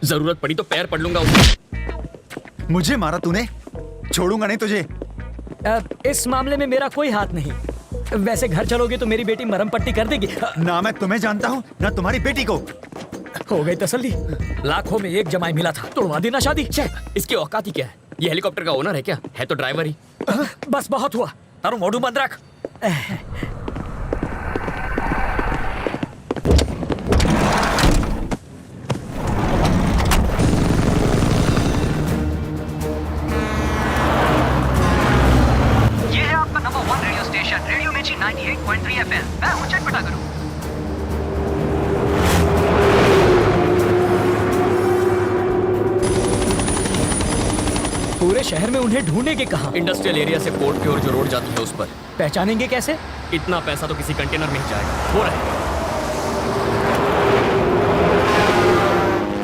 जरूरत पड़ी तो पैर पड़ लूंगा उसके। मुझे मारा तूने, छोड़ूंगा नहीं तुझे। इस मामले में मेरा कोई हाथ नहीं। वैसे घर चलोगे तो मेरी बेटी मरहम पट्टी कर देगी। ना मैं तुम्हें जानता हूँ ना तुम्हारी बेटी को। हो गई तसल्ली। लाखों में एक जमाई मिला था, तोड़वा देना शादी। इसकी औकात ही क्या है? ये हेलीकॉप्टर का ओनर है क्या? है तो ड्राइवर ही। बस बहुत हुआ, तारू मोड़ू बंद रख। ये है आपका नंबर 1 रेडियो स्टेशन, रेडियो मिर्ची 98.3 FM। मैं हूं चटपटा करूं। पूरे शहर में उन्हें ढूंढने के कहा? इंडस्ट्रियल एरिया से पोर्ट की ओर जो रोड जाती है उस पर। पहचानेंगे कैसे? इतना पैसा तो किसी कंटेनर में ही जाएगा। हो रहा है।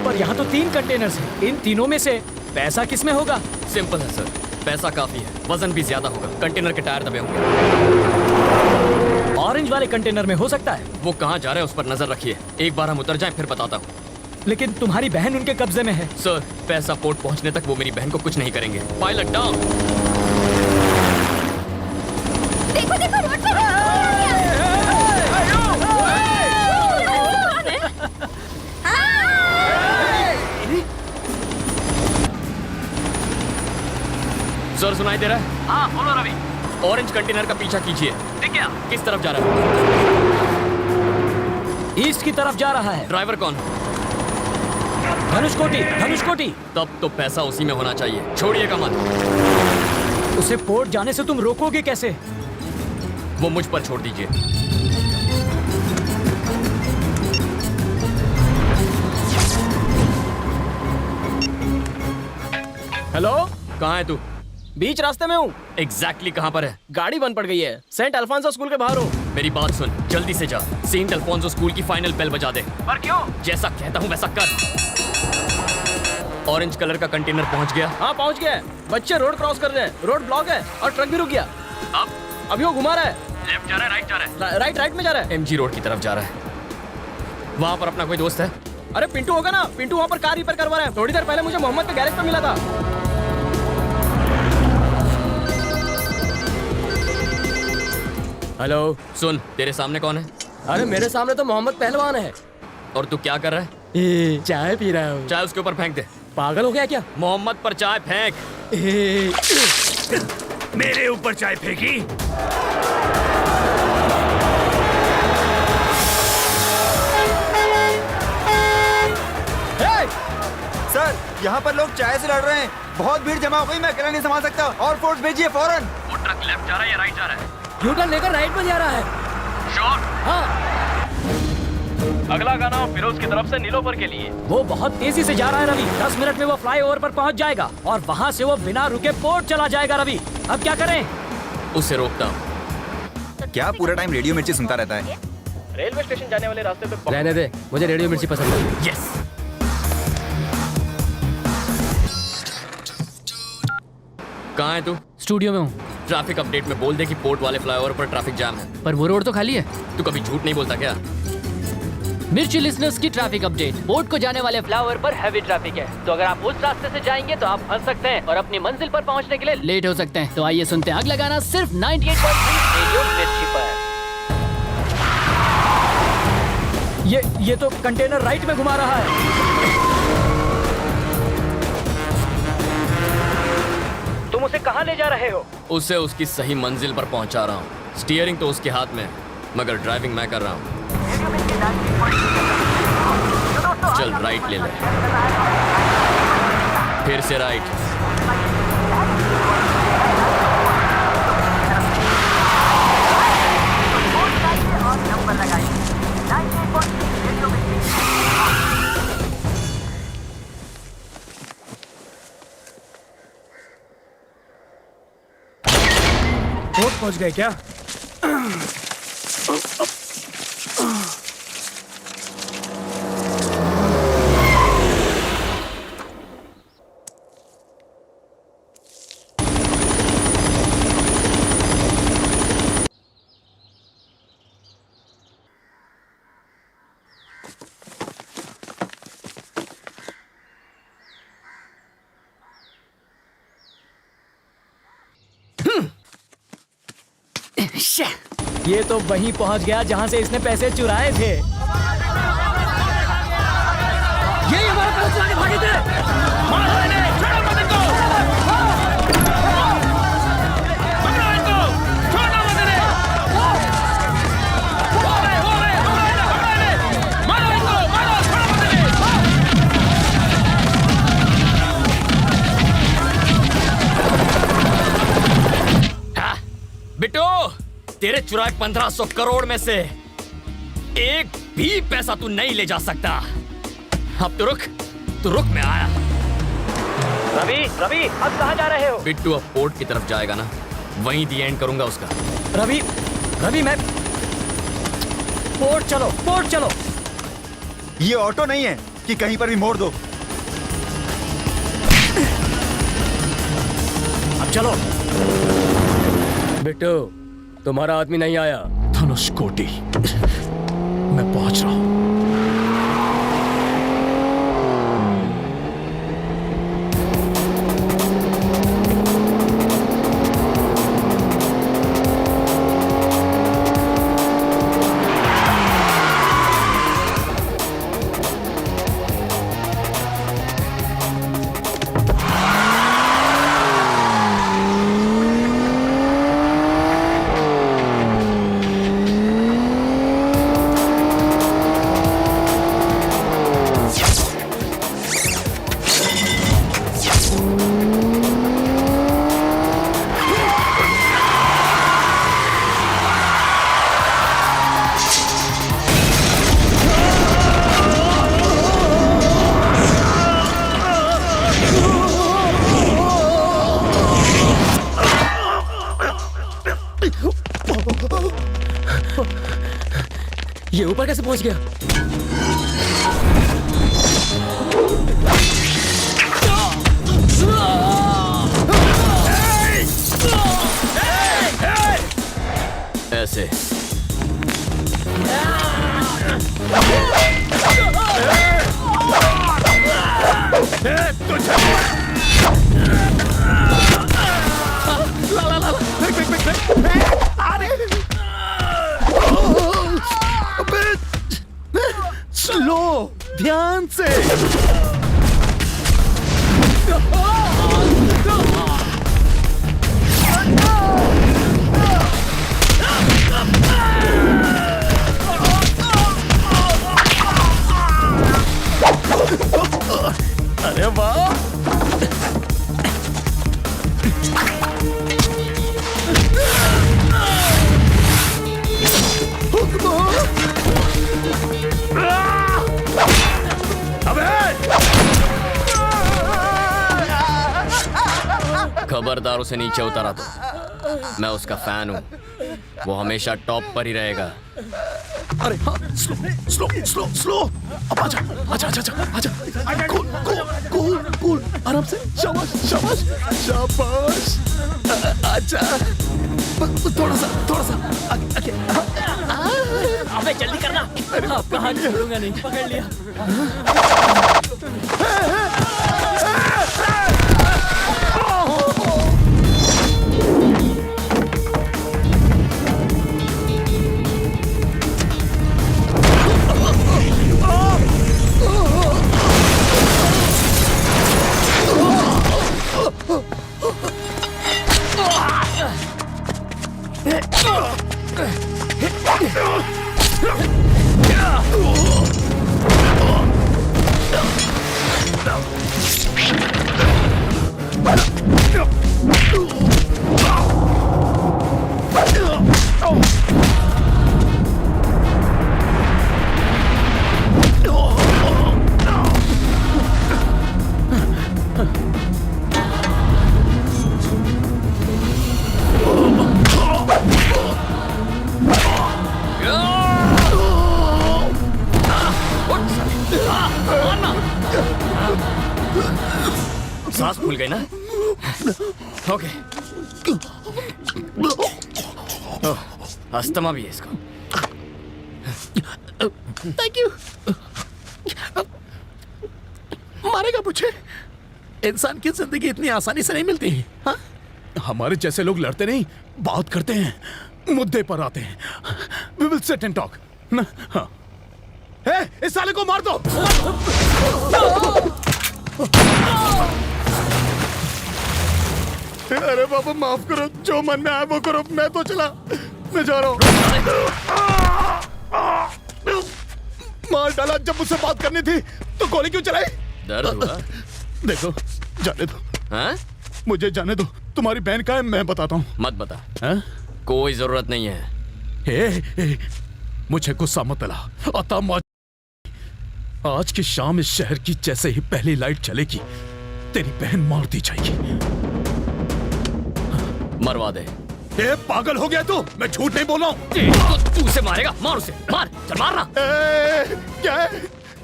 पर यहाँ तो 3 कंटेनर्स हैं। इन तीनों में से पैसा किस में होगा? सिंपल है सर, पैसा काफी है, वजन भी ज्यादा होगा। कंटेनर के टायर दबे होंगे। ऑरेंज वाले कंटेनर में हो सकता है। वो कहाँ जा रहे हैं उस पर नजर रखिए। एक बार हम उतर जाएं फिर बताता हूँ। लेकिन तुम्हारी बहन उनके कब्जे में है। सर, पैसा पोर्ट पहुंचने तक वो मेरी बहन को कुछ नहीं करेंगे। Pilot down. देखो देखो रोड पर सर, सुनाई दे रहा है? हाँ बोलो रवि। ऑरेंज कंटेनर का पीछा कीजिए। ठीक है। किस तरफ जा रहा है? ईस्ट की तरफ जा रहा है। ड्राइवर कौन? धनुषकोटी। धनुषकोटी। तब तो पैसा उसी में होना चाहिए। छोड़िएगा मत। उसे पोर्ट जाने से तुम रोकोगे कैसे? वो मुझ पर छोड़ दीजिए। हेलो, कहाँ है तू? बीच रास्ते में हूँ। एग्जैक्टली कहाँ पर है? गाड़ी बंद पड़ गई है। सेंट अल्फांसो स्कूल के बाहर हूँ। मेरी बात सुन, जल्दी से जा। सेंट अल्फोंसो स्कूल की फाइनल बेल बजा दे। पर क्यों? जैसा कहता हूँ वैसा कर। ऑरेंज कलर का कंटेनर पहुँच गया? हाँ पहुँच गया है। बच्चे रोड क्रॉस कर रहे हैं। रोड ब्लॉक है और ट्रक भी रुक गया। अब अभी वो घुमा रहा है। लेफ्ट जा रहा है, राइट जा रहा है? राइट में जा रहा है। एमजी रोड की तरफ जा रहा है। वहाँ पर अपना कोई दोस्त है? अरे पिंटू होगा ना, पिंटू वहाँ पर कार रिपेयर करवा रहा है। थोड़ी देर पहले मुझे मोहम्मद के गैरेज पर मिला था। हेलो, सुन, तेरे सामने कौन है? अरे मेरे सामने तो मोहम्मद पहलवान है। और तू क्या कर रहा है? चाय पी रहा हूँ। चाय उसके ऊपर फेंक दे। पागल हो गया क्या? मोहम्मद पर चाय फेंक। मेरे ऊपर चाय फेंकी? सर, यहाँ पर लोग चाय से लड़ रहे हैं। बहुत भीड़ जमा हो गई, मैं अकेला नहीं संभाल सकता। और फोर्स भेजिए फौरन। वो ट्रक लेफ्ट जा रहा है या राइट जा रहा है? यूटर्न लेकर राइट में जा रहा है। श्योर? हाँ। अगला गाना फिरोज की तरफ से नीलोफर के लिए। वो बहुत तेजी से जा रहा है रवि। 10 मिनट में वो फ्लाईओवर पर पहुंच जाएगा और वहां से वो बिना रुके पोर्ट चला जाएगा। रवि, अब क्या करें? उसे रोकता हूँ। क्या पूरा टाइम रेडियो मिर्ची सुनता रहता है? रेलवे स्टेशन जाने वाले रास्ते पे रहने दे, मुझे रेडियो मिर्ची पसंद है। यस। कहाँ है तू? स्टूडियो में हूँ। ट्रैफिक अपडेट में बोल दे कि पोर्ट वाले फ्लाईओवर पर ट्रैफिक जाम है। पर वो रोड तो खाली है। तू कभी झूठ नहीं बोलता क्या? मिर्ची लिसनर्स की ट्रैफिक अपडेट। पोर्ट को जाने वाले फ्लाईओवर पर हैवी ट्रैफिक है, तो अगर आप उस रास्ते से जाएंगे तो आप फंस सकते हैं और अपनी मंजिल पर पहुंचने के लिए लेट हो सकते हैं। तो आइए सुनते हैं अगला गाना सिर्फ 98.3 रेडियो मिर्ची पर। ये तो कंटेनर राइट में घुमा रहा है। तुम उसे कहाँ ले जा रहे हो? उसे उसकी सही मंजिल पर पहुंचा रहा हूँ। स्टीयरिंग तो उसके हाथ में है, मगर ड्राइविंग मैं कर रहा हूँ। चल राइट ले ले, फिर से राइट। कोर्ट पहुंच गए क्या? ये तो वहीं पहुंच गया जहां से इसने पैसे चुराए थे। यही हमारा पैसे चुरा के भागे थे। मारो इन्हें, छोड़ो मत इनको। पकड़ो इनको, छोड़ो मत इन्हें। हो रहे, पकड़ो इन्हें। मारो इनको, मारो, छोड़ो मत इन्हें। बिट्टू, तेरे चुराए 1500 करोड़ में से एक भी पैसा तू नहीं ले जा सकता। अब तू रुक मैं आया। रवि अब कहाँ जा रहे हो? बिट्टू अब पोर्ट की तरफ जाएगा ना, वहीं दी एंड करूंगा उसका। रवि मैं पोर्ट चलो। ये ऑटो नहीं है कि कहीं पर भी मोड़ दो। अब चलो। बिट्टू, तुम्हारा आदमी नहीं आया। धनुषकोटि, मैं पहुंच रहा हूं। ये ऊपर कैसे पहुंच गया? ऐसे स्लो, ध्यान से। अरे वाह, खबरदार उसे नीचे उतारा तो मैं उसका फैन हूं, वो हमेशा टॉप पर ही रहेगा। अरे हाँ, स्लो। अब आजा। कूल, आराम से। शाबाश। अच्छा, थोड़ा सा आगे। अबे जल्दी करना। अब कहाँ छोड़ूंगा नहीं, पकड़ लिया। खुल गई ना? ओके। ओह, अस्थमा भी है इसको। Thank you. मारेगा मुझे? इंसान की जिंदगी इतनी आसानी से नहीं मिलती। हाँ? हमारे जैसे लोग लड़ते नहीं, बात करते हैं, मुद्दे पर आते हैं। We will sit and talk. ना? हाँ। इस साले को मार दो। अरे बाबा माफ करो, जो मन में आया वो करो, मैं तो चला, मैं जा रहा हूँ। मार डाला। जब मुझसे बात करनी थी तो गोली क्यों चलाई? दर्द हुआ? देखो, जाने दो। हाँ? मुझे जाने दो। तुम्हारी बहन का है, मैं बताता हूँ। मत बता। हाँ? कोई जरूरत नहीं है। मुझे गुस्सा मत दिला। आज की शाम इस शहर की जैसे ही पहली लाइट चलेगी, तेरी बहन मार दी जाएगी। मरवा दे। पागल हो गया तू? मैं झूठ नहीं बोल रहा हूँ। तू उसे मारेगा? मार उसे, मार, चल मारना। क्या है?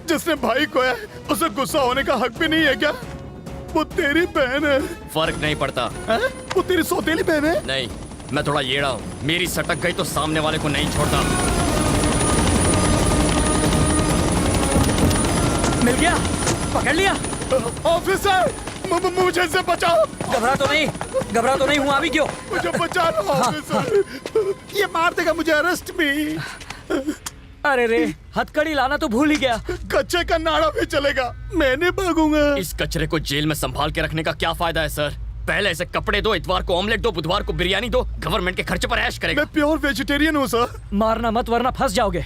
जिसने भाई को है उसे गुस्सा होने का हक भी नहीं है क्या? वो तेरी बहन है। फर्क नहीं पड़ता। वो तेरी सौतेली बहन है? नहीं, मैं थोड़ा येड़ा हूँ। मेरी सटक गई तो सामने वाले को नहीं छोड़ता। मिल गया? पकड़ लिया? ऑफिसर, मुझे से बचाओ। घबरा तो नहीं हूँ अभी। क्यों? मुझे बचा लो ऑफिसर। ये मार देगा मुझे, अरेस्ट भी। अरे रे, हथकड़ी लाना तो भूल ही गया। कच्चे का नाड़ा भी चलेगा, मैं नहीं भागूंगा। इस कचरे को जेल में संभाल के रखने का क्या फायदा है सर? पहले ऐसे कपड़े दो, इतवार को ऑमलेट दो, बुधवार को बिरयानी दो, गवर्नमेंट के खर्चे पर ऐश करेगा। मैं प्योर वेजिटेरियन हूँ सर। मारना मत वरना फंस जाओगे।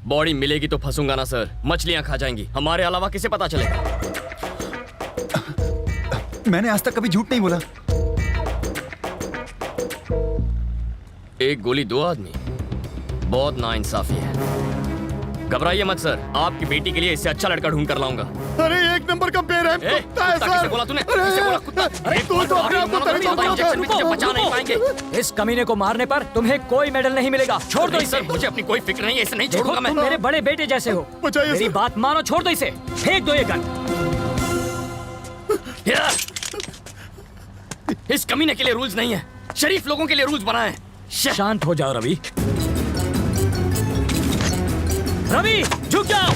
बॉडी मिलेगी तो फंसूंगा ना सर। मछलियाँ खा जाएंगी, हमारे अलावा किसे पता चलेगा? मैंने आज तक कभी झूठ नहीं बोला। एक गोली दो आदमी, बहुत नाइंसाफी है। घबराइए मत सर, आपकी बेटी के लिए इससे अच्छा लड़का ढूंढ कर लाऊंगा। अरे एक नंबर का बेरहम कुत्ता है सर। किसे बोला तूने? किसे बोला कुत्ता? तू तो अपने आप को इंजेक्शन भी तुझे बचा नहीं पाएंगे। इस कमीने को मारने पर तुम्हें कोई मेडल नहीं मिलेगा। छोड़ दो इसे। मुझे अपनी कोई फिक्र नहीं है, इसे नहीं छोड़ूंगा मैं। तुम मेरे बड़े बेटे जैसे हो। मेरी बात मानो, छोड़ दो इसे। फेंक दो ये गन। इस कमीने के लिए रूल्स नहीं है, शरीफ लोगों के लिए रूल्स बनाए हैं। शांत हो जाओ रवि। रवि, झुक जाओ।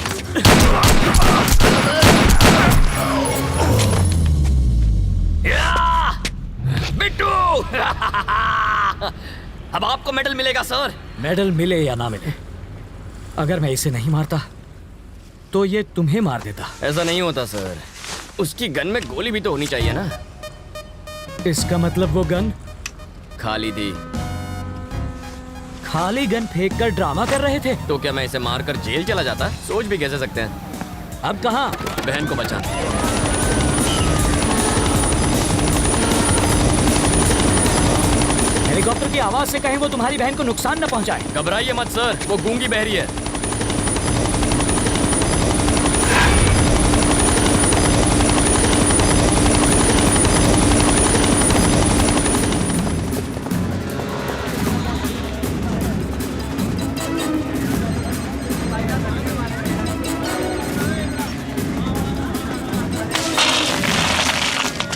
बिट्टू। अब आपको मेडल मिलेगा सर। मेडल मिले या ना मिले, अगर मैं इसे नहीं मारता तो ये तुम्हें मार देता। ऐसा नहीं होता सर, उसकी गन में गोली भी तो होनी चाहिए ना। इसका मतलब वो गन खाली थी। खाली गन फेंक कर ड्रामा कर रहे थे। तो क्या मैं इसे मारकर जेल चला जाता? सोच भी कैसे सकते हैं। अब कहाँ? बहन को बचाना। हेलीकॉप्टर की आवाज से कहीं वो तुम्हारी बहन को नुकसान न पहुंचाए। घबराइए मत सर, वो गूंगी बहरी है।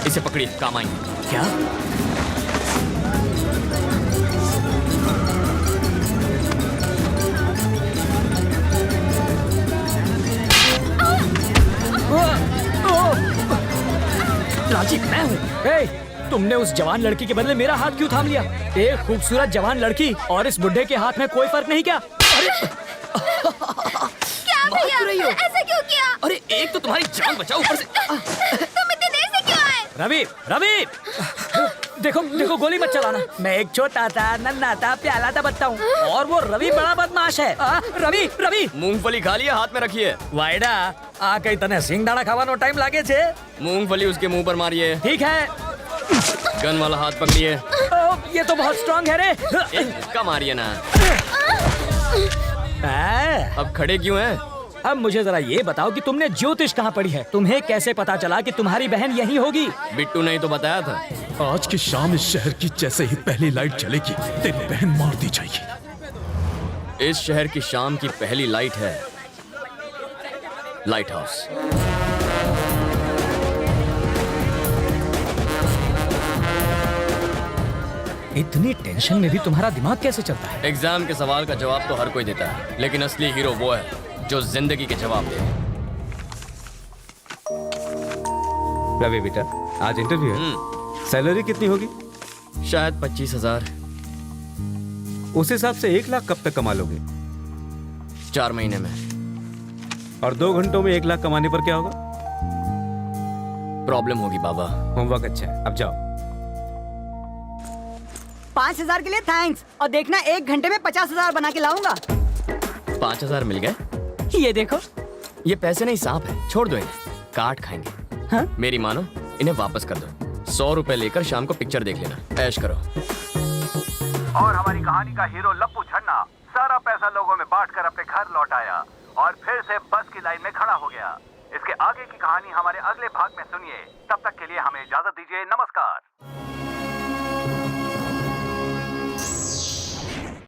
इसे पकड़िए, काम आएंगे। क्या? राजीव, मैं हूँ। तुमने उस जवान लड़की के बदले मेरा हाथ क्यों थाम लिया? एक खूबसूरत जवान लड़की और इस बुड्ढे के हाथ में कोई फर्क नहीं क्या? क्या भैया? ऐसा क्यों किया? अरे एक तो तुम्हारी जान बचाओ, ऊपर से तुम इतनी देर से क्यों आए? रवि, रवि, देखो देखो, गोली मत चलाना। मैं एक छोटा था, नन्हा था, प्याला था बच्चा हूँ, और वो रवि बड़ा बदमाश है। रवि, रवि, मूंगफली खा लिया, हाथ में रखिए। वायडा आ कई तने सिंगदाणा खावानो टाइम लागे छे। मूंगफली उसके मुंह पर मारिए। ठीक है। गन वाला हाथ पकड़िए। ये तो बहुत स्ट्रांग है रे। इसका मारिए ना। अब खड़े क्यों हैं? अब मुझे जरा ये बताओ कि तुमने ज्योतिष कहाँ पढ़ी है? तुम्हें कैसे पता चला कि तुम्हारी बहन यहीं होगी? बिट्टू ने ही तो बताया था। आज की शाम इस शहर की जैसे ही पहली लाइट चलेगी, तेरी बहन मार दी जाएगी। इस शहर की शाम की पहली लाइट है लाइट हाउस। इतनी टेंशन में भी तुम्हारा दिमाग कैसे चलता है? एग्जाम के सवाल का जवाब तो हर कोई देता है, लेकिन असली हीरो वो है जो जिंदगी के जवाब दे। रवि बेटा, आज इंटरव्यू है। सैलरी कितनी होगी? शायद 25,000। उस हिसाब से 1 लाख कब तक कमा लोगे? 4 महीने में। और 2 घंटों में 1 लाख कमाने पर क्या होगा? प्रॉब्लम होगी बाबा। होमवर्क अच्छा है, अब जाओ। 5,000 के लिए थैंक्स, और देखना 1 घंटे में 50,000 बना के लाऊंगा। 5,000 मिल गए? ये देखो। ये पैसे नहीं, सांप है, छोड़ दो इन्हें, काट खाएंगे। हाँ? मेरी मानो, इन्हें वापस कर दो। 100 रुपए लेकर शाम को पिक्चर देख लेना, ऐश करो। और हमारी कहानी का हीरो लप्पू छन्ना सारा पैसा लोगों में बांटकर अपने घर लौट आया और फिर से बस की लाइन में खड़ा हो गया। इसके आगे की कहानी हमारे अगले भाग में सुनिए। तब तक के लिए हमें इजाजत दीजिए, नमस्कार।